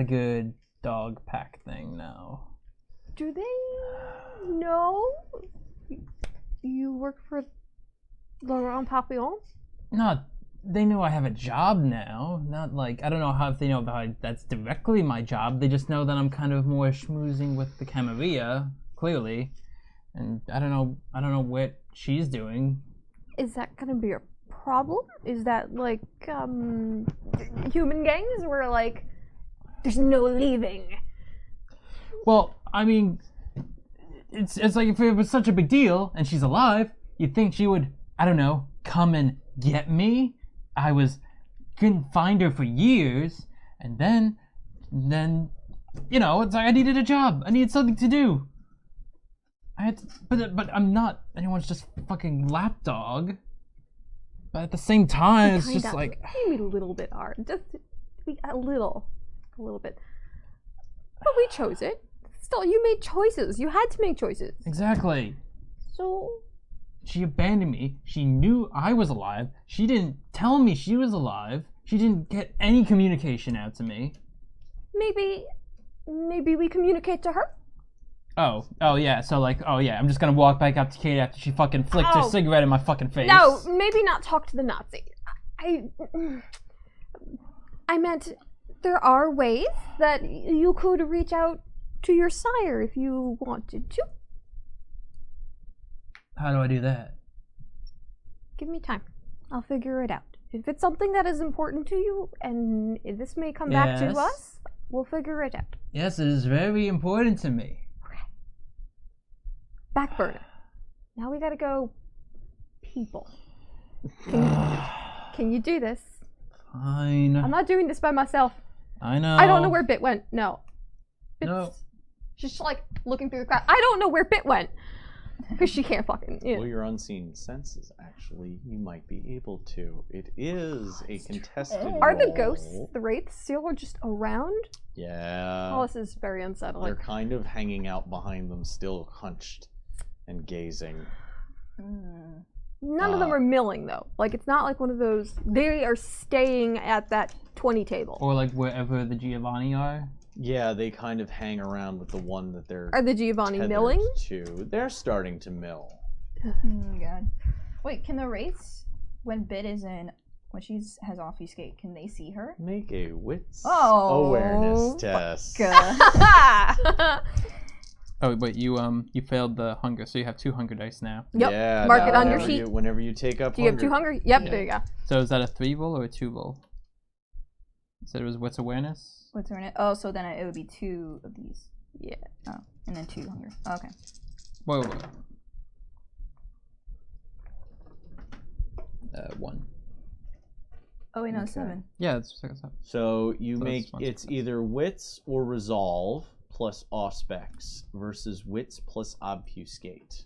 good dog pack thing. No. Do they know you work for Le Grand Papillon? Not. They know I have a job now. Not like I don't know if they know that's directly my job. They just know that I'm kind of more schmoozing with the Camarilla, clearly, and I don't know what she's doing. Is that gonna be a problem? Is that like human gangs where like there's no leaving? Well, I mean, it's like if it was such a big deal and she's alive, you'd think she would, I don't know, come and get me. Couldn't find her for years, and then, it's like I needed a job. I needed something to do. But I'm not anyone's just fucking lapdog. But at the same time, it's just like maybe a little bit hard, just a little bit. But we chose it. Still, you made choices. You had to make choices. Exactly. So. She abandoned me. She knew I was alive. She didn't tell me she was alive. She didn't get any communication out to me. Maybe we communicate to her. Oh yeah. So like, I'm just gonna walk back up to Kate after she fucking flicked her cigarette in my fucking face. No, maybe not talk to the Nazi. I meant there are ways that you could reach out to your sire if you wanted to. How do I do that? Give me time. I'll figure it out. If it's something that is important to you, and this may come back to us, we'll figure it out. Yes, it is very important to me. Back burner. Now we gotta go people. Can you do this? Fine. I'm not doing this by myself. I know. I don't know where Bit went. No. No. Just like looking through the crowd. I don't know where Bit went. Because she can't fucking. Well, your unseen senses, actually, you might be able to. It is a contested Are the roll. ghosts, the wraiths, still just around? Yeah. Oh, this is very unsettling. They're kind of hanging out behind them, still hunched and gazing. None of them are milling, though. Like, it's not like one of those. They are staying at that 20 table. Or like wherever the Giovanni are. Yeah, they kind of hang around with the one that they're Are the Giovanni tethered milling? to. They're starting to mill. Oh my god. Wait, can the wraiths, when Bit is in, when she has obfuscate, can they see her? Make a wits Oh, awareness test. Oh wait, you failed the hunger, so you have 2 hunger dice now. Yep. Yeah, Mark it on your whenever sheet. whenever you take up Do you have 2 hunger? Yep, there you go. So is that a 3 roll or a 2 roll? You said it was wits awareness? What's her name? Oh, so then it would be 2 of these. Yeah. Oh, and then 2 hunger. Okay. Whoa. 1. Oh wait, no, Okay. 7. Yeah, that's up. So you So make that's one it's success. either wits or resolve plus auspex versus wits plus obfuscate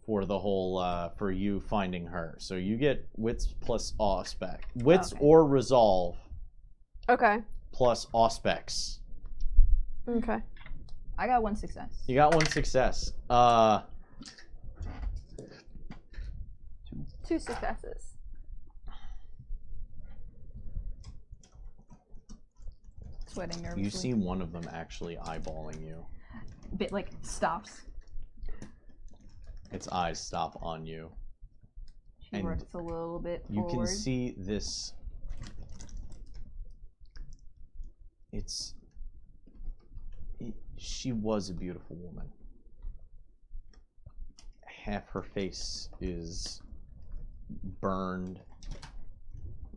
for the whole for you finding her. So you get wits plus auspex, wits Okay. or resolve Okay. plus auspex. Okay. I got 1 success. You got 1 success. 2 successes. Sweating nervously. You see one of them actually eyeballing you. Bit like stops. Its eyes stop on you. She And works a little bit You forward. can see this. She was a beautiful woman. Half her face is burned.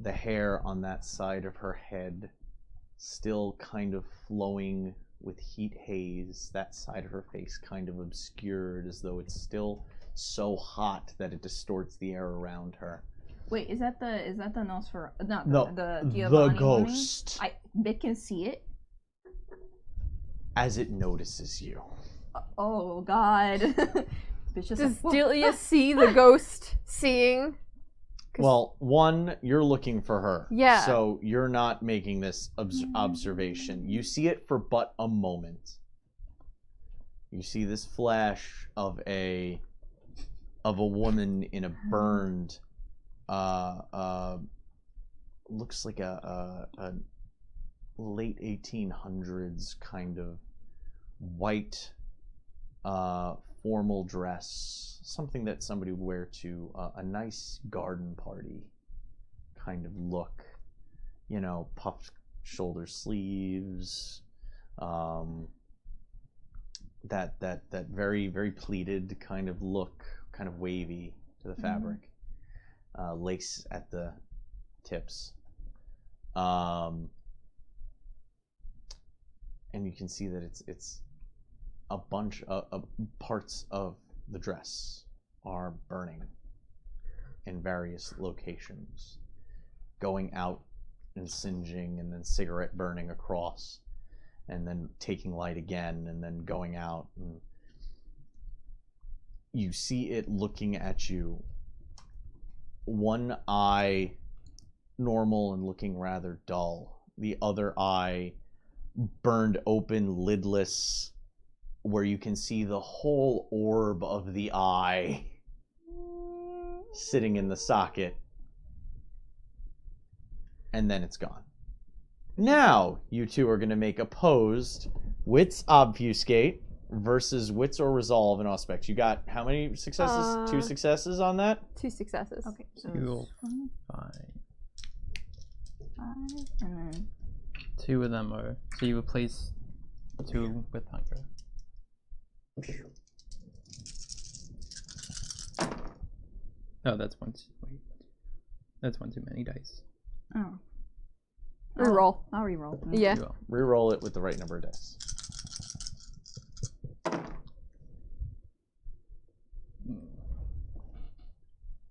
The hair on that side of her head still kind of flowing with heat haze. That side of her face kind of obscured as though it's still so hot that it distorts the air around her. Wait, is that the Nosferatu? Not No, the Giovanni the ghost. Bit can see it. As it notices you. Oh God. Bitch just Does like, Delia see the ghost seeing? Well, one, you're looking for her. Yeah. So you're not making this observation. You see it for but a moment. You see this flash of a woman in a burned, looks like a late 1800s kind of white formal dress, something that somebody would wear to a nice garden party kind of look, you know, puffed shoulder sleeves, that very, very pleated kind of look, kind of wavy to the fabric, lace at the tips, and you can see that it's a bunch of parts of the dress are burning in various locations, going out and singeing, and then cigarette burning across, and then taking light again, and then going out. And you see it looking at you, one eye normal and looking rather dull, the other eye burned open, lidless, where you can see the whole orb of the eye sitting in the socket. and then it's gone. Now, you two are going to make opposed wits obfuscate versus wits or resolve in aspects. You got how many successes? 2 successes on that? 2 successes. Okay, so You'll five, find and then 2 of them are. So you replace 2 with hunger. Oh, that's one. Wait, that's one too many dice. oh, Reroll. I'll reroll. Yeah. You will. Reroll it with the right number of dice.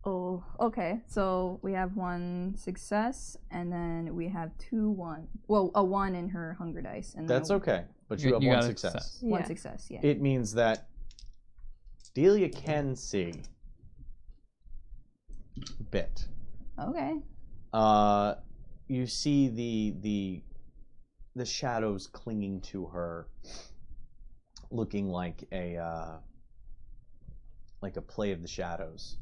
Oh, okay. So we have 1 success, and then we have 2 1. Well, a 1 in her hunger dice, and That's then okay, but you have one got a success. one Yeah. success. Yeah. It means that Delia can see a bit. Okay. You see the shadows clinging to her, looking like a play of the shadows.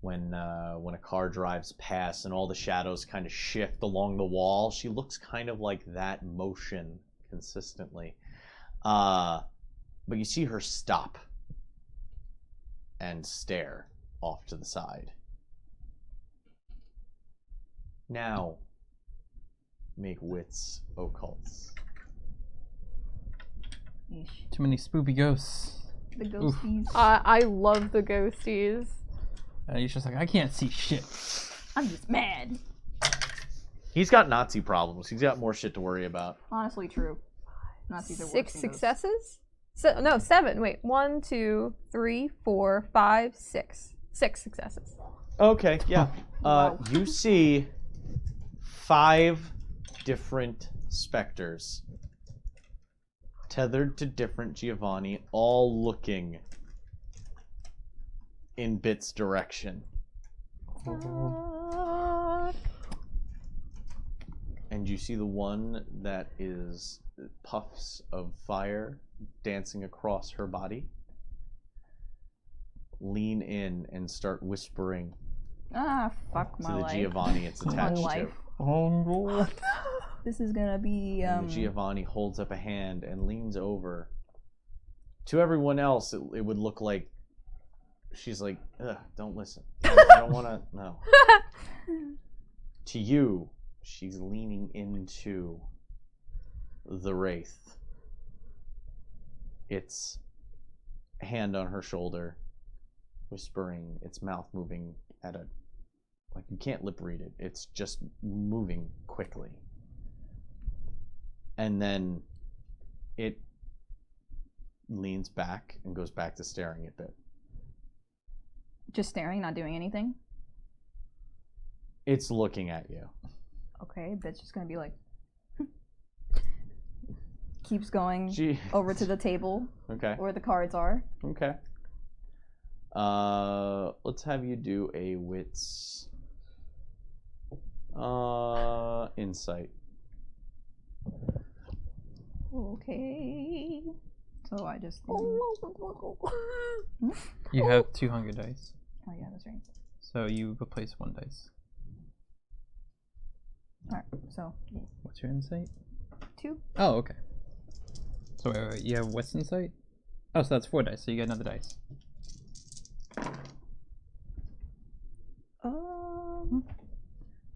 When a car drives past and all the shadows kind of shift along the wall, she looks kind of like that motion consistently. But you see her stop and stare off to the side. Now, make wits occults. Yeesh. Too many spoopy ghosts. The ghosties. I love the ghosties. And he's just like, I can't see shit. I'm just mad. He's got Nazi problems. He's got more shit to worry about. Honestly, true. Nazis are worse 6 than successes? No, 7. Wait, 1, 2, 3, 4, 5, 6. 6 successes. Okay, yeah. Wow. You see 5 different specters tethered to different Giovanni, all looking in Bit's direction. And you see the one that is puffs of fire dancing across her body lean in and start whispering Ah, fuck to my the life. Giovanni it's My attached to. life. Oh no. This is gonna be And the Giovanni holds up a hand and leans over. To everyone else, it would look like she's like, ugh, don't listen. I don't want to, no. To you, she's leaning into the Wraith. Its hand on her shoulder, whispering, its mouth moving at a, like you can't lip read it. It's just moving quickly. And then it leans back and goes back to staring at Bit. just staring, not doing anything. It's looking at you. Okay, that's just gonna be like keeps going Gee. over to the table Okay. where the cards are. Okay. Let's have you do a wits. Insight. Okay. So I just. You have 2 hunger dice. Oh yeah, that's right. So you replace 1 dice. All right. So What's your insight? 2. Oh, okay. So wait, you have what's insight? Oh, so that's 4 dice, so you get another dice.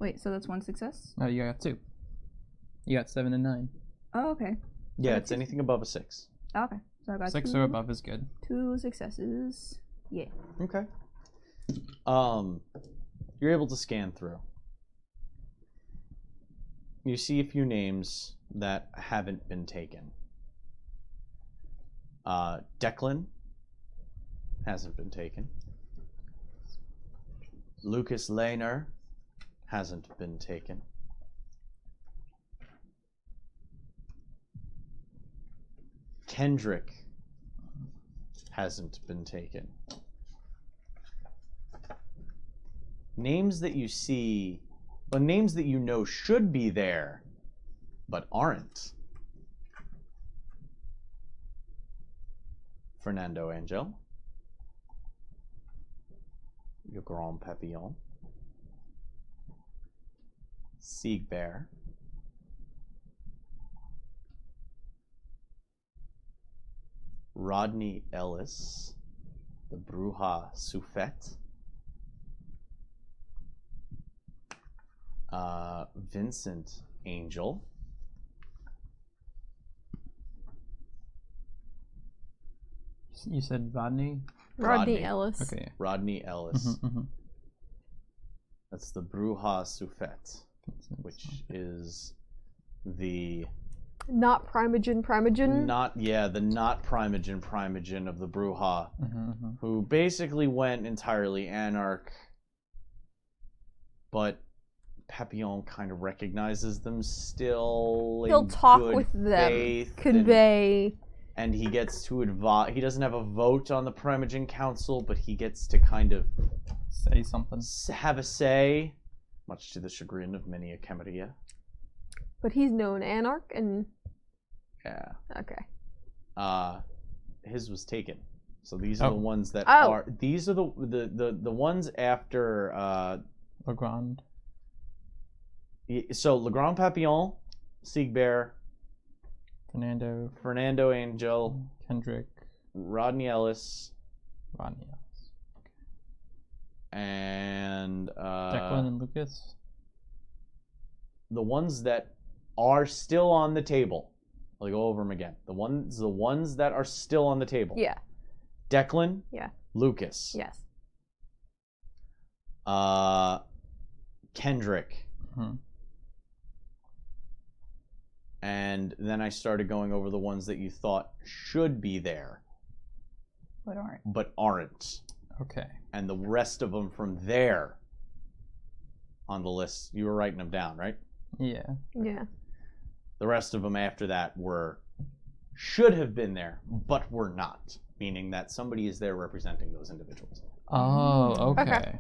Wait. So that's 1 success. Oh, you got 2. You got 7 and 9. Oh, okay. Yeah, it's anything above a 6. Okay. So I got 6 two, or above is good. 2 successes. Yeah. Okay. You're able to scan through. You see a few names that haven't been taken. Declan hasn't been taken. Lucas Lehner hasn't been taken. Kendrick hasn't been taken. Names that you see, well, names that you know should be there, but aren't. Fernando Angel. Le Grand Papillon. Siegbear. Rodney Ellis, the Bruja Souffet. Vincent Angel. You said Rodney? Rodney Ellis. Okay. Rodney Ellis. Mm-hmm. That's the Bruja Souffet, which is the Not Primogen. the not Primogen of the Bruja, who basically went entirely anarch, but Papillon kind of recognizes them still. He'll in talk good with them, faith convey. and he gets to advise. He doesn't have a vote on the Primogen Council, but he gets to kind of Say something. have a say, much to the chagrin of many a Camarilla. But he's known anarch and Yeah. okay. His was taken. So these are the ones that Oh. are. These are the ones after. Legrand. So Legrand Papillon, Siegbear, Fernando Angel, Kendrick, Rodney Ellis, Rodney Ellis. and Declan and Lucas. the ones that are still on the table. I'll go over them again. The ones that are still on the table. Yeah. Declan. Yeah. Lucas. Yes. Kendrick. Mm-hmm. And then I started going over the ones that you thought should be there, but aren't. Okay. And the rest of them from there on the list, you were writing them down, right? Yeah. Yeah. The rest of them after that should have been there, but were not, meaning that somebody is there representing those individuals. Oh, okay. Okay.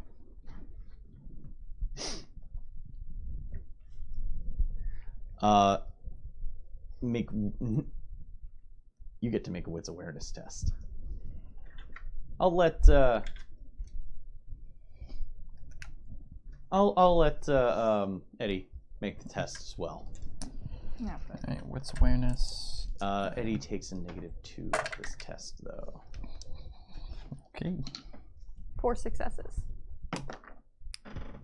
You get to make a wits awareness test. I'll let Eddie make the test as well. Yeah. Alright, what's awareness? Eddie takes a -2 for this test, though. Okay. 4 successes.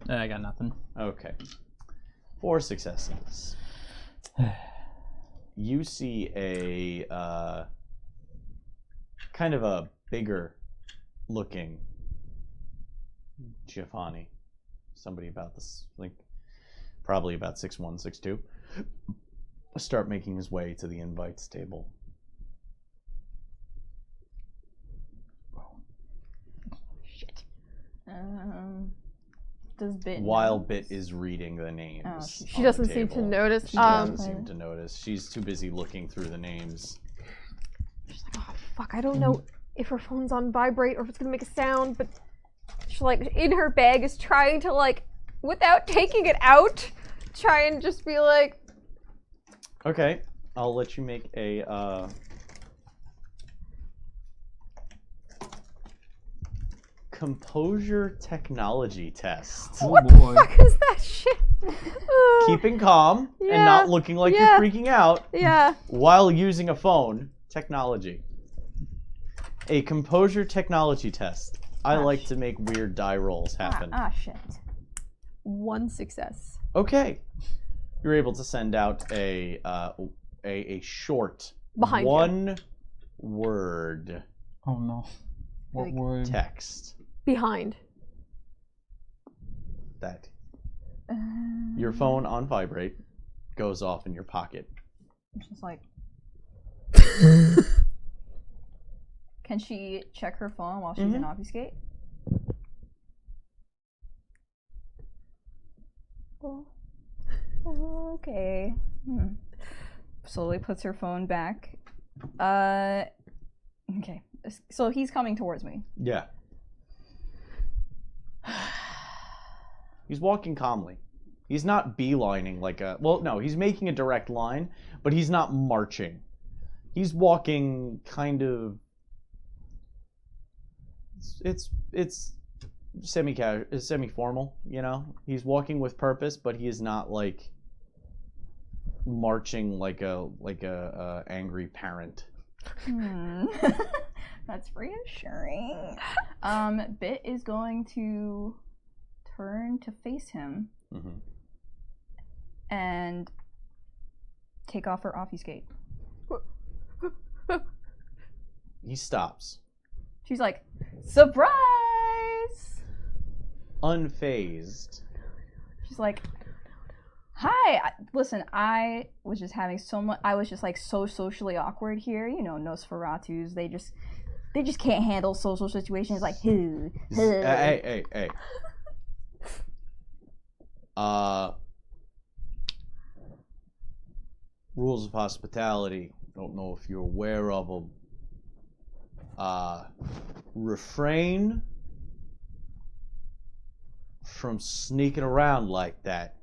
I got nothing. Okay. 4 successes. You see a kind of a bigger looking Giovanni. Somebody about this, like probably about 6'1", 6'2". Start making his way to the invites table. Shit. Does Bit While know? Bit is reading the names. Oh, She doesn't seem to notice. She doesn't seem to notice. She's too busy looking through the names. She's like, oh fuck, I don't know if her phone's on vibrate or if it's gonna make a sound, but she's like in her bag is trying to like, without taking it out, try and just be like, Okay, I'll let you make a composure technology test. Oh what boy. the fuck is that shit? Keeping calm and Yeah, not looking like yeah. you're freaking out Yeah. while using a phone. Technology. A composure technology test. I like to make weird die rolls happen. Shit. 1 success. Okay. You're able to send out a short Behind you. 1-word Oh no. What Like- word? text Behind. that your phone on vibrate goes off in your pocket. It's just like. Can she check her phone while she's in obfuscate? Well, okay. Slowly puts her phone back. Okay. So he's coming towards me. Yeah. He's walking calmly. He's not beelining like a... Well, no, he's making a direct line, but he's not marching. He's walking kind of... It's semi-formal, you know? He's walking with purpose, but he is not like marching like a angry parent. That's reassuring. Bit is going to turn to face him and take off her obfuscate. He stops. She's like, surprise! Unfazed. She's like, hi, listen, I was just having I was just like so socially awkward here. You know, Nosferatus, they just can't handle social situations like, Hey. Rules of hospitality. Don't know if you're aware of them. Refrain from sneaking around like that.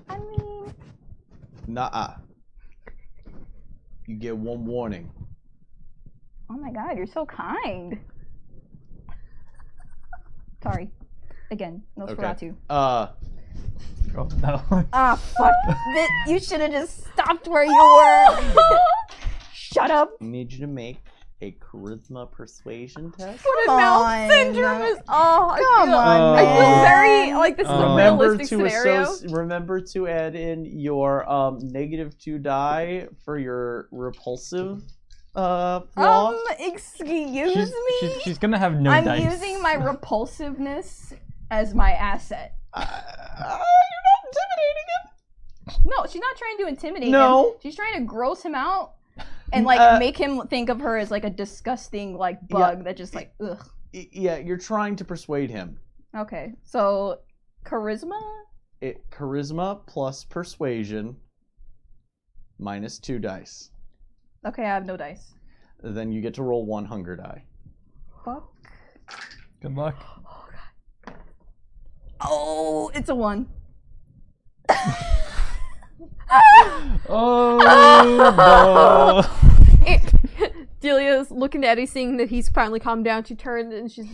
I mean... Nuh-uh. You get one warning. Oh my god, you're so kind. Sorry. Again, Nosferatu. Okay. Oh, no. Ah, fuck. You should have just stopped where you were. Shut up. Need you to make a charisma persuasion test. What Come a mouth on. syndrome is. Come on, I feel man. very like this is a Remember realistic scenario. remember to add in your -2 die for your repulsive flaw. Excuse me? She's gonna have no I'm dice. using my repulsiveness as my asset. You're not intimidating him. No, she's not trying to intimidate No. him. She's trying to gross him out and like make him think of her as like a disgusting like bug that just like ugh. Yeah, you're trying to persuade him. Okay, so charisma? Charisma plus persuasion -2 dice. Okay, I have no dice. Then you get to roll 1 hunger die. Fuck. Good luck. Oh, it's a 1. Oh no. Delia's looking at Eddie, seeing that he's finally calmed down. She turns and she's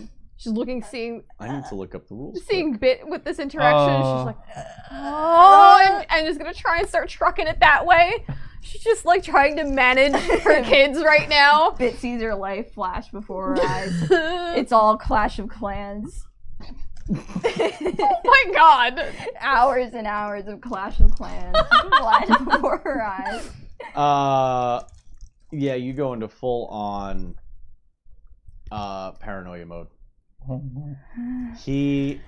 looking, seeing I need to look up the rules. Bit with this interaction. She's like, oh, and is gonna try and start trucking it that way. She's just like trying to manage her kids right now. Bit sees her life flash before her eyes. It's all Clash of Clans. Oh my god. Hours and hours of Clash of Clans flash before her eyes. Yeah, you go into full on paranoia mode. He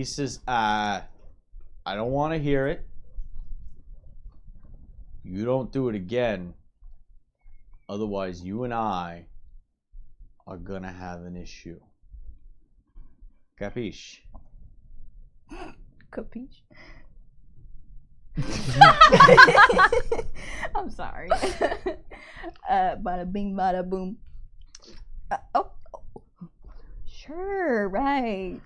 says, I don't want to hear it. You don't do it again. Otherwise, you and I are gonna have an issue. Capiche? Capiche? I'm sorry. Bada bing, bada boom. Oh. Sure, right.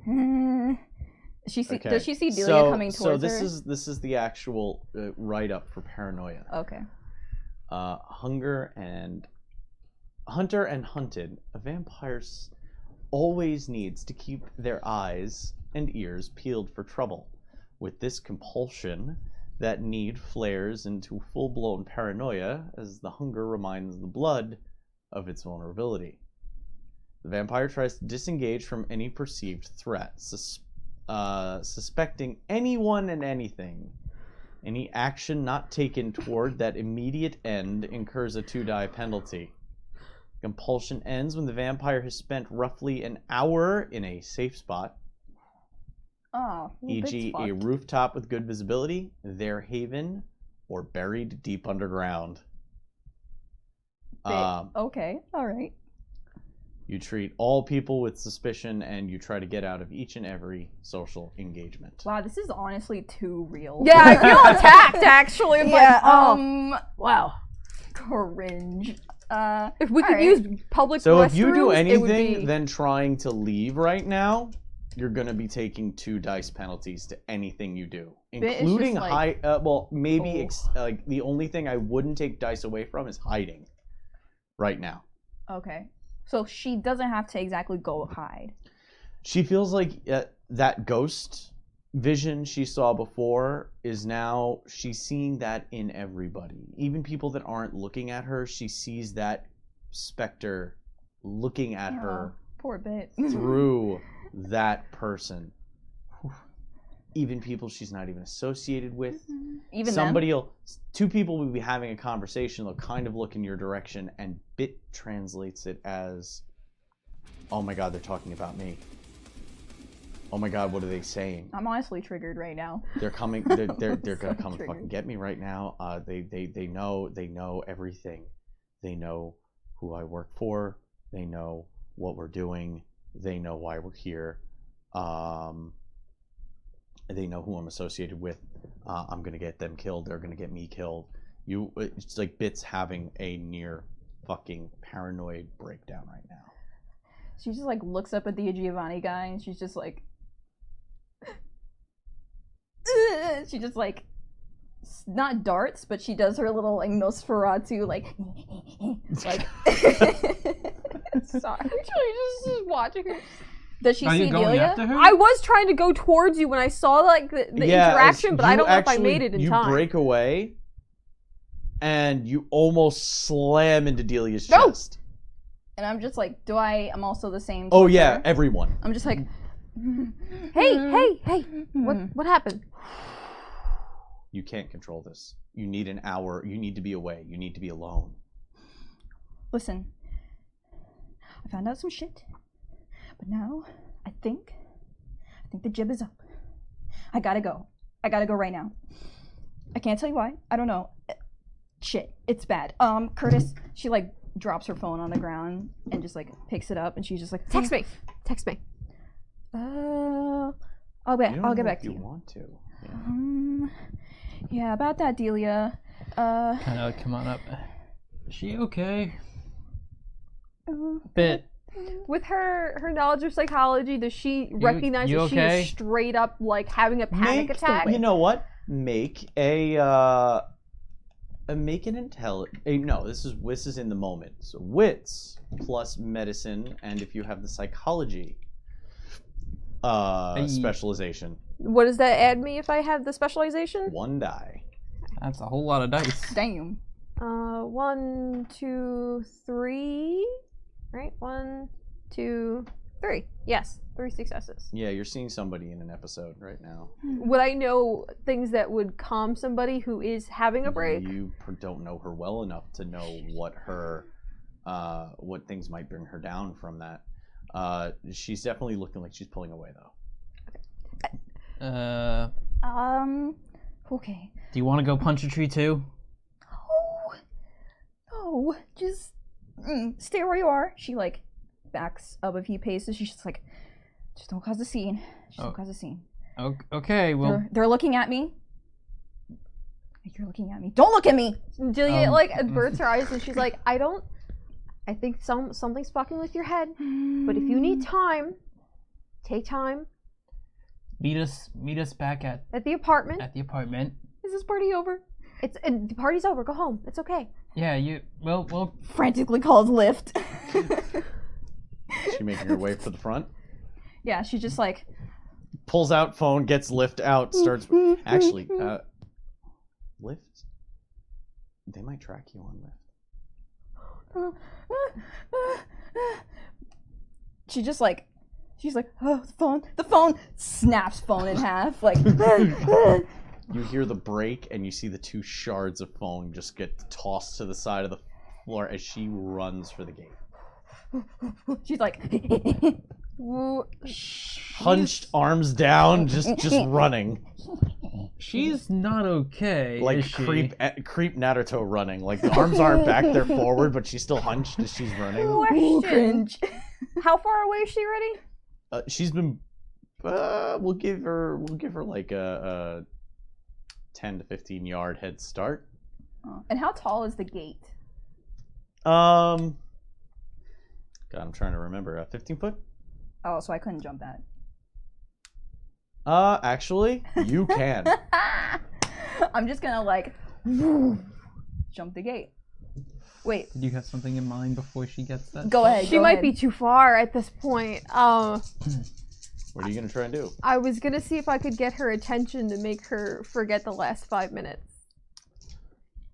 Okay. Does she see Delia coming towards her? So this is the actual write-up for paranoia. Okay. Hunter and hunted. A vampire always needs to keep their eyes and ears peeled for trouble. With this compulsion, that need flares into full-blown paranoia as the hunger reminds the blood of its vulnerability. The vampire tries to disengage from any perceived threat, suspecting anyone and anything. Any action not taken toward that immediate end incurs a 2-die penalty. Compulsion ends when the vampire has spent roughly an hour in a safe spot, e.g. a rooftop with good visibility, their haven, or buried deep underground. Okay, alright. You treat all people with suspicion, and you try to get out of each and every social engagement. Wow, this is honestly too real. Yeah, I feel attacked actually. I'm Yeah, like, wow. Cringe. If we could use public So restrooms, if you do it would anything be... then trying to leave right now, you're going to be taking 2 dice penalties to anything you do, including like, like the only thing I wouldn't take dice away from is hiding right now. Okay. So she doesn't have to exactly go hide. She feels like that ghost vision she saw before is now, she's seeing that in everybody. Even people that aren't looking at her, she sees that specter looking at her Poor bit. through that person. Even people she's not even associated with. Even two people will be having a conversation, they'll kind of look in your direction, and Bit translates it as, oh my god, they're talking about me. Oh my god, what are they saying? I'm honestly triggered right now. They're coming, they're So gonna come and triggered. fucking get me right now. They know everything. They know who I work for. They know what we're doing. They know why we're here. They know who I'm associated with. I'm gonna get them killed. They're gonna get me killed. It's like Bit's having a near fucking paranoid breakdown right now. She just like looks up at the Giovanni guy and she's just like, she just like, not darts, but she does her little like Nosferatu like, like. Sorry. Just watching her. Does she Are see you going Delia? after her? I was trying to go towards you when I saw like the interaction, but I don't know if I made it in time. You break away, and you almost slam into Delia's No! chest. And I'm just like, I'm also the same. Oh towards yeah, her? everyone. I'm just like, Hey, what happened? You can't control this. You need an hour. You need to be away. You need to be alone. Listen, I found out some shit, but now I think the jib is up. I gotta go right now. I can't tell you why. I don't know. Shit, it's bad. Curtis, she like drops her phone on the ground and just like picks it up and she's just like, Text me. I'll get You back to you you. want to. Yeah. Yeah, about that, Delia. Kind of come on up. Is she okay? Bit. With her knowledge of psychology, does she recognize you that she okay? is straight up like having a panic attack? You know what? Make make an no, this is in the moment. So wits plus medicine, and if you have the psychology specialization. What does that add me if I have the specialization? 1 die. That's a whole lot of dice. Damn. 1, 2, 3. Right? 1, 2, 3. Yes, 3 successes. Yeah, you're seeing somebody in an episode right now. Would I know things that would calm somebody who is having a break? You don't know her well enough to know what what things might bring her down from that. She's definitely looking like she's pulling away though. Okay. Do you want to go punch a tree too? No, just stay where you are. She like backs up a few paces. She's just like, just don't cause a scene. Don't cause a scene. Okay, well. They're looking at me. You're looking at me. Don't look at me. Delia like averts her eyes and she's like, I think something's fucking with your head. But if you need time, take time. Meet us back at the apartment. Is this party over? The party's over. Go home. It's okay. Yeah, well. Frantically calls Lyft. Is she making her way for the front? Yeah, she just like pulls out phone, gets Lyft out, starts. Actually, Lyft. They might track you on Lyft. She's like, oh, the phone snaps phone in half, like. You hear the break, and you see the 2 shards of phone just get tossed to the side of the floor as she runs for the gate. She's like, hunched, arms down, just running. She's not okay. Like is she? creep Naruto running. Like the arms aren't back, they're forward, but she's still hunched as she's running. Cringe. How far away is she already? She's been. We'll give her like a 10 to 15 yard head start. And how tall is the gate? God, I'm trying to remember. 15 foot? Oh, so I couldn't jump that. Actually, you can. I'm just gonna like jump the gate. Wait, Did you have something in mind before she gets that? go ahead. She might be too far at this point. What are you gonna try and do? I was gonna see if I could get her attention to make her forget the last 5 minutes.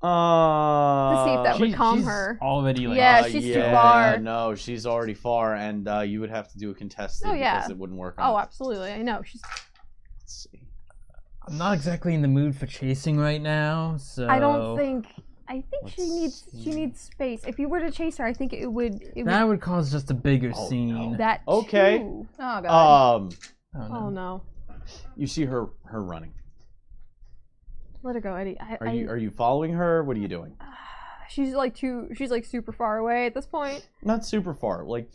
To see if that would calm she's her. Already like. Yeah, she's too far. No, she's already far, and you would have to do a contested Oh, yeah. because it wouldn't work. Oh, absolutely. I know. Let's see. I'm not exactly in the mood for chasing right now, so. I don't think. I think Let's she needs space. If you were to chase her, I think it would. That would cause just a bigger Oh, scene. no. That Okay. too. Oh god. Oh, no. Oh no. You see her running. Let her go, Eddie. Are you following her? What are you doing? She's like super far away at this point. Not super far. Like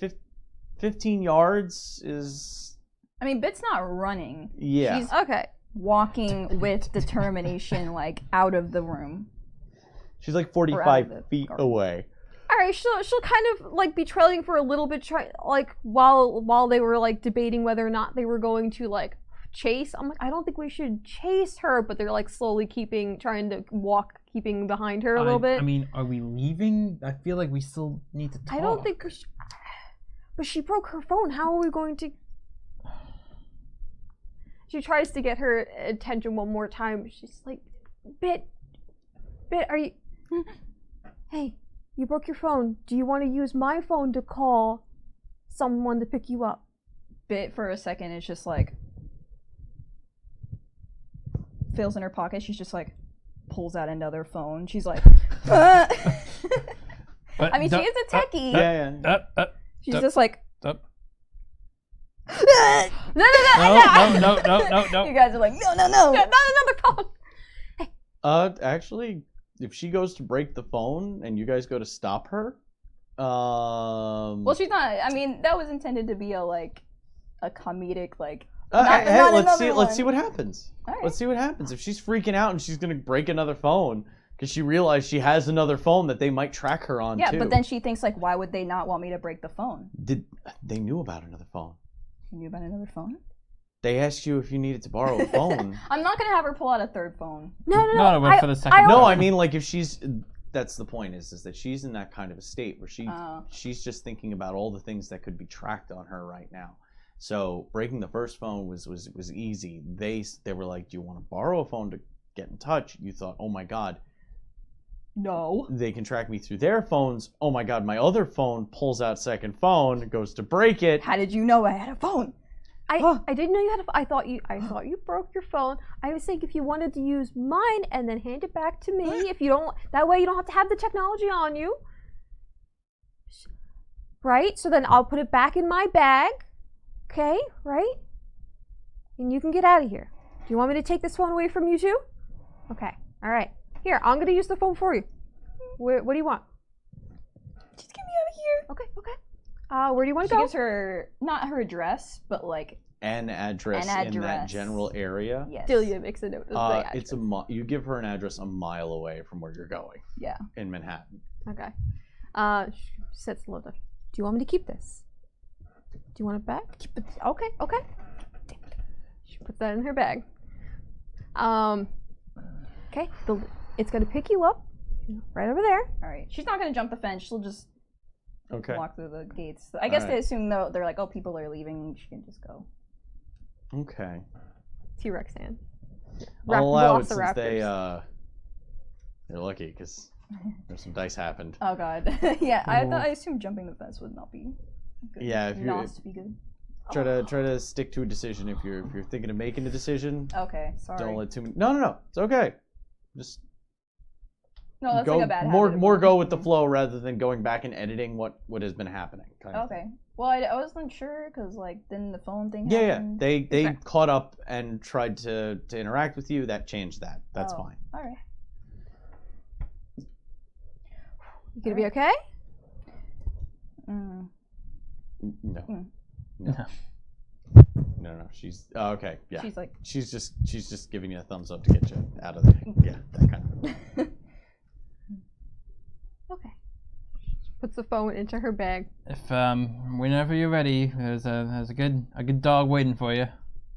15 yards is. I mean, Bit's not running. Yeah. She's Okay. walking with determination, like out of the room. She's like Or out of 45 the feet garden. away. All right. She'll kind of like be trailing for a little bit, like while they were like debating whether or not they were going to like chase. I'm like, I don't think we should chase her, but they're like slowly trying to walk, keeping behind her a little bit. I mean, are we leaving? I feel like we still need to talk. I don't think. But she broke her phone. How are we going to? She tries to get her attention one more time. She's like, Bit, are you? Hey, you broke your phone. Do you want to use my phone to call someone to pick you up? Bit for a second is just like feels in her pocket. She's just like pulls out another phone. She's like, I mean, she is a techie. Yeah. She's just like, No. No. You guys are like, no. Not another phone. Actually, if she goes to break the phone and you guys go to stop her, well, she's not. I mean, that was intended to be a comedic like. hey, not let's another see what happens. All right. Let's see what happens. If she's freaking out and she's gonna break another phone because she realized she has another phone that they might track her on Yeah, too. but then she thinks like, why would they not want me to break the phone? They knew about another phone? You knew about another phone? They asked you if you needed to borrow a phone. I'm not gonna have her pull out a third phone. No. wait for the second. No, I mean like if she's. That's the point is that she's in that kind of a state where she's just thinking about all the things that could be tracked on her right now. So breaking the first phone was easy. They were like, "Do you want to borrow a phone to get in touch?" You thought, "Oh my god, No. they can track me through their phones. Oh my god, my other phone pulls out second phone, goes to break it." How did you know I had a phone? I didn't know you had a. I thought you broke your phone. I was thinking if you wanted to use mine and then hand it back to me, if you don't, that way you don't have to have the technology on you, right? So then I'll put it back in my bag, okay? Right? And you can get out of here. Do you want me to take this phone away from you too? Okay. All right. Here, I'm gonna use the phone for you. What do you want? Just get me out of here. Okay. Where do you want to She go? gives her not her address, but like An address in that general area. yes. Delia makes a note of the It's you give her an address a mile away from where you're going. Yeah. In Manhattan. Okay. She sets the load up. Do you want me to keep this? Do you want it back? Okay. She puts that in her bag. Okay. It's gonna pick you up right over there. All right. She's not gonna jump the fence. She'll just walk through the gates. I guess they assume though they're like, oh, people are leaving. She can just go. Okay. T-Rex hand. I'll allow it since they're lucky because there's some dice happened. Oh god. Yeah. I assumed jumping the fence would not be good. Yeah, if you be good. try to stick to a decision. If you're thinking of making a decision, Okay. Sorry. don't let too many. No. It's okay. Just No, that's go like a bad more habit. more go with the flow rather than going back and editing what has been happening. Kind of Okay. Well, I wasn't sure because like then the phone thing Yeah, happened. they caught up and tried to interact with you. That changed that. That's fine. All right. You gonna be okay? Mm. No. No. She's okay. Yeah. She's like She's just giving you a thumbs up to get you out of there. Yeah, that kind of. Okay. She puts the phone into her bag. If whenever you're ready, there's a good dog waiting for you.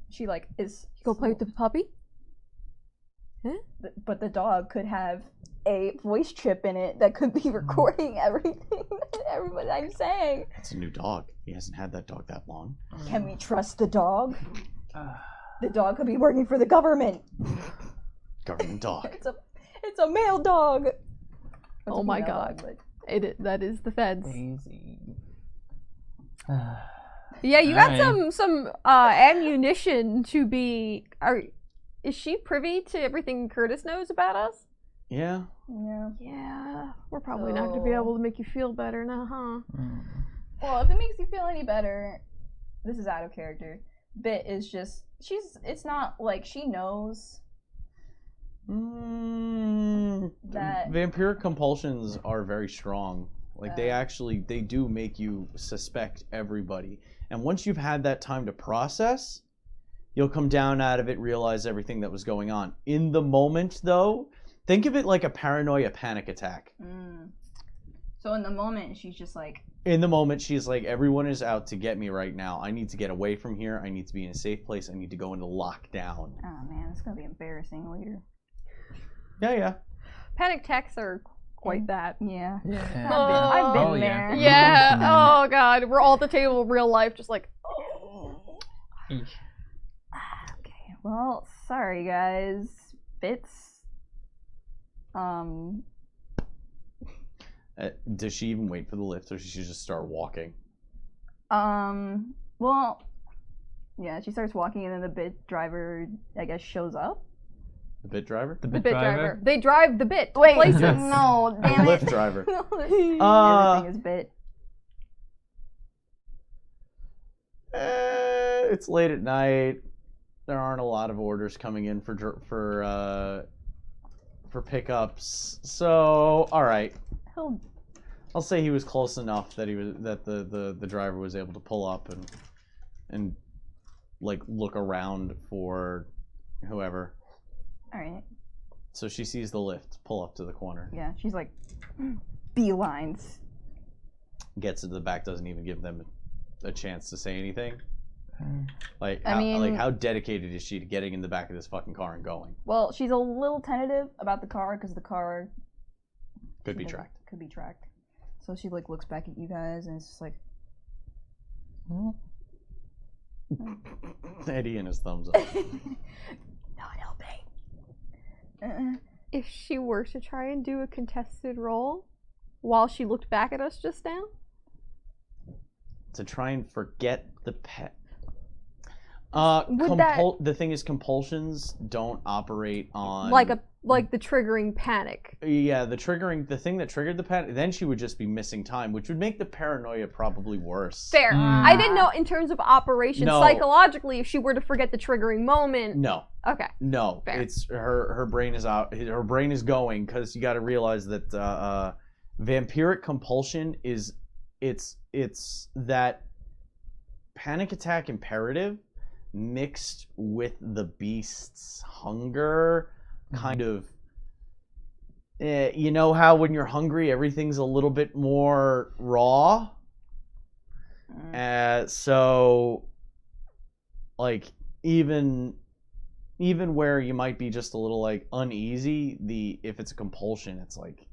she like is Go play with the puppy. Huh? But the dog could have a voice chip in it that could be recording everything. Everybody, I'm saying. It's a new dog. He hasn't had that dog that long. Can we trust the dog? The dog could be working for the government. Government dog. It's a male dog. Oh my god. That is the feds. Crazy. Yeah, you got Alright. some ammunition to be. Is she privy to everything Curtis knows about us? Yeah. Yeah. Yeah, we're probably not going to be able to make you feel better now, huh? Well, if it makes you feel any better, this is out of character. Bit is just it's not like she knows that Vampiric compulsions are very strong. Like they do make you suspect everybody. And once you've had that time to process, you'll come down out of it, realize everything that was going on. In the moment, though, think of it like a paranoia panic attack. So in the moment, she's just like... In the moment, she's like, everyone is out to get me right now. I need to get away from here. I need to be in a safe place. I need to go into lockdown. Oh man, it's gonna be embarrassing later. Yeah. Panic attacks are quite that. Yeah. I've been there. Yeah. Oh god, we're all at the table in real life, just like. Okay. Well, sorry guys. Bits. Does she even wait for the lift, or does she just start walking? Well, yeah, she starts walking, and then the bit driver, I guess, shows up. The bit driver? The The bit bit driver. driver. They drive the bit. Wait, places. no, The damn lift it. driver. Everything is bit. It's late at night. There aren't a lot of orders coming in for pickups. So, all right. I'll say he was close enough that the driver was able to pull up and like look around for whoever. All right. So she sees the lift pull up to the corner. Yeah, she's like beelines. Gets to the back, doesn't even give them a chance to say anything. Like, I mean- how dedicated is she to getting in the back of this fucking car and going? Well, she's a little tentative about the car because the car Could be tracked. Could be tracked. So she like looks back at you guys and it's just like, Eddie and his thumbs up. not helping. If she were to try and do a contested role while she looked back at us just now, To try and forget the pet. Would that- The thing is, compulsions don't operate on like the triggering panic. Yeah, the thing that triggered the panic. Then she would just be missing time, which would make the paranoia probably worse. Fair. I didn't know in terms of operation No. psychologically if she were to forget the triggering moment. No, Okay. no, Fair. it's her brain is out. Her brain is going because you got to realize that vampiric compulsion is it's that panic attack imperative mixed with the beast's hunger, kind of. You know how when you're hungry, everything's a little bit more raw. So, like, even where you might be just a little like uneasy, if it's a compulsion, it's like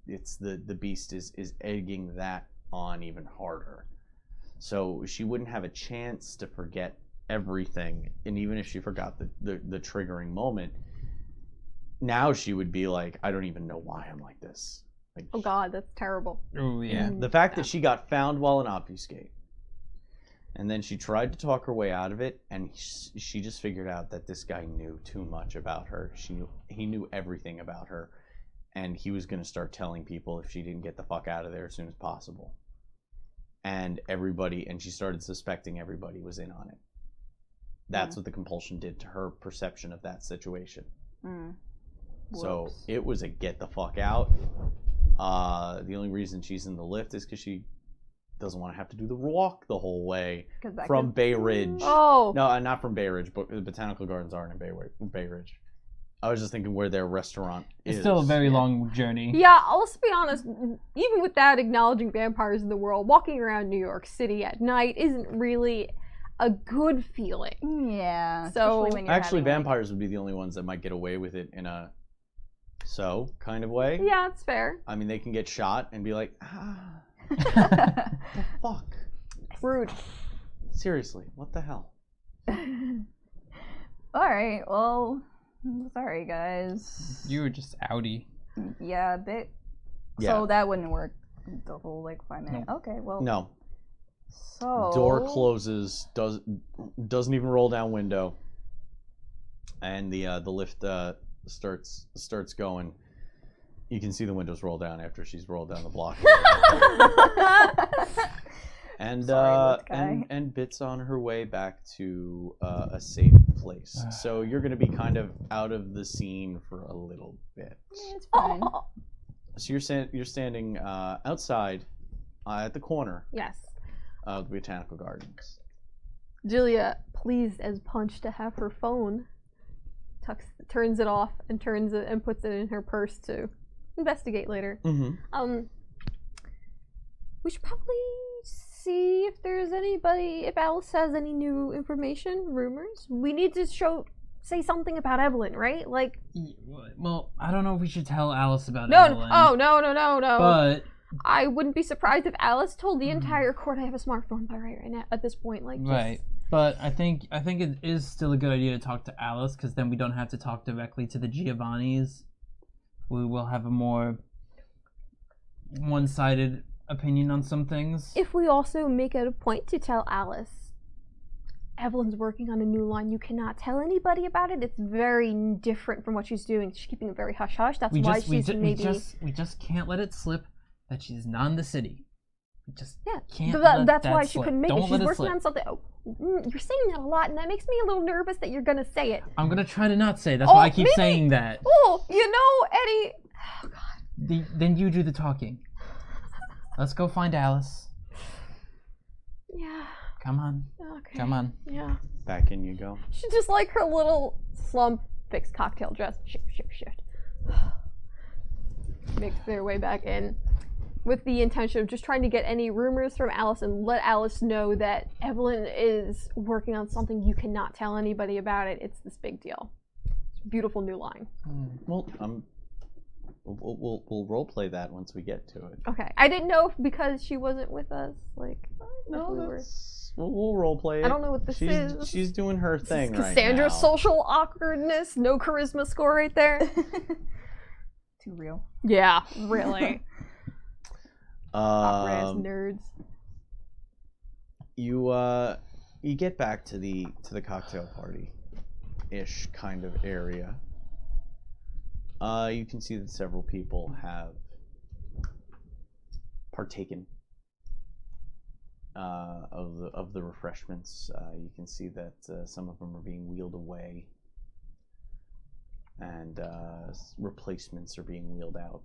it's the beast is egging that on even harder. So she wouldn't have a chance to forget everything, and even if she forgot the triggering moment, now she would be like, I don't even know why I'm like this. Like, Oh god, that's terrible. Oh yeah. the fact that she got found while in obfuscate, and then she tried to talk her way out of it, and she just figured out that this guy knew too much about her. He knew everything about her, and he was going to start telling people if she didn't get the fuck out of there as soon as possible. And she started suspecting everybody was in on it. That's what the compulsion did to her perception of that situation. So Whoops. it was a get the fuck out. The only reason she's in the lift is because she doesn't want to have to do the walk the whole way from Bay Ridge. Oh. No, not from Bay Ridge, but the Botanical Gardens aren't in Bay Ridge. I was just thinking where their restaurant is. It's still a very long journey. Yeah, let's be honest, even without acknowledging vampires in the world, walking around New York City at night isn't really a good feeling. Yeah. So- especially when you're Actually, having, like- vampires would be the only ones that might get away with it in a kind of way. Yeah, it's fair. I mean, they can get shot and be like, the fuck? Rude. Seriously, what the hell? Alright, well, sorry guys. You were just outie. Yeah, a bit. Yeah. So that wouldn't work the whole, like, 5 minutes. Okay, well. No. So. Door closes, doesn't even roll down window. And the lift starts going. You can see the windows roll down after she's rolled down the block. And Sorry, lift guy. and Bit's on her way back to a safe place. So you're gonna be kind of out of the scene for a little bit. Yeah, it's fine. So you're standing outside at the corner Yes. of the botanical gardens. Julia, pleased as punch to have her phone, turns it off and turns it and puts it in her purse to investigate later. Mm-hmm. We should probably see if there's anybody, if Alice has any new information, rumors. We need to say something about Evelyn, right? Like, Well, I don't know if we should tell Alice about no, Evelyn. no. But I wouldn't be surprised if Alice told the entire court I have a smartphone by right now at this point. Like, just, right. But I think it is still a good idea to talk to Alice, because then we don't have to talk directly to the Giovannis. We will have a more one-sided opinion on some things. If we also make it a point to tell Alice, Evelyn's working on a new line, you cannot tell anybody about it. It's very different from what she's doing. She's keeping it very hush-hush. That's why she's maybe... We just can't let it slip that she's not in the city. We just can't that's let why that she slip. couldn't make Don't it. She's let working slip. on something. Oh, you're saying that a lot, and that makes me a little nervous that you're gonna say it. I'm gonna try to not say. That's why I keep maybe- saying that. Oh, you know, Eddie. Oh God. Then you do the talking. Let's go find Alice. Yeah. Come on. Okay. Come on. Yeah. Back in you go. She just like her little slump fixed cocktail dress. Shift. Makes their way back in with the intention of just trying to get any rumors from Alice and let Alice know that Evelyn is working on something. You cannot tell anybody about it. It's this big deal. It's a beautiful new line. Well, we'll role play that once we get to it. Okay. I didn't know if because she wasn't with us, like, No, if we were... we'll role play it. I don't know what this is. She's doing her thing right Cassandra's now. social awkwardness, no charisma score right there. Too real. Yeah, really. Hot-ass nerds. You get back to the cocktail party ish kind of area. You can see that several people have partaken of the refreshments. You can see that some of them are being wheeled away, and replacements are being wheeled out.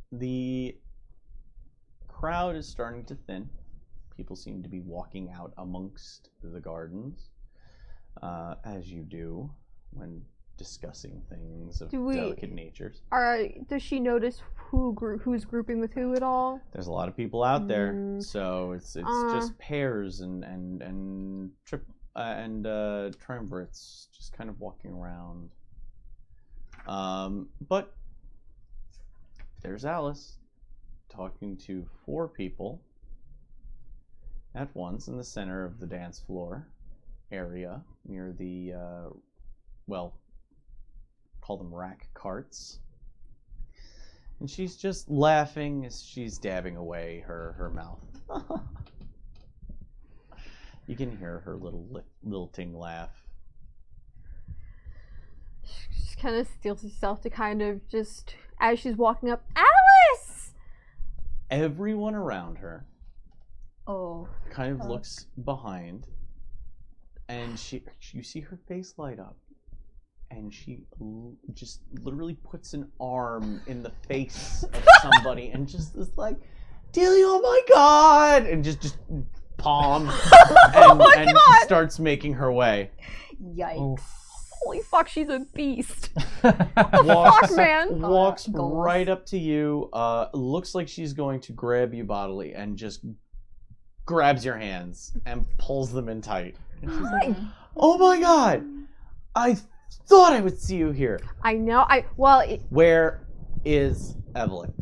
The crowd is starting to thin. People seem to be walking out amongst the gardens, as you do when discussing things of delicate natures. Does she notice who's grouping with who at all? There's a lot of people out there, so it's just pairs and triumvirates just kind of walking around. But there's Alice talking to 4 people at once in the center of the dance floor area near the call them rack carts, and she's just laughing as she's dabbing away her mouth. You can hear her little lilting laugh. She just kind of steels herself to kind of just, as she's walking up, Alice! Everyone around her kind of fuck. looks behind, and you see her face light up, and she just literally puts an arm in the face of somebody and just is like, Delia, oh my god! And just palm and starts making her way. Yikes. Holy fuck, she's a beast. Walks, Fuck, man. walks Goals. right up to you. Looks like she's going to grab you bodily and just grabs your hands and pulls them in tight. And she's like, "Oh my god, I thought I would see you here." I know. Where is Evelyn?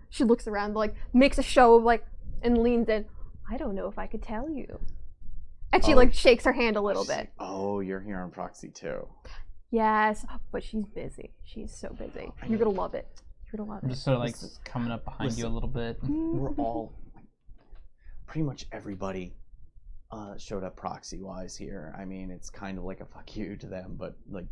She looks around, like makes a show of like, and leans in. I don't know if I could tell you. And she like shakes her hand a little bit. Oh, you're here on proxy too. Yes, but she's busy. She's so busy. You're gonna love it. You're gonna love I'm it. just sort of like coming up behind you a little bit. We're all, pretty much everybody showed up proxy-wise here. I mean, it's kind of like a fuck you to them, but like...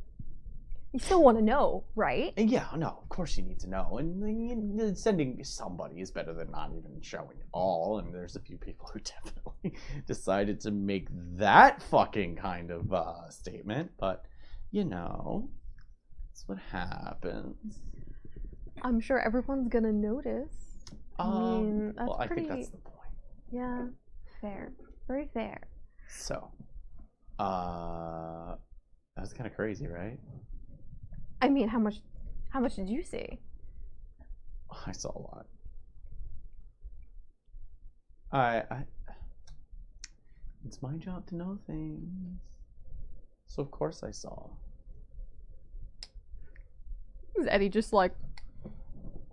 You still want to know, right? Yeah, no, of course you need to know. And sending somebody is better than not even showing at all. And there's a few people who definitely decided to make that fucking kind of statement. But, you know, that's what happens. I'm sure everyone's gonna notice. I mean, that's well, I pretty... think that's the point. Yeah, fair. Very fair. So, that was kind of crazy, right? I mean, how much did you see? I saw a lot. I it's my job to know things. So of course I saw. Is Eddie just like...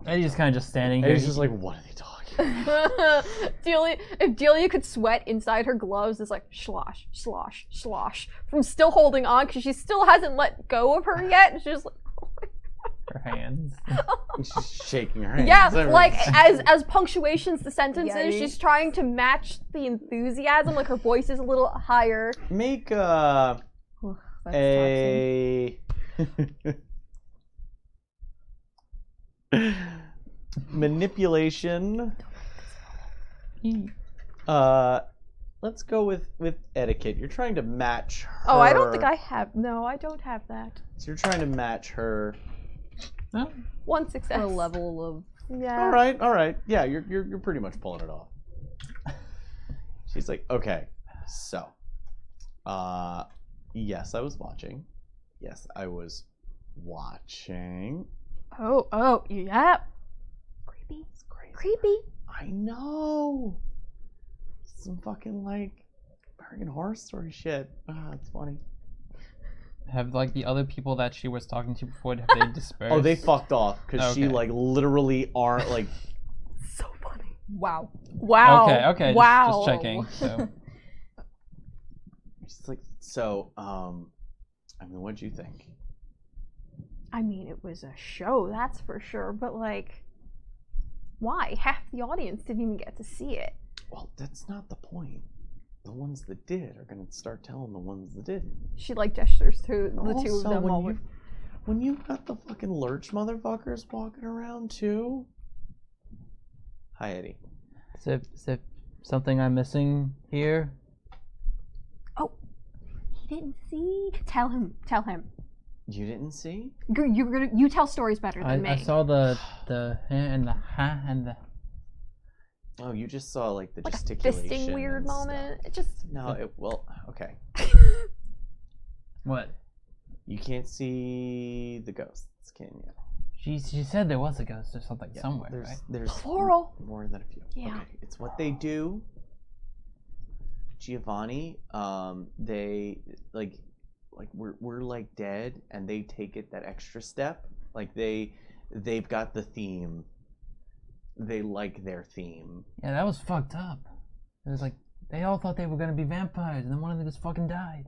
Eddie's just kind of standing here. Eddie's just like, what are they talking about? If Delia could sweat inside her gloves, it's like slosh, slosh, slosh from still holding on because she still hasn't let go of her yet. She's just like, oh my God. Her hands. She's shaking her hands. Yeah, like as punctuations the sentences, Yikes. she's trying to match the enthusiasm. Like her voice is a little higher. Make That's a manipulation. Let's go with etiquette. You're trying to match her. Oh, I don't think I have. No, I don't have that. So you're trying to match her. Oh. One success. A level of... Yeah. All right. Yeah, you're pretty much pulling it off. She's like, okay, so, yes, I was watching. Yes, I was watching. Oh, yeah. Creepy. It's crazy. Creepy. I know. Some fucking like American Horror Story shit. It's funny. Have like the other people that she was talking to before, have they dispersed? Oh, they fucked off because she like literally aren't like. So funny. Wow. Okay. Wow. Just checking. So. She's like, so, I mean, what'd you think? I mean, it was a show, that's for sure. But like, why? Half the audience didn't even get to see it. Well, that's not the point. The ones that did are gonna start telling the ones that didn't. She like gestures to the Also, two of them. when you've got the fucking lurch motherfuckers walking around too. Hi, Eddie. Is there something I'm missing here? Oh, he didn't see. Tell him. You didn't see? You tell stories better than me. I saw the and the ha and the. Oh, you just saw like the like a gesticulation. fisting weird and moment. stuff. It just No, well, okay. What? You can't see the ghosts, can you? She said there was a ghost or something somewhere, There's right? there's Plural. more than a few. Yeah. Okay, it's what they do. Giovanni, they like we're like dead, and they take it that extra step. Like they've got the theme. They like their theme. Yeah, that was fucked up. It was like they all thought they were gonna be vampires, and then one of them just fucking died.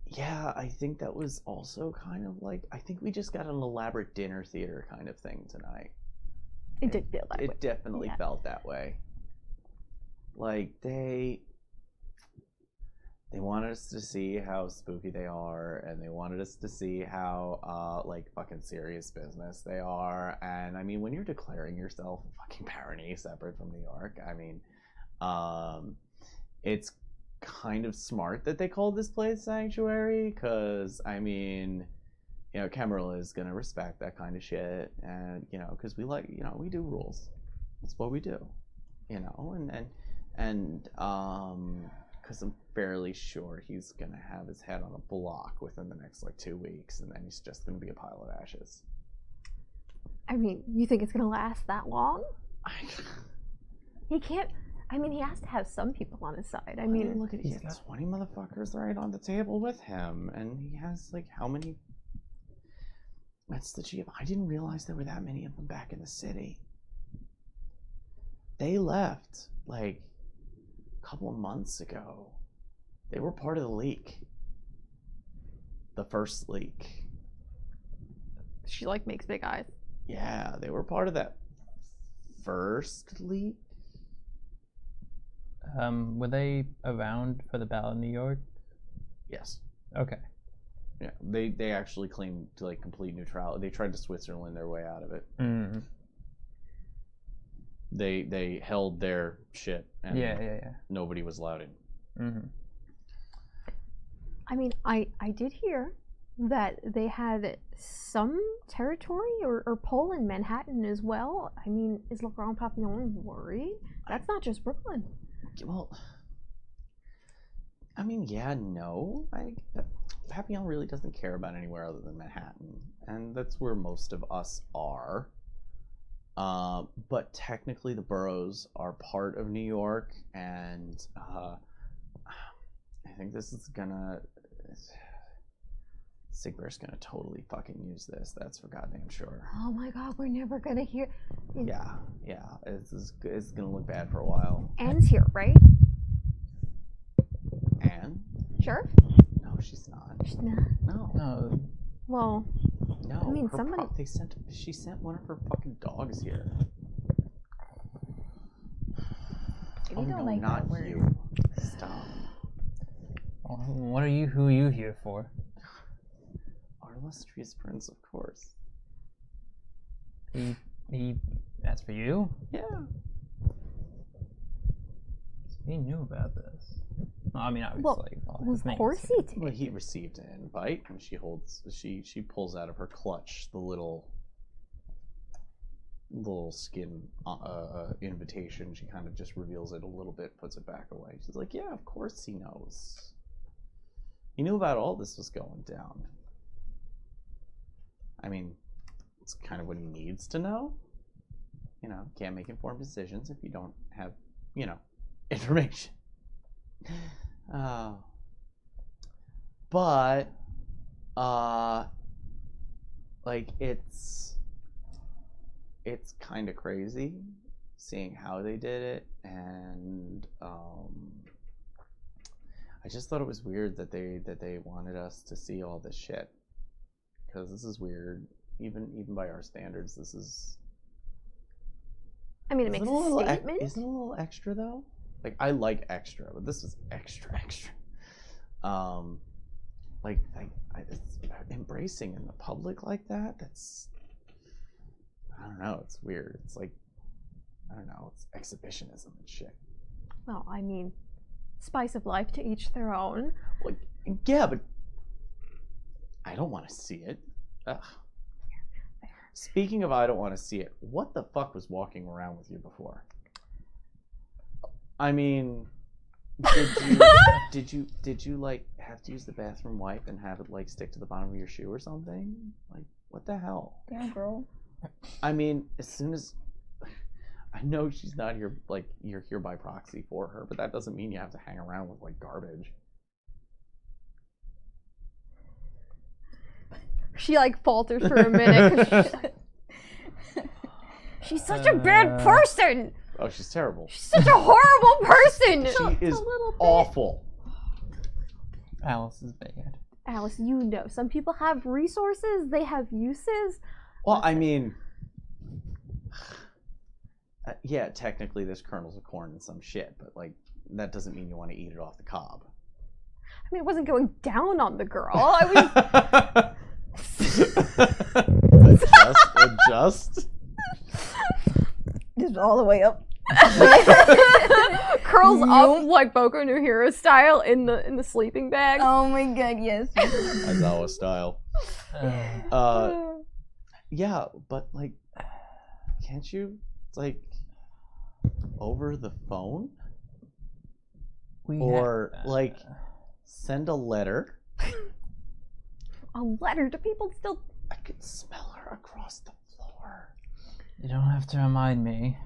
Yeah, I think that was also kind of like, I think we just got an elaborate dinner theater kind of thing tonight. it did feel that way. It definitely felt that way. Like they wanted us to see how spooky they are, and they wanted us to see how like fucking serious business they are. And I mean, when you're declaring yourself a fucking barony separate from New York, I mean, it's kind of smart that they called this place sanctuary, because I mean, you know, Kemerl is gonna respect that kind of shit, and you know, because we like, you know, we do rules. That's what we do, you know, and because I'm fairly sure he's gonna have his head on a block within the next like 2 weeks, and then he's just gonna be a pile of ashes. I mean, you think it's gonna last that long? He can't. I mean, he has to have some people on his side. I I mean, mean, look at, he's got 20 motherfuckers right on the table with him, and he has like how many? That's the chief. I didn't realize there were that many of them back in the city. They left like a couple of months ago. They were part of the leak. The first leak. she like makes big eyes. Yeah, they were part of that first leak. Were they around for the Battle of New York? Yes. Okay. Yeah, they actually claimed to like complete neutrality. They tried to Switzerland their way out of it. Mm. They held their shit, and Yeah. nobody was allowed in. Mm-hmm. I mean, I did hear that they had some territory or pull in Manhattan as well. I mean, is Le Grand Papillon worried? That's not just Brooklyn. Well, I mean, yeah, no. Papillon really doesn't care about anywhere other than Manhattan, and that's where most of us are. But technically, the boroughs are part of New York, and I think this is gonna. Sigbert's gonna totally fucking use this. That's for goddamn sure. Oh my God, we're never gonna hear. Yeah. It's gonna look bad for a while. Anne's here, right? Anne? Sure. No, she's not. She's not. No. No. Well, No. I mean, her somebody. She sent one of her fucking dogs here. Maybe don't no, like not that word. you. Stop. What are you? Who are you here for? Our illustrious prince, of course. He. That's for you. Yeah. He knew about this. No, I mean, obviously. Well, of course he did. Well, he received an invite, and she pulls out of her clutch the little skin invitation. She kind of just reveals it a little bit, puts it back away. She's like, yeah, of course he knows. He knew about all this was going down. I mean, it's kind of what he needs to know. You know, can't make informed decisions if you don't have, information. But, like, it's kind of crazy seeing how they did it, and I just thought it was weird that they wanted us to see all this shit, because this is weird, even by our standards. This is. I mean, it makes a statement. Isn't it a little extra though? Like, I like extra, but this is extra. It's embracing in the public like that. That's, I don't know. It's weird. It's like, I don't know. It's exhibitionism and shit. Well, I mean, spice of life, to each their own. Like, yeah, but I don't want to see it. Ugh. Speaking of, I don't want to see it. What the fuck was walking around with you before? I mean, did you like have to use the bathroom wipe and have it like stick to the bottom of your shoe or something? Like, what the hell? Yeah, girl. I mean, as soon as I know she's not here, like, you're here by proxy for her, but that doesn't mean you have to hang around with like garbage. She like falters for a minute. She's such a bad person. Oh, she's terrible. She's such a horrible person. She is awful. Alice is bad. Alice, you know, some people have resources. They have uses. Well, I mean, yeah, technically there's kernels of corn and some shit, but like that doesn't mean you want to eat it off the cob. I mean, it wasn't going down on the girl. I was adjust. Just all the way up. curls up like Boku no Hero style in the sleeping bag. Oh my god, yes. Aizawa style. Yeah, but like, can't you like over the phone or like send a letter? A letter? Do people still? I could smell her across the floor. You don't have to remind me.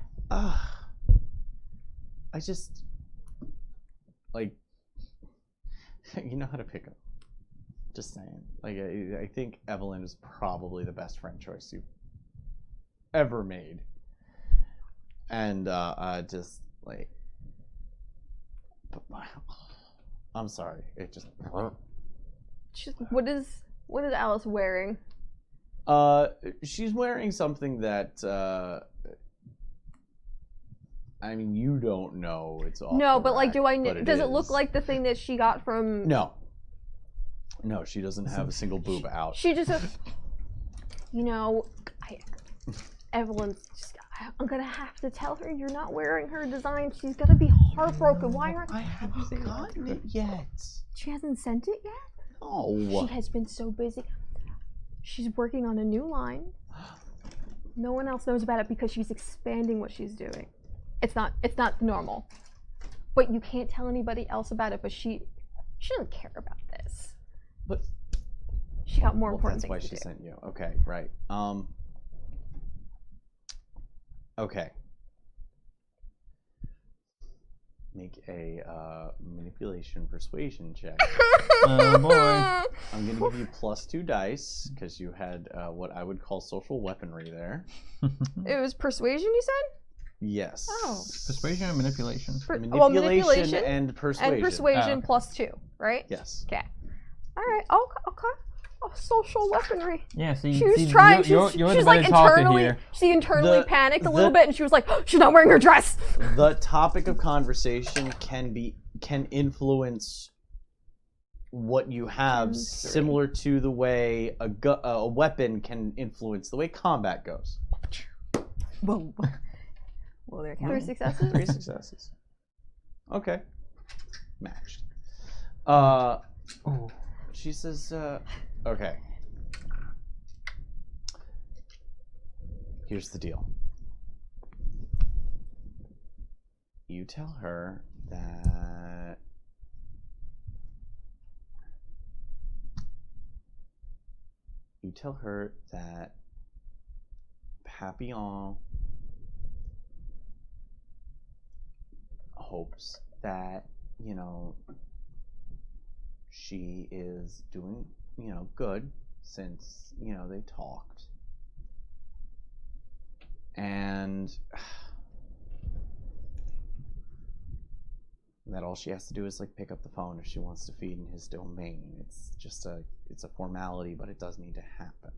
I just like you know how to pick up. Just saying. Like I think Evelyn is probably the best friend choice you've ever made. And just like I'm sorry. It just What is Alice wearing? She's wearing something that I mean, you don't know. It's all No, but like, do I? but Does it look like the thing that she got from? No, she doesn't have a single boob out. She just, you know, Evelyn's. I'm gonna have to tell her you're not wearing her design. She's gonna be heartbroken. Why aren't I haven't gotten it yet? She hasn't sent it yet. No. She has been so busy. She's working on a new line. No one else knows about it because she's expanding what she's doing. It's not normal. But you can't tell anybody else about it, but she doesn't care about this. But she got more important things to do. That's why she sent you. Okay, right. Okay. Make a manipulation persuasion check. Oh boy. I'm gonna give you +2 dice because you had what I would call social weaponry there. It was persuasion, you said? Yes. Oh. Persuasion or manipulation? Manipulation and persuasion. And persuasion +2, right? Yes. Okay. All right. Okay. Oh, social weaponry. Yeah, see, she was trying. You're she the was better like talker internally. here. She internally panicked a little bit, and she was like, oh, "She's not wearing her dress." The topic of conversation can influence what you have, similar to the way a weapon can influence the way combat goes. Boom. Well, there 3 successes. 3 successes. Okay. Matched. She says, okay. Here's the deal. You tell her that Papillon hopes that, you know, she is doing, you know, good since, you know, they talked. And that all she has to do is like pick up the phone if she wants to feed in his domain. It's just it's a formality, but it does need to happen.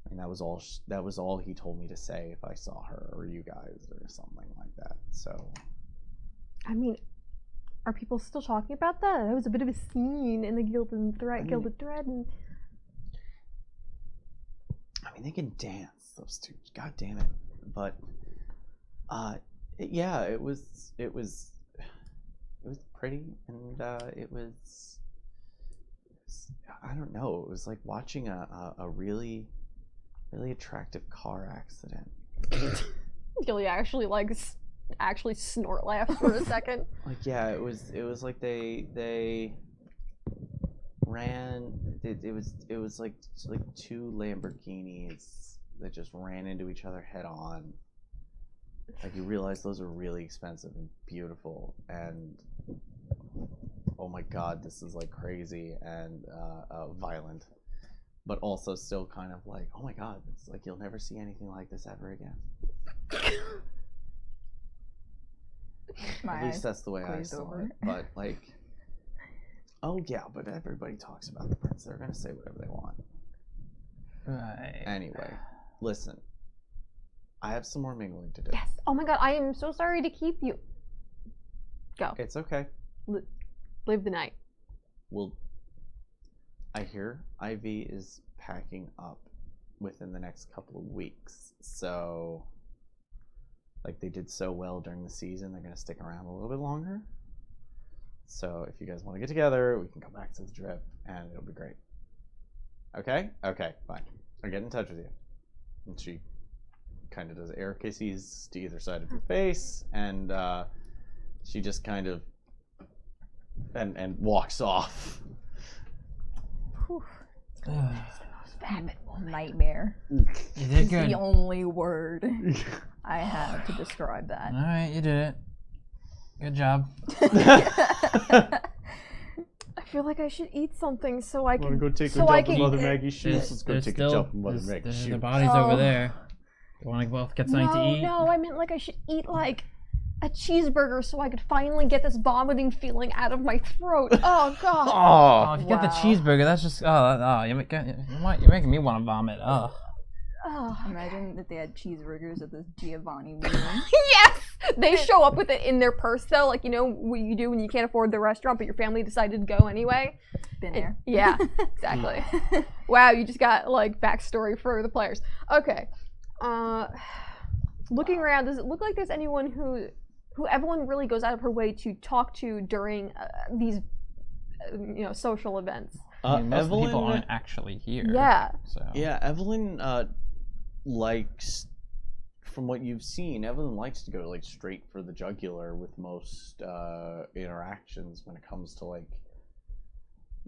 And that was all he told me to say if I saw her or you guys or something like that. So I mean, are people still talking about that? That was a bit of a scene in the Gilded Thread. And I mean, they can dance, those two. God damn it! But yeah, it was pretty, and it was I don't know. It was like watching a really attractive car accident. Gilly actually snort laughed for a second. Like, yeah, it was like they ran. It was like 2 Lamborghinis that just ran into each other head on. Like, you realize those are really expensive and beautiful, and oh my god, this is like crazy and violent, but also still kind of like, oh my god, it's like you'll never see anything like this ever again. At least that's the way I saw it. But like, oh yeah, but everybody talks about the prince. They're gonna say whatever they want. Right. Anyway, listen. I have some more mingling to do. Yes. Oh my god, I am so sorry to keep you. Go. It's okay. Live the night. Well, I hear Ivy is packing up within the next couple of weeks. So, like, they did so well during the season, they're going to stick around a little bit longer. So, if you guys want to get together, we can come back to the drip, and it'll be great. Okay? Okay, fine. I'll get in touch with you. And she kind of does air kisses to either side of your face, and she just kind of and walks off. nightmare. You did It's good. the only word I have to describe that. All right, you did it. Good job. I feel like I should eat something so I Want to can. go take so a I jump in can- Mother Maggie's shoes? Let's go take a jump in Mother Maggie's There's shoes. the bodies Oh. over there. You want to both get something to eat? No, I meant like I should eat like a cheeseburger so I could finally get this vomiting feeling out of my throat. Oh god. Oh, Oh, if you get the Wow. cheeseburger, that's just you're making me want to vomit. Oh, Oh. Imagine that they had cheeseburgers at this Giovanni meeting. Yes! They show up with it in their purse though, like you know what you do when you can't afford the restaurant but your family decided to go anyway. Been there. Yeah, exactly. Wow, you just got like backstory for the players. Okay. Looking around, does it look like there's anyone who everyone really goes out of her way to talk to during these social events? I mean, most of the people Evelyn, aren't actually here. Yeah. So yeah, Evelyn likes, from what you've seen, Evelyn likes to go like straight for the jugular with most interactions when it comes to like.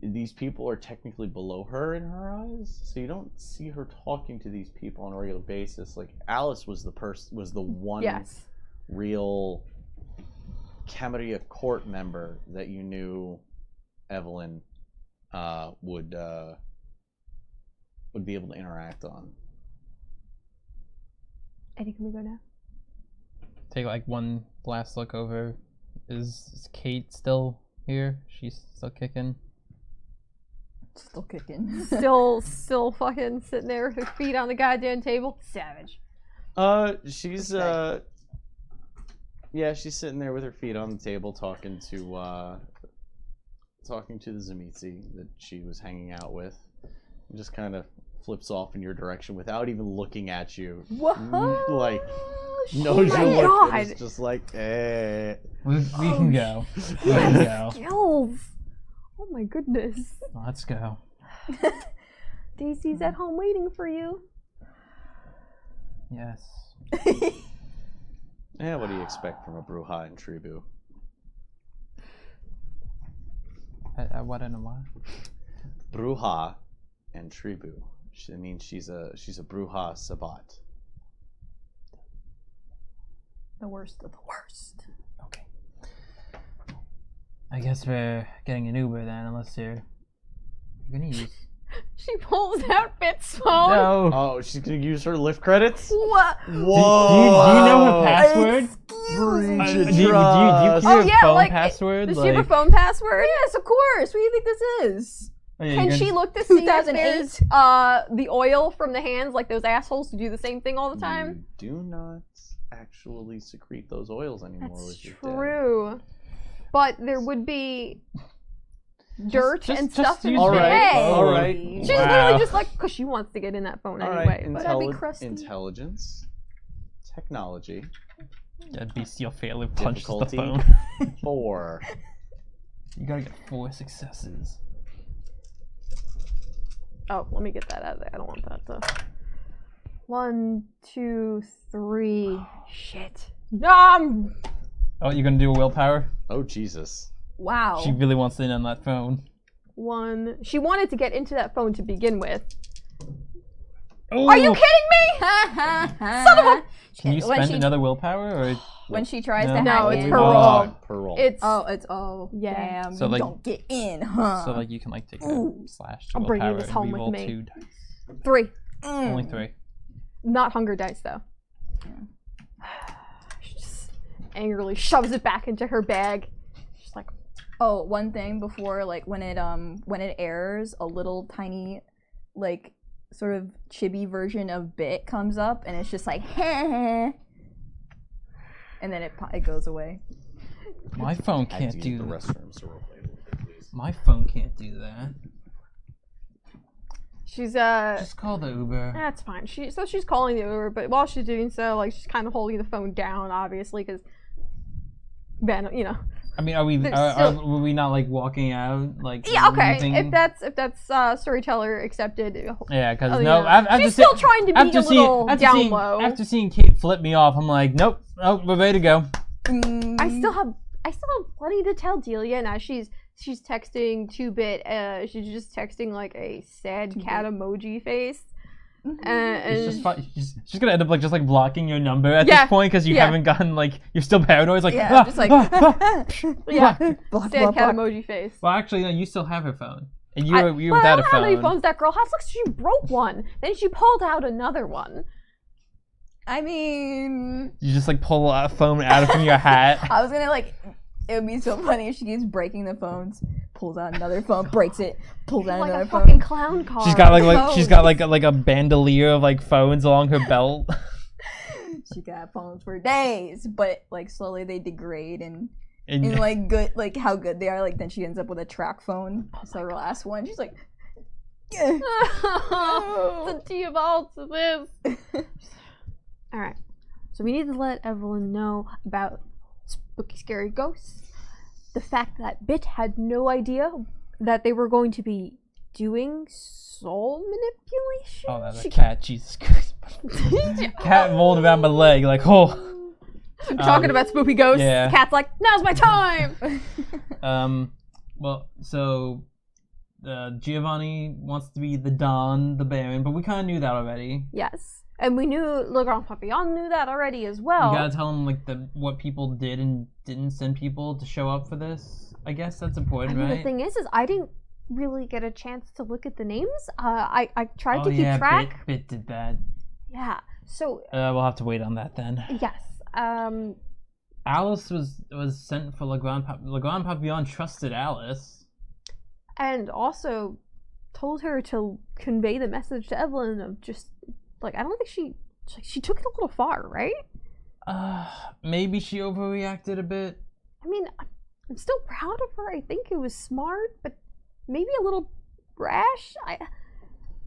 These people are technically below her in her eyes, so you don't see her talking to these people on a regular basis. Like Alice was the one Yes. real Camarilla court member that you knew Evelyn would be able to interact on. Eddie, can we go now? take like one last look over. Is Kate still here? She's still kicking. Still kicking. Still fucking sitting there with her feet on the goddamn table. Savage. She's yeah, she's sitting there with her feet on the table talking to the Zemitzi that she was hanging out with. And just kind of flips off in your direction without even looking at you. Whoa! Like, Oh knows my you look. God. And it's just like, eh. We can go. We can go. Skills. Oh my goodness. Let's go. Daisy's at home waiting for you. Yes. Yeah, what do you expect from a Bruja and Tribu? What and a what? Bruja and Tribu. I mean, she's a Bruja Sabat. The worst of the worst. Okay. I guess we're getting an Uber then, unless you're gonna use. She pulls out Fit's phone. No. Oh, she's gonna use her lift credits? What? Do you know her password? Breach Do of you trust. have Oh, yeah, phone like, password? Does she have her phone password? Yes, of course. What do you think this is? Oh, yeah, Can you're she gonna- look to see if 2008? there's the oil from the hands, like those assholes who do the same thing all the time? You do not actually secrete those oils anymore That's with your dead. true. But there would be dirt just- and just stuff in use the All right, bag. all right. She's Wow. literally just like, because she wants to get in that phone All anyway. right, But That'd be crusty. intelligence, technology, That bestial failure punches the Difficulty. phone. 4. You gotta get 4 successes. oh, let me get that out of there. I don't want that to. 1, 2, 3. Shit. Oh, you're gonna do a willpower? Oh, Jesus. Wow. She really wants to in on that phone. 1. She wanted to get into that phone to begin with. Oh, Are you kidding me? Son of a. Can you When spend she- another willpower, or When she tries No. to No, hack it's in. per roll. Per roll. It's. Yeah. Damn. So, you like- don't get in, huh? so like you can like take a Ooh. slash to I'm bringing willpower this and home with re-roll me. 2 dice. 3. Only 3. Not hunger dice though. She just angrily shoves it back into her bag. She's like, Oh, one thing before, like when it airs, a little tiny, like sort of chibi version of Bit comes up, and it's just like, and then it goes away. My phone I have can't to do use the that. restrooms to roleplay a little bit, please. My phone can't do that. she's Just call the Uber. That's fine. She's calling the Uber, but while she's doing so, like she's kind of holding the phone down, obviously, because Ben, you know. I mean, are we were we not like walking out like? Yeah, okay. leaving? If that's storyteller accepted. Yeah, because Oh, no, yeah. after She's still trying to be a little down low. After seeing Kate flip me off, I'm like, nope, we're ready to go. I still have plenty to tell Delia, and as she's she's texting 2-bit. She's just texting like a sad cat emoji face. And It's just fun. She's gonna end up just blocking your number at this point because you haven't gotten you're still paranoid. It's like just like sad cat emoji face. Well, actually, no, you still have her phone, and you were without I a don't know phone. how many phones that girl has. Look, she broke one. Then she pulled out another one. I mean, You just pull a phone out from your hat. I was gonna it would be so funny if she keeps breaking the phones, pulls out another phone, breaks it, pulls out Like another a phone. fucking clown car. She's got like a bandolier of phones along her belt. She could have phones for days, but slowly they degrade and good how good they are. Then she ends up with a track phone. So her last one, she's like, yeah. The devolves to this. Alright. So we need to let Evelyn know about spooky scary ghosts. The fact that Bit had no idea that they were going to be doing soul manipulation. Oh, that's a cat. Jesus Christ. Cat rolled around my leg Talking about spooky ghosts. yeah. Cat's like, now's my time. Well, so Giovanni wants to be the Don, the Baron, but we kind of knew that already. Yes. And we knew Le Grand Papillon knew that already as well. You gotta tell him what people did and didn't send people to show up for this. I guess that's important, right? The thing is I didn't really get a chance to look at the names. I tried to keep yeah, track. Bit did that. Yeah. So We'll have to wait on that then. yes. Alice was sent for Le Grand Papillon trusted Alice. And also told her to convey the message to Evelyn of just I don't think she took it a little far, right? Maybe she overreacted a bit. I mean, I'm still proud of her. I think it was smart, but maybe a little brash.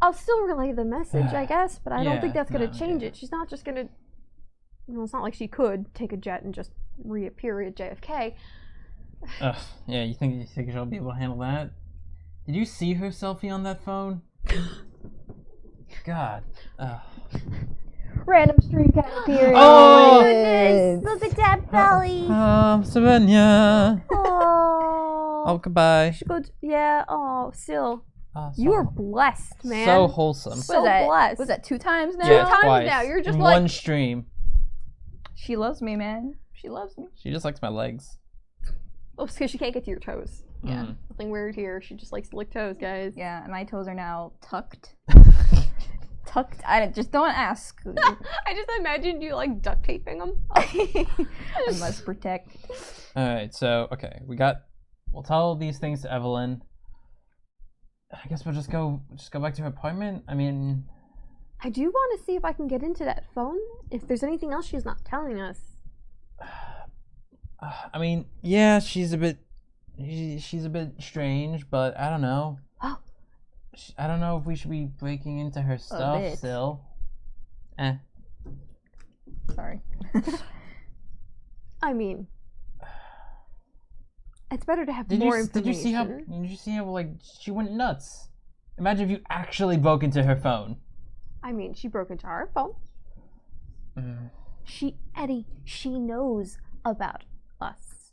I'll still relay the message, I guess, but I don't think that's gonna change it. She's not just gonna. It's not like she could take a jet and just reappear at JFK. Yeah, you think she'll be able to handle that? Did you see her selfie on that phone? God. Random stream cat appearance. Oh, goodness! Look at that belly. Savannah. Oh. Oh, goodbye. Should go. Yeah. Oh, Sil. Oh, You are blessed, man. so wholesome. So blessed. Was that 2 times now? Yeah, 2 times twice. now. You're just in like one stream. She loves me, man. She loves me. She just likes my legs. Oh, it's because she can't get to your toes. Yeah. Nothing weird here. She just likes to lick toes, guys. Yeah, my toes are now tucked. Tucked. Just don't ask. I just imagined you duct taping them. I must protect. All right, so we'll tell these things to Evelyn. I guess we'll just go back to her apartment. I mean, I do want to see if I can get into that phone. If there's anything else she's not telling us. I mean, yeah, she's a bit strange, but I don't know. Oh. I don't know if we should be breaking into her stuff bit. still. Sorry. I mean, it's better to have more information. Did you see how she went nuts? Imagine if you actually broke into her phone. I mean, she broke into our phone. Eddie, she knows about us.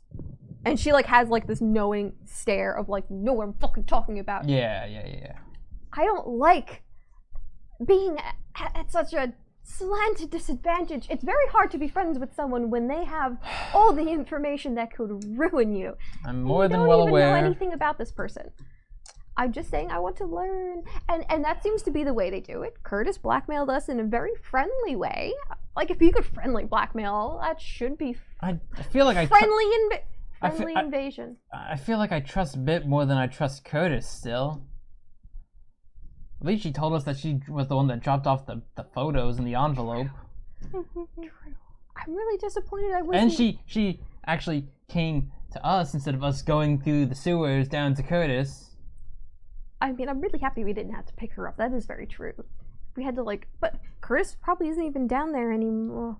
And she has this knowing stare of know what I'm fucking talking about. Yeah. I don't like being at such a slanted disadvantage. It's very hard to be friends with someone when they have all the information that could ruin you. I'm more than well aware. You don't even know anything about this person. I'm just saying I want to learn. And that seems to be the way they do it. Curtis blackmailed us in a very friendly way. If you could friendly blackmail, that should be I feel like friendly invasion. I feel like I trust Bit more than I trust Curtis still. At least she told us that she was the one that dropped off the photos in the envelope. I'm really disappointed I wasn't... And she actually came to us instead of us going through the sewers down to Curtis. I mean, I'm really happy we didn't have to pick her up. That is very true. We had to but Curtis probably isn't even down there anymore.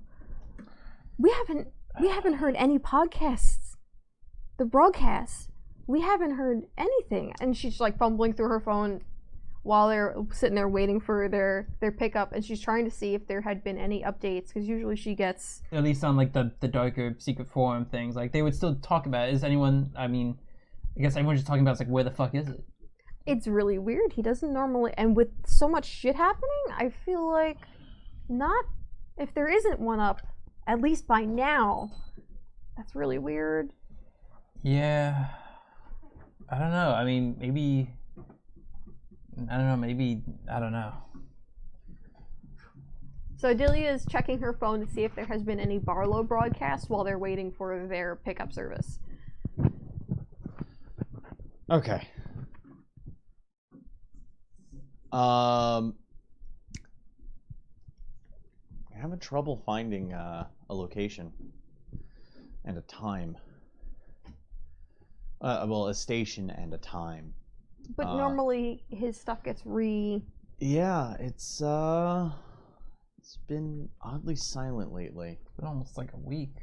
We haven't heard any podcasts. The broadcasts. We haven't heard anything. And she's fumbling through her phone while they're sitting there waiting for their pickup, and she's trying to see if there had been any updates, because usually she gets... At least on the darker secret forum things, they would still talk about it. Is anyone, I guess everyone's just talking about, it's like, where the fuck is it? It's really weird. He doesn't normally, and with so much shit happening, I feel like not, if there isn't one up, at least by now, that's really weird. Yeah. I don't know. I mean, maybe, I don't know. So Adelia is checking her phone to see if there has been any Barlow broadcasts while they're waiting for their pickup service. Okay. I'm having trouble finding a location and a time. Well, a station and a time. But normally his stuff gets Yeah, it's been oddly silent lately. It's been almost like a week.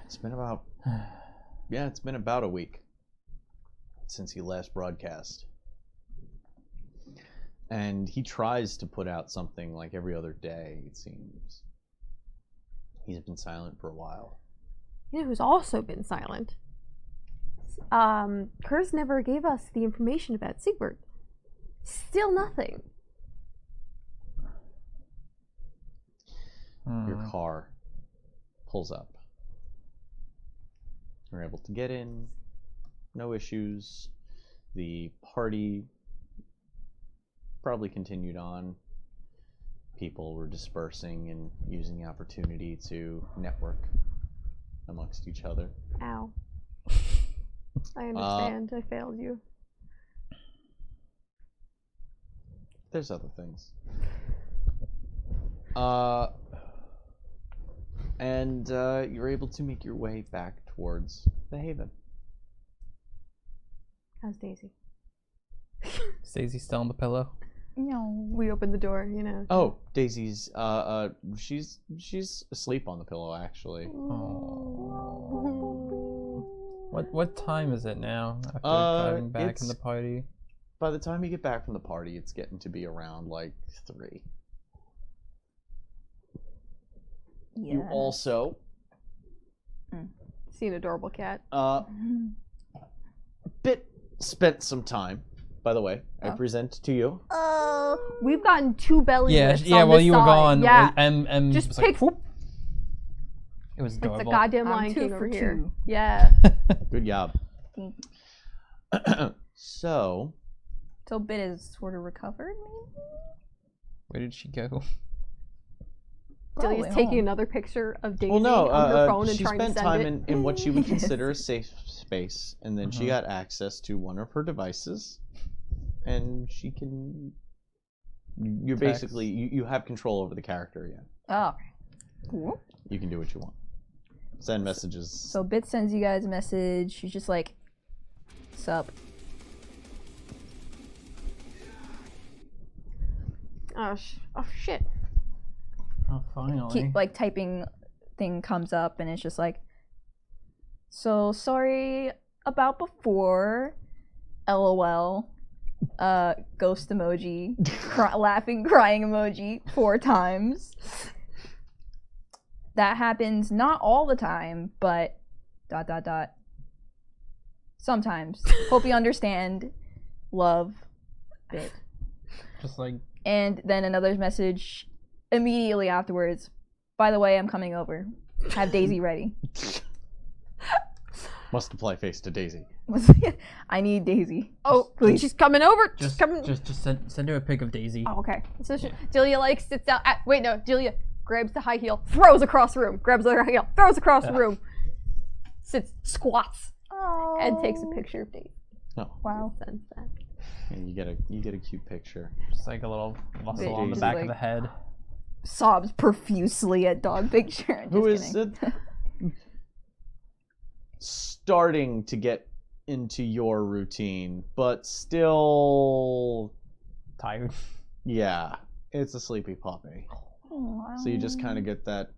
It's been about it's been about a week since he last broadcast. And he tries to put out something like every other day, it seems. He's been silent for a while. You know who's also been silent? Curse never gave us the information about Siegbert. Still nothing. Your car pulls up. You're able to get in, no issues. The party probably continued on. People were dispersing and using the opportunity to network amongst each other. Ow. I understand. I failed you. There's other things. And you're able to make your way back towards the Haven. How's Daisy? Is Daisy still on the pillow? No. We opened the door, you know. Oh, Daisy's she's asleep on the pillow actually. What time is it now after driving back in the party? By the time you get back from the party, it's getting to be around like 3. Yeah. You also See an adorable cat. Bit spent some time. By the way, I present to you. We've gotten 2 belly lifts Yeah, on while this you were side. gone, Yeah. M Just was pick. like, whoop. It was It's the adorable. goddamn I'm Lion 2 King for over here. 2. Yeah. Good job. Thank So, So Bit is sort of recovered, maybe? Where did she go? Delia's Probably taking home. another picture of Daisy well, no, on her phone and she trying to spent send time it. in what she would Yes. consider a safe space, and then she got access to one of her devices, and she can. You're Text. basically you have control over the character. Yeah, Oh. Cool. you can do what you want. Send messages. So Bit sends you guys a message. She's just like, sup. Oh shit. Oh, finally. Keep like typing thing comes up and it's just like, so sorry about before, LOL, ghost emoji, laughing crying emoji 4 times. That happens not all the time, but ... sometimes. Hope you understand. Love. Bit. Just like, And then another message immediately afterwards. By the way, I'm coming over. Have Daisy ready. Must apply face to Daisy. I need Daisy. Oh, Please. she's coming over. She's just coming. send her a pic of Daisy. Oh, okay. So Delia like sits down. Wait, no. Delia grabs the high heel, throws across the room. Grabs the other high heel, throws across the room. Sits, squats, and takes a picture of Daisy. No. Wow. Sends that. And you get a cute picture. Just like a little muscle on the Daisy. back of Like- the head. Sobs profusely at dog picture. Who Just is kidding. starting to get into your routine, but still, Tired. yeah, it's a sleepy puppy. So you just kind of get that.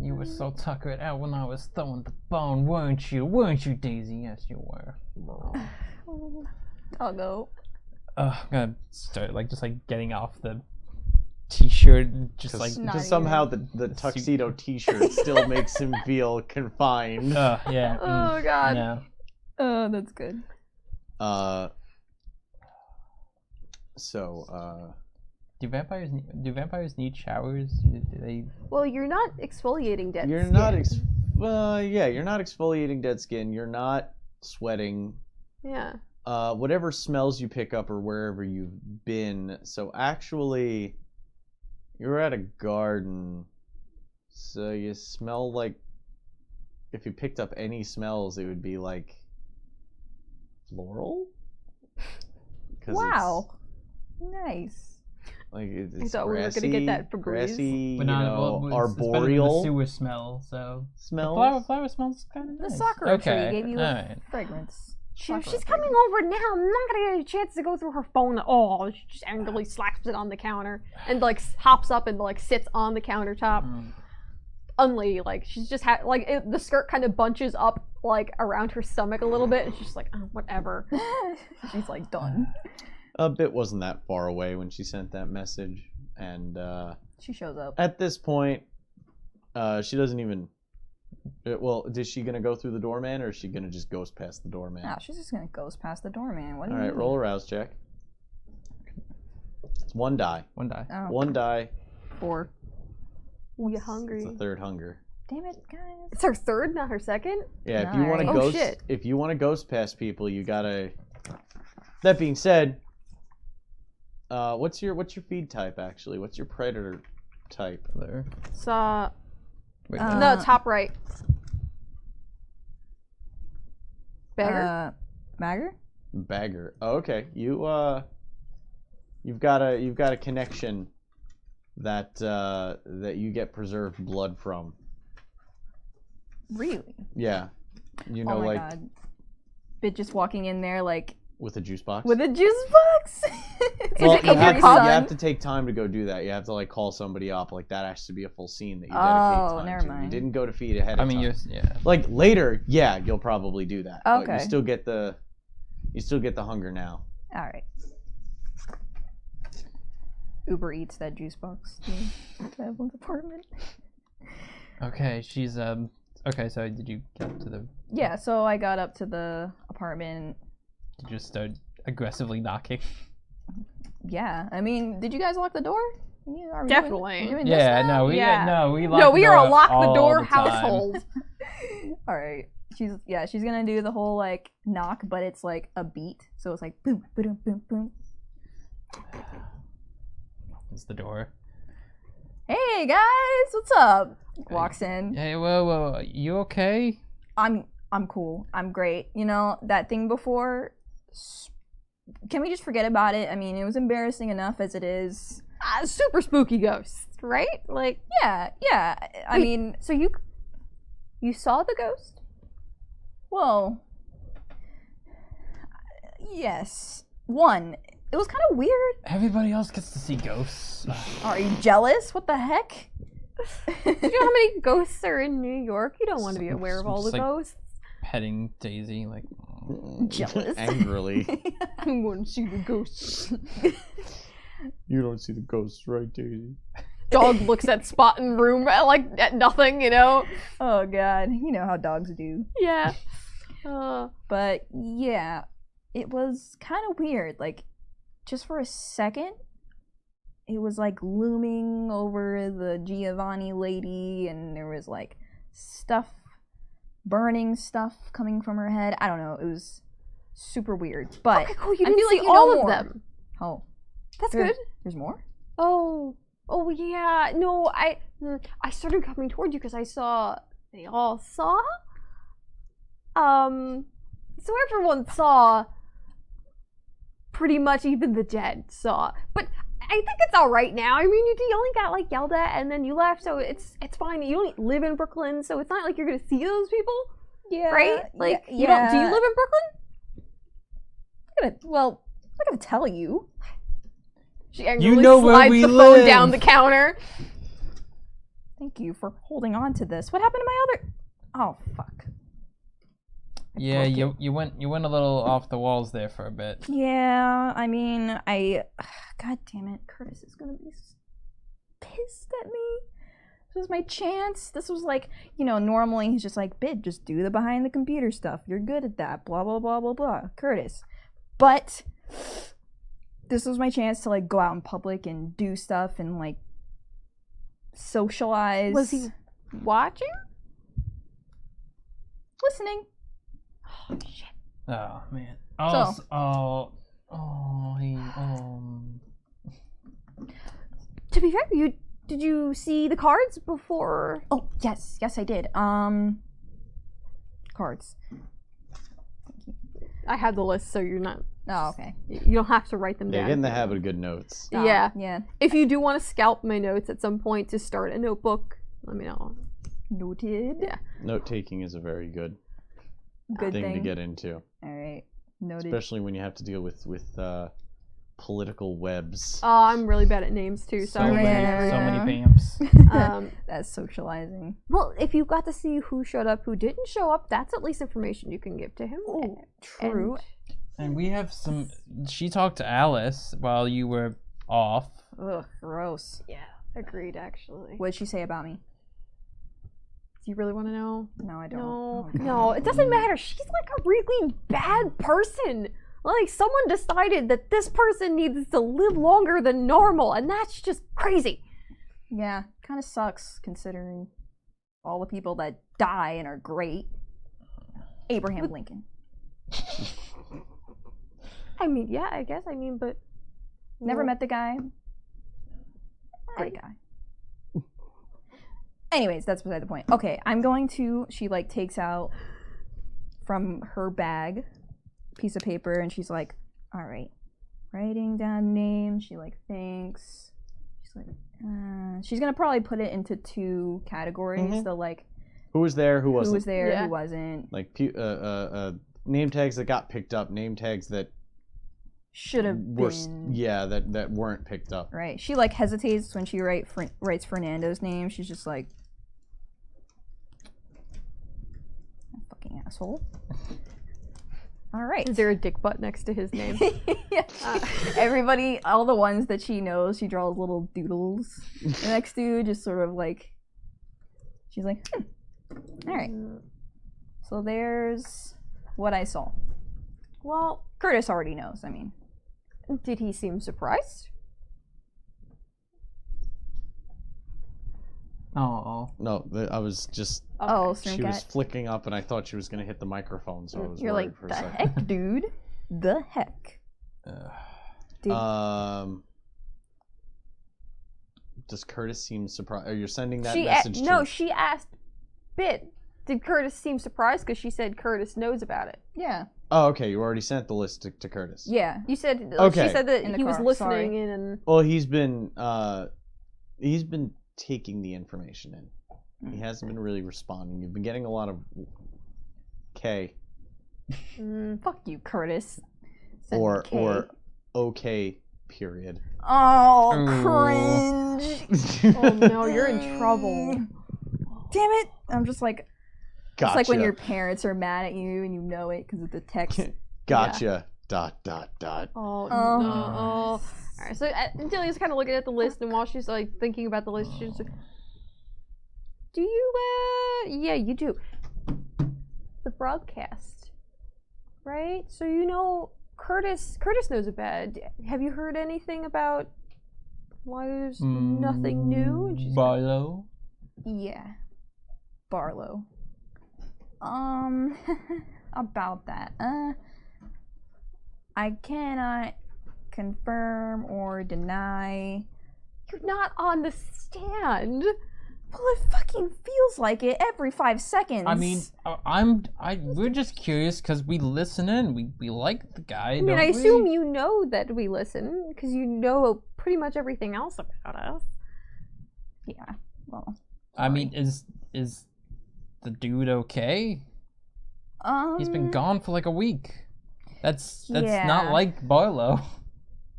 You were so tuckered out when I was throwing the bone, weren't you? Weren't you, Daisy? Yes, you were. Doggo. I'm gonna start just getting off the t-shirt, just like Not Just somehow even. the tuxedo T-shirt still makes him feel confined. yeah. Oh god. No. Oh, that's good. Do vampires need showers? Do they? Well, you're not exfoliating dead You're skin. not you're not exfoliating dead skin. You're not sweating. Yeah. Whatever smells you pick up or wherever you've been. So actually, you're at a garden, so you smell like. If you picked up any smells, it would be like floral. 'Cause Wow. Nice. It's thought we were gonna get that Febreze. grassy, But not you know, it's better than the arboreal sewer smell. So smells. flower smells kind of The nice. sakura okay. tree gave you all a right. fragrance. She's Sakura coming over now. I'm not gonna get a chance to go through her phone. Oh, she just angrily slaps it on the counter and like hops up and like sits on the countertop. Unladylike. She's just the skirt kind of bunches up like around her stomach a little bit, and she's just like, oh, whatever. She's like done. A bit wasn't that far away when she sent that message, and She shows up. at this point, she doesn't even. Well, is she gonna go through the doorman, or is she gonna just ghost past the doorman? Nah, she's just gonna ghost past the doorman. What do All you right, mean? roll a rouse check. It's one die. One die. Oh, One die. 4. Oh, you It's hungry? the third hunger. Damn it, guys. It's her third, not her second. Yeah, if you want to Nice. Oh, ghost, shit. if you want to ghost past people, you gotta. That being said, what's your feed type actually? What's your predator type? There. Saw Wait, no top right. Beggar. Bagger? Bagger. Oh, okay. You've got a connection that that you get preserved blood from. Really? Yeah. You know, Oh my like god. Bit just walking in there like with a juice box. with a juice box. Well, Is it you Capri have Sun? to take time to go do that. You have to like call somebody up. Like that has to be a full scene that you Oh, dedicate time never to. You mind. didn't go to feed ahead of I mean, time. yeah. Like later, yeah, you'll probably do that. But Okay. you still get the hunger now. All right. Uber Eats that juice box to Evelyn's apartment. Okay, she's Okay, so did you get up to the? Yeah, so I got up to the apartment. Did you just start aggressively knocking? Yeah, I mean, did you guys lock the door? Are we Definitely. Doing this Yeah, now? we Yeah. we No, we are a lock the all door the time. household. All right. She's gonna do the whole like knock, but it's like a beat, so it's like boom, boom, boom, boom. It's the door. Hey guys, what's up? Walks in. Hey, whoa, you okay? I'm cool. I'm great. You know that thing before. Can we just forget about it? I mean, it was embarrassing enough as it is. Super spooky ghosts, right? Like, Yeah. I Wait. mean, so you saw the ghost? well, yes. One, it was kind of weird. Everybody else gets to see ghosts. Are you jealous? What the heck? Do you know how many ghosts are in New York? You don't want to be aware of all the Just like- ghosts. Petting Daisy, like. Jealous. Angrily. I want to see the ghosts. You don't see the ghosts, right, Daisy? Dog looks at Spot in room at nothing, you know? Oh god, you know how dogs do. Yeah. But yeah, it was kind of weird. Like, just for a second, it was like looming over the Giovanni lady, and there was like burning stuff coming from her head. I don't know. It was super weird. But Okay, cool. You I didn't feel like see you know all of more. them. Oh, That's there- good. There's more. Oh yeah. No, I started coming toward you because I saw they all saw. So everyone saw. Pretty much, even the dead saw. But I think it's all right now. I mean, you only got like yelled at and then you left, so it's fine. You don't live in Brooklyn, so it's not like you're gonna see those people, Yeah. right? Like, yeah. you don't. Do you live in Brooklyn? Well, I'm not gonna tell you. She angrily know where slides we the phone live. down the counter. Thank you for holding on to this. What happened to my other? Oh fuck. Yeah, broke you went a little off the walls there for a bit. Yeah, I mean, God damn it, Curtis is gonna be pissed at me. This was my chance. This was like, normally he's just like, Bid, just do the behind the computer stuff. You're good at that. Blah, blah, blah, blah, blah. Curtis. But this was my chance to like go out in public and do stuff and like socialize. Was he watching? Listening. Oh, shit. Oh man. To be fair, did you see the cards before? Oh, yes, I did. Cards. I have the list, so you're not. Oh, okay. You don't have to write them Yeah, down. get in the habit of good notes. Yeah. Yeah. If you do want to scalp my notes at some point to start a notebook, let me know. Noted. Yeah. Note taking is a very good Good thing thing. to get into, All right. Noted. especially when you have to deal with political webs. Oh, I'm really bad at names too. So Sorry. many vamps. That's socializing. Well, if you got to see who showed up, who didn't show up, that's at least information you can give to him. True. And we have some. She talked to Alice while you were off. Ugh, gross. Yeah, agreed. Actually, What'd she say about me? do you really want to know? No, I don't. No, Oh, God. no, it doesn't matter. She's like a really bad person. Like someone decided that this person needs to live longer than normal, and that's just crazy. Yeah, kind of sucks considering all the people that die and are great. Abraham Lincoln. I mean, yeah, I guess. I mean, but Never met the guy. Great guy. Anyways, that's beside the point. Okay, I'm going to. She like takes out from her bag a piece of paper and she's like, "All right, writing down names." She like thinks. She's like, she's gonna probably put it into two categories. Mhm. So like, Who was there? Who who wasn't? was there, Yeah. who wasn't. Like name tags that got picked up, name tags that Should have were been. that weren't picked up. Right. She like hesitates when she writes Fernando's name. She's just like, fucking asshole. All right. is there a dick butt next to his name? Yeah. Everybody, all the ones that she knows, she draws little doodles next to, just sort of like, she's like, all right. So there's what I saw. Well, Curtis already knows, I mean. did he seem surprised? Oh. No, I was just. Oh, She was Stringcat. flicking up, and I thought she was gonna hit the microphone, so I was You're worried like, for a the second. heck, dude? The heck? Did- Does Curtis seem surprised? Are you sending that She message no, to? she asked Bit. Did Curtis seem surprised because she said Curtis knows about it? Yeah. Oh, okay. You already sent the list to Curtis. Yeah. You said Okay. she said that In the he was car, listening sorry. in and Well, he's been taking the information in. He hasn't been really responding. You've been getting a lot of K Fuck you, Curtis. Send or K. or okay period. Oh, Mm. cringe. oh no, you're in trouble. Damn it. I'm just like, Gotcha. it's like when your parents are mad at you and you know it because of the text. Gotcha. Dot dot dot. Oh Oh. no. Oh. All right. So Delia's kind of looking at the list, and while she's like thinking about the list, she's like, "Do you? Yeah, you do. The broadcast, right? So you know, Curtis knows about it. Have you heard anything about why there's nothing new?" And she's like, Barlow. Yeah. Barlow. About that. I cannot confirm or deny. "You're not on the stand." Well, it fucking feels like it every 5 seconds. I mean, we're just curious because we listen in. We like the guy. I mean, I assume you know that we listen because you know pretty much everything else about us. Yeah. Well. I mean, is the dude okay? He's been gone for like a week. That's Yeah. not like Barlow.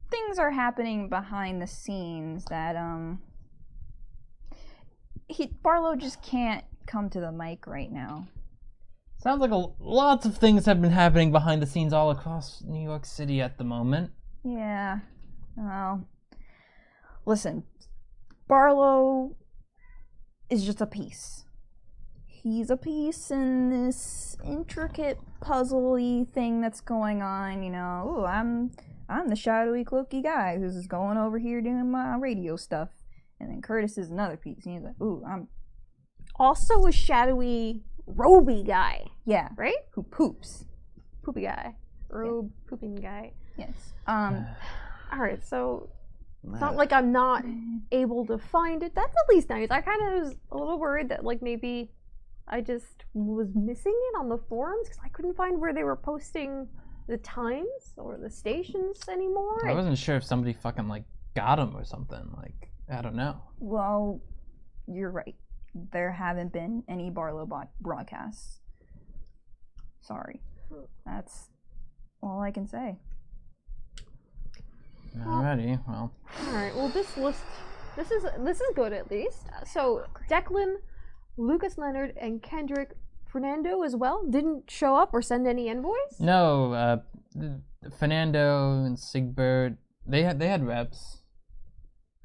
Things are happening behind the scenes that Barlow just can't come to the mic right now. Sounds like lots of things have been happening behind the scenes all across New York City at the moment. Yeah. Well, listen. Barlow is just a piece. He's a piece in this intricate puzzly thing that's going on, you know. Ooh, I'm the shadowy, cloaky guy who's just going over here doing my radio stuff. And then Curtis is another piece. And he's like, ooh, I'm Also a shadowy, roby guy, yeah, right? who poops. Poopy guy. Robe, pooping guy. Yes. Alright, so it's not like I'm not able to find it. That's at least nice. I kind of was a little worried that like maybe I just was missing it on the forums because I couldn't find where they were posting the times or the stations anymore. I wasn't sure if somebody fucking like got him or something. Like, I don't know. Well, you're right. There haven't been any Barlow broadcasts. Sorry. That's all I can say. Alrighty, well. Alright, well this list, this is good at least. So Declan, Lucas Leonard, and Kendrick Fernando as well didn't show up or send any envoys? No, Fernando and Sigbert, they had reps.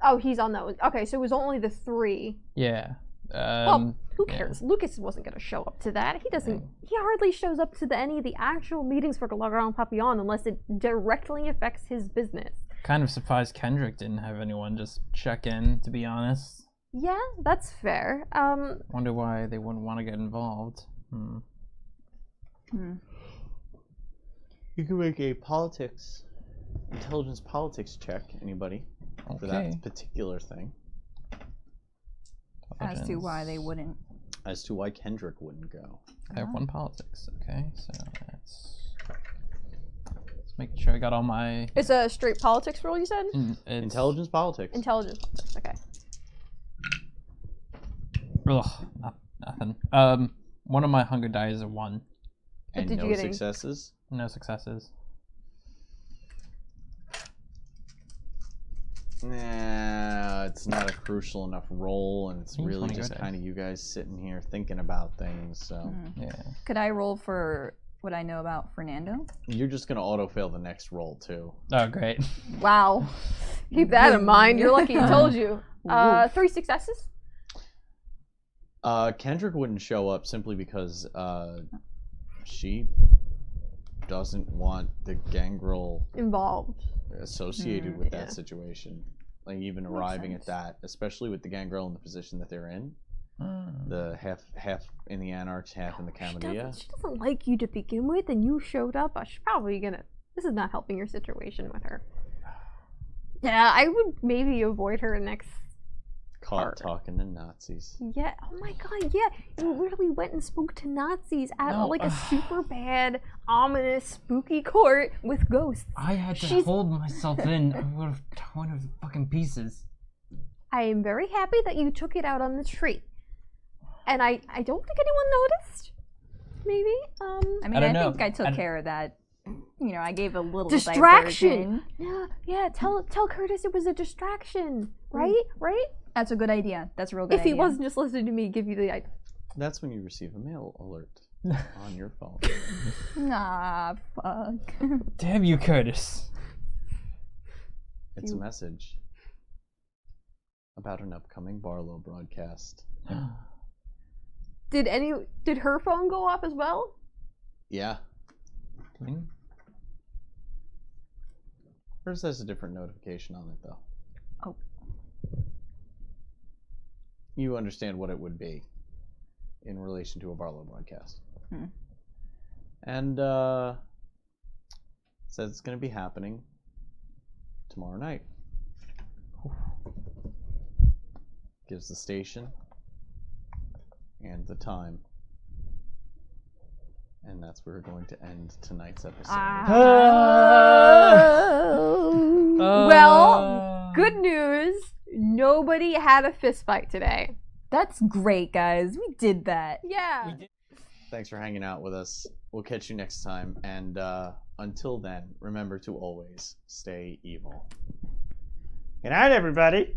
Oh, he's on those. Okay, so it was only the 3. Yeah. Well, who cares? Yeah. Lucas wasn't going to show up to that. He doesn't. Yeah. He hardly shows up to any of the actual meetings for Le Grand Papillon unless it directly affects his business. Kind of surprised Kendrick didn't have anyone just check in, to be honest. Yeah, that's fair. Wonder why they wouldn't want to get involved. You can make a intelligence politics check, anybody, for that particular thing. As to why they wouldn't. As to why Kendrick wouldn't go. I have 1 politics, okay, so let's make sure I got all my... It's a straight politics roll, you said? Intelligence politics. Intelligence politics, okay. Ugh, nothing. One of my hunger die is a 1. And did no you get successes? No successes. Nah, it's not a crucial enough roll, and it's really just kind of you guys sitting here thinking about things, so... Yeah. Could I roll for what I know about Fernando? You're just going to auto-fail the next roll, too. Oh, great. Wow. Keep that in mind. You're lucky he told you. 3 successes? Kendrick wouldn't show up simply because she doesn't want the gangrel involved associated with that situation. Like even arriving at that, especially with the gangrel in the position that they're in. The half in the Anarchs, half in the Camarilla. She doesn't like you to begin with, and you showed up. She's probably gonna. This is not helping your situation with her. Yeah, I would maybe avoid her next. Caught talking to Nazis. Yeah. Oh my God. Yeah. You literally went and spoke to Nazis at like a super bad, ominous, spooky court with ghosts. I had to hold myself in. I would have torn her to fucking pieces. I am very happy that you took it out on the tree, and I don't think anyone noticed. Maybe. I mean, I think I took care of that. You know, I gave a little distraction. Yeah. Tell Curtis it was a distraction. Right. That's a good idea. That's a real good idea. If he wasn't just listening to me give you the idea. That's when you receive a mail alert on your phone. Nah, fuck. Damn you, Curtis. It's a message about an upcoming Barlow broadcast. Did her phone go off as well? Yeah. Hers has a different notification on it, though. Oh. You understand what it would be in relation to a Barlow broadcast. And says it's going to be happening tomorrow night. Gives the station and the time. And that's where we're going to end tonight's episode. Well, good news. Nobody had a fist fight today. That's great, guys. We did that. Yeah. Thanks for hanging out with us. We'll catch you next time. And until then, remember to always stay evil. Good night, everybody.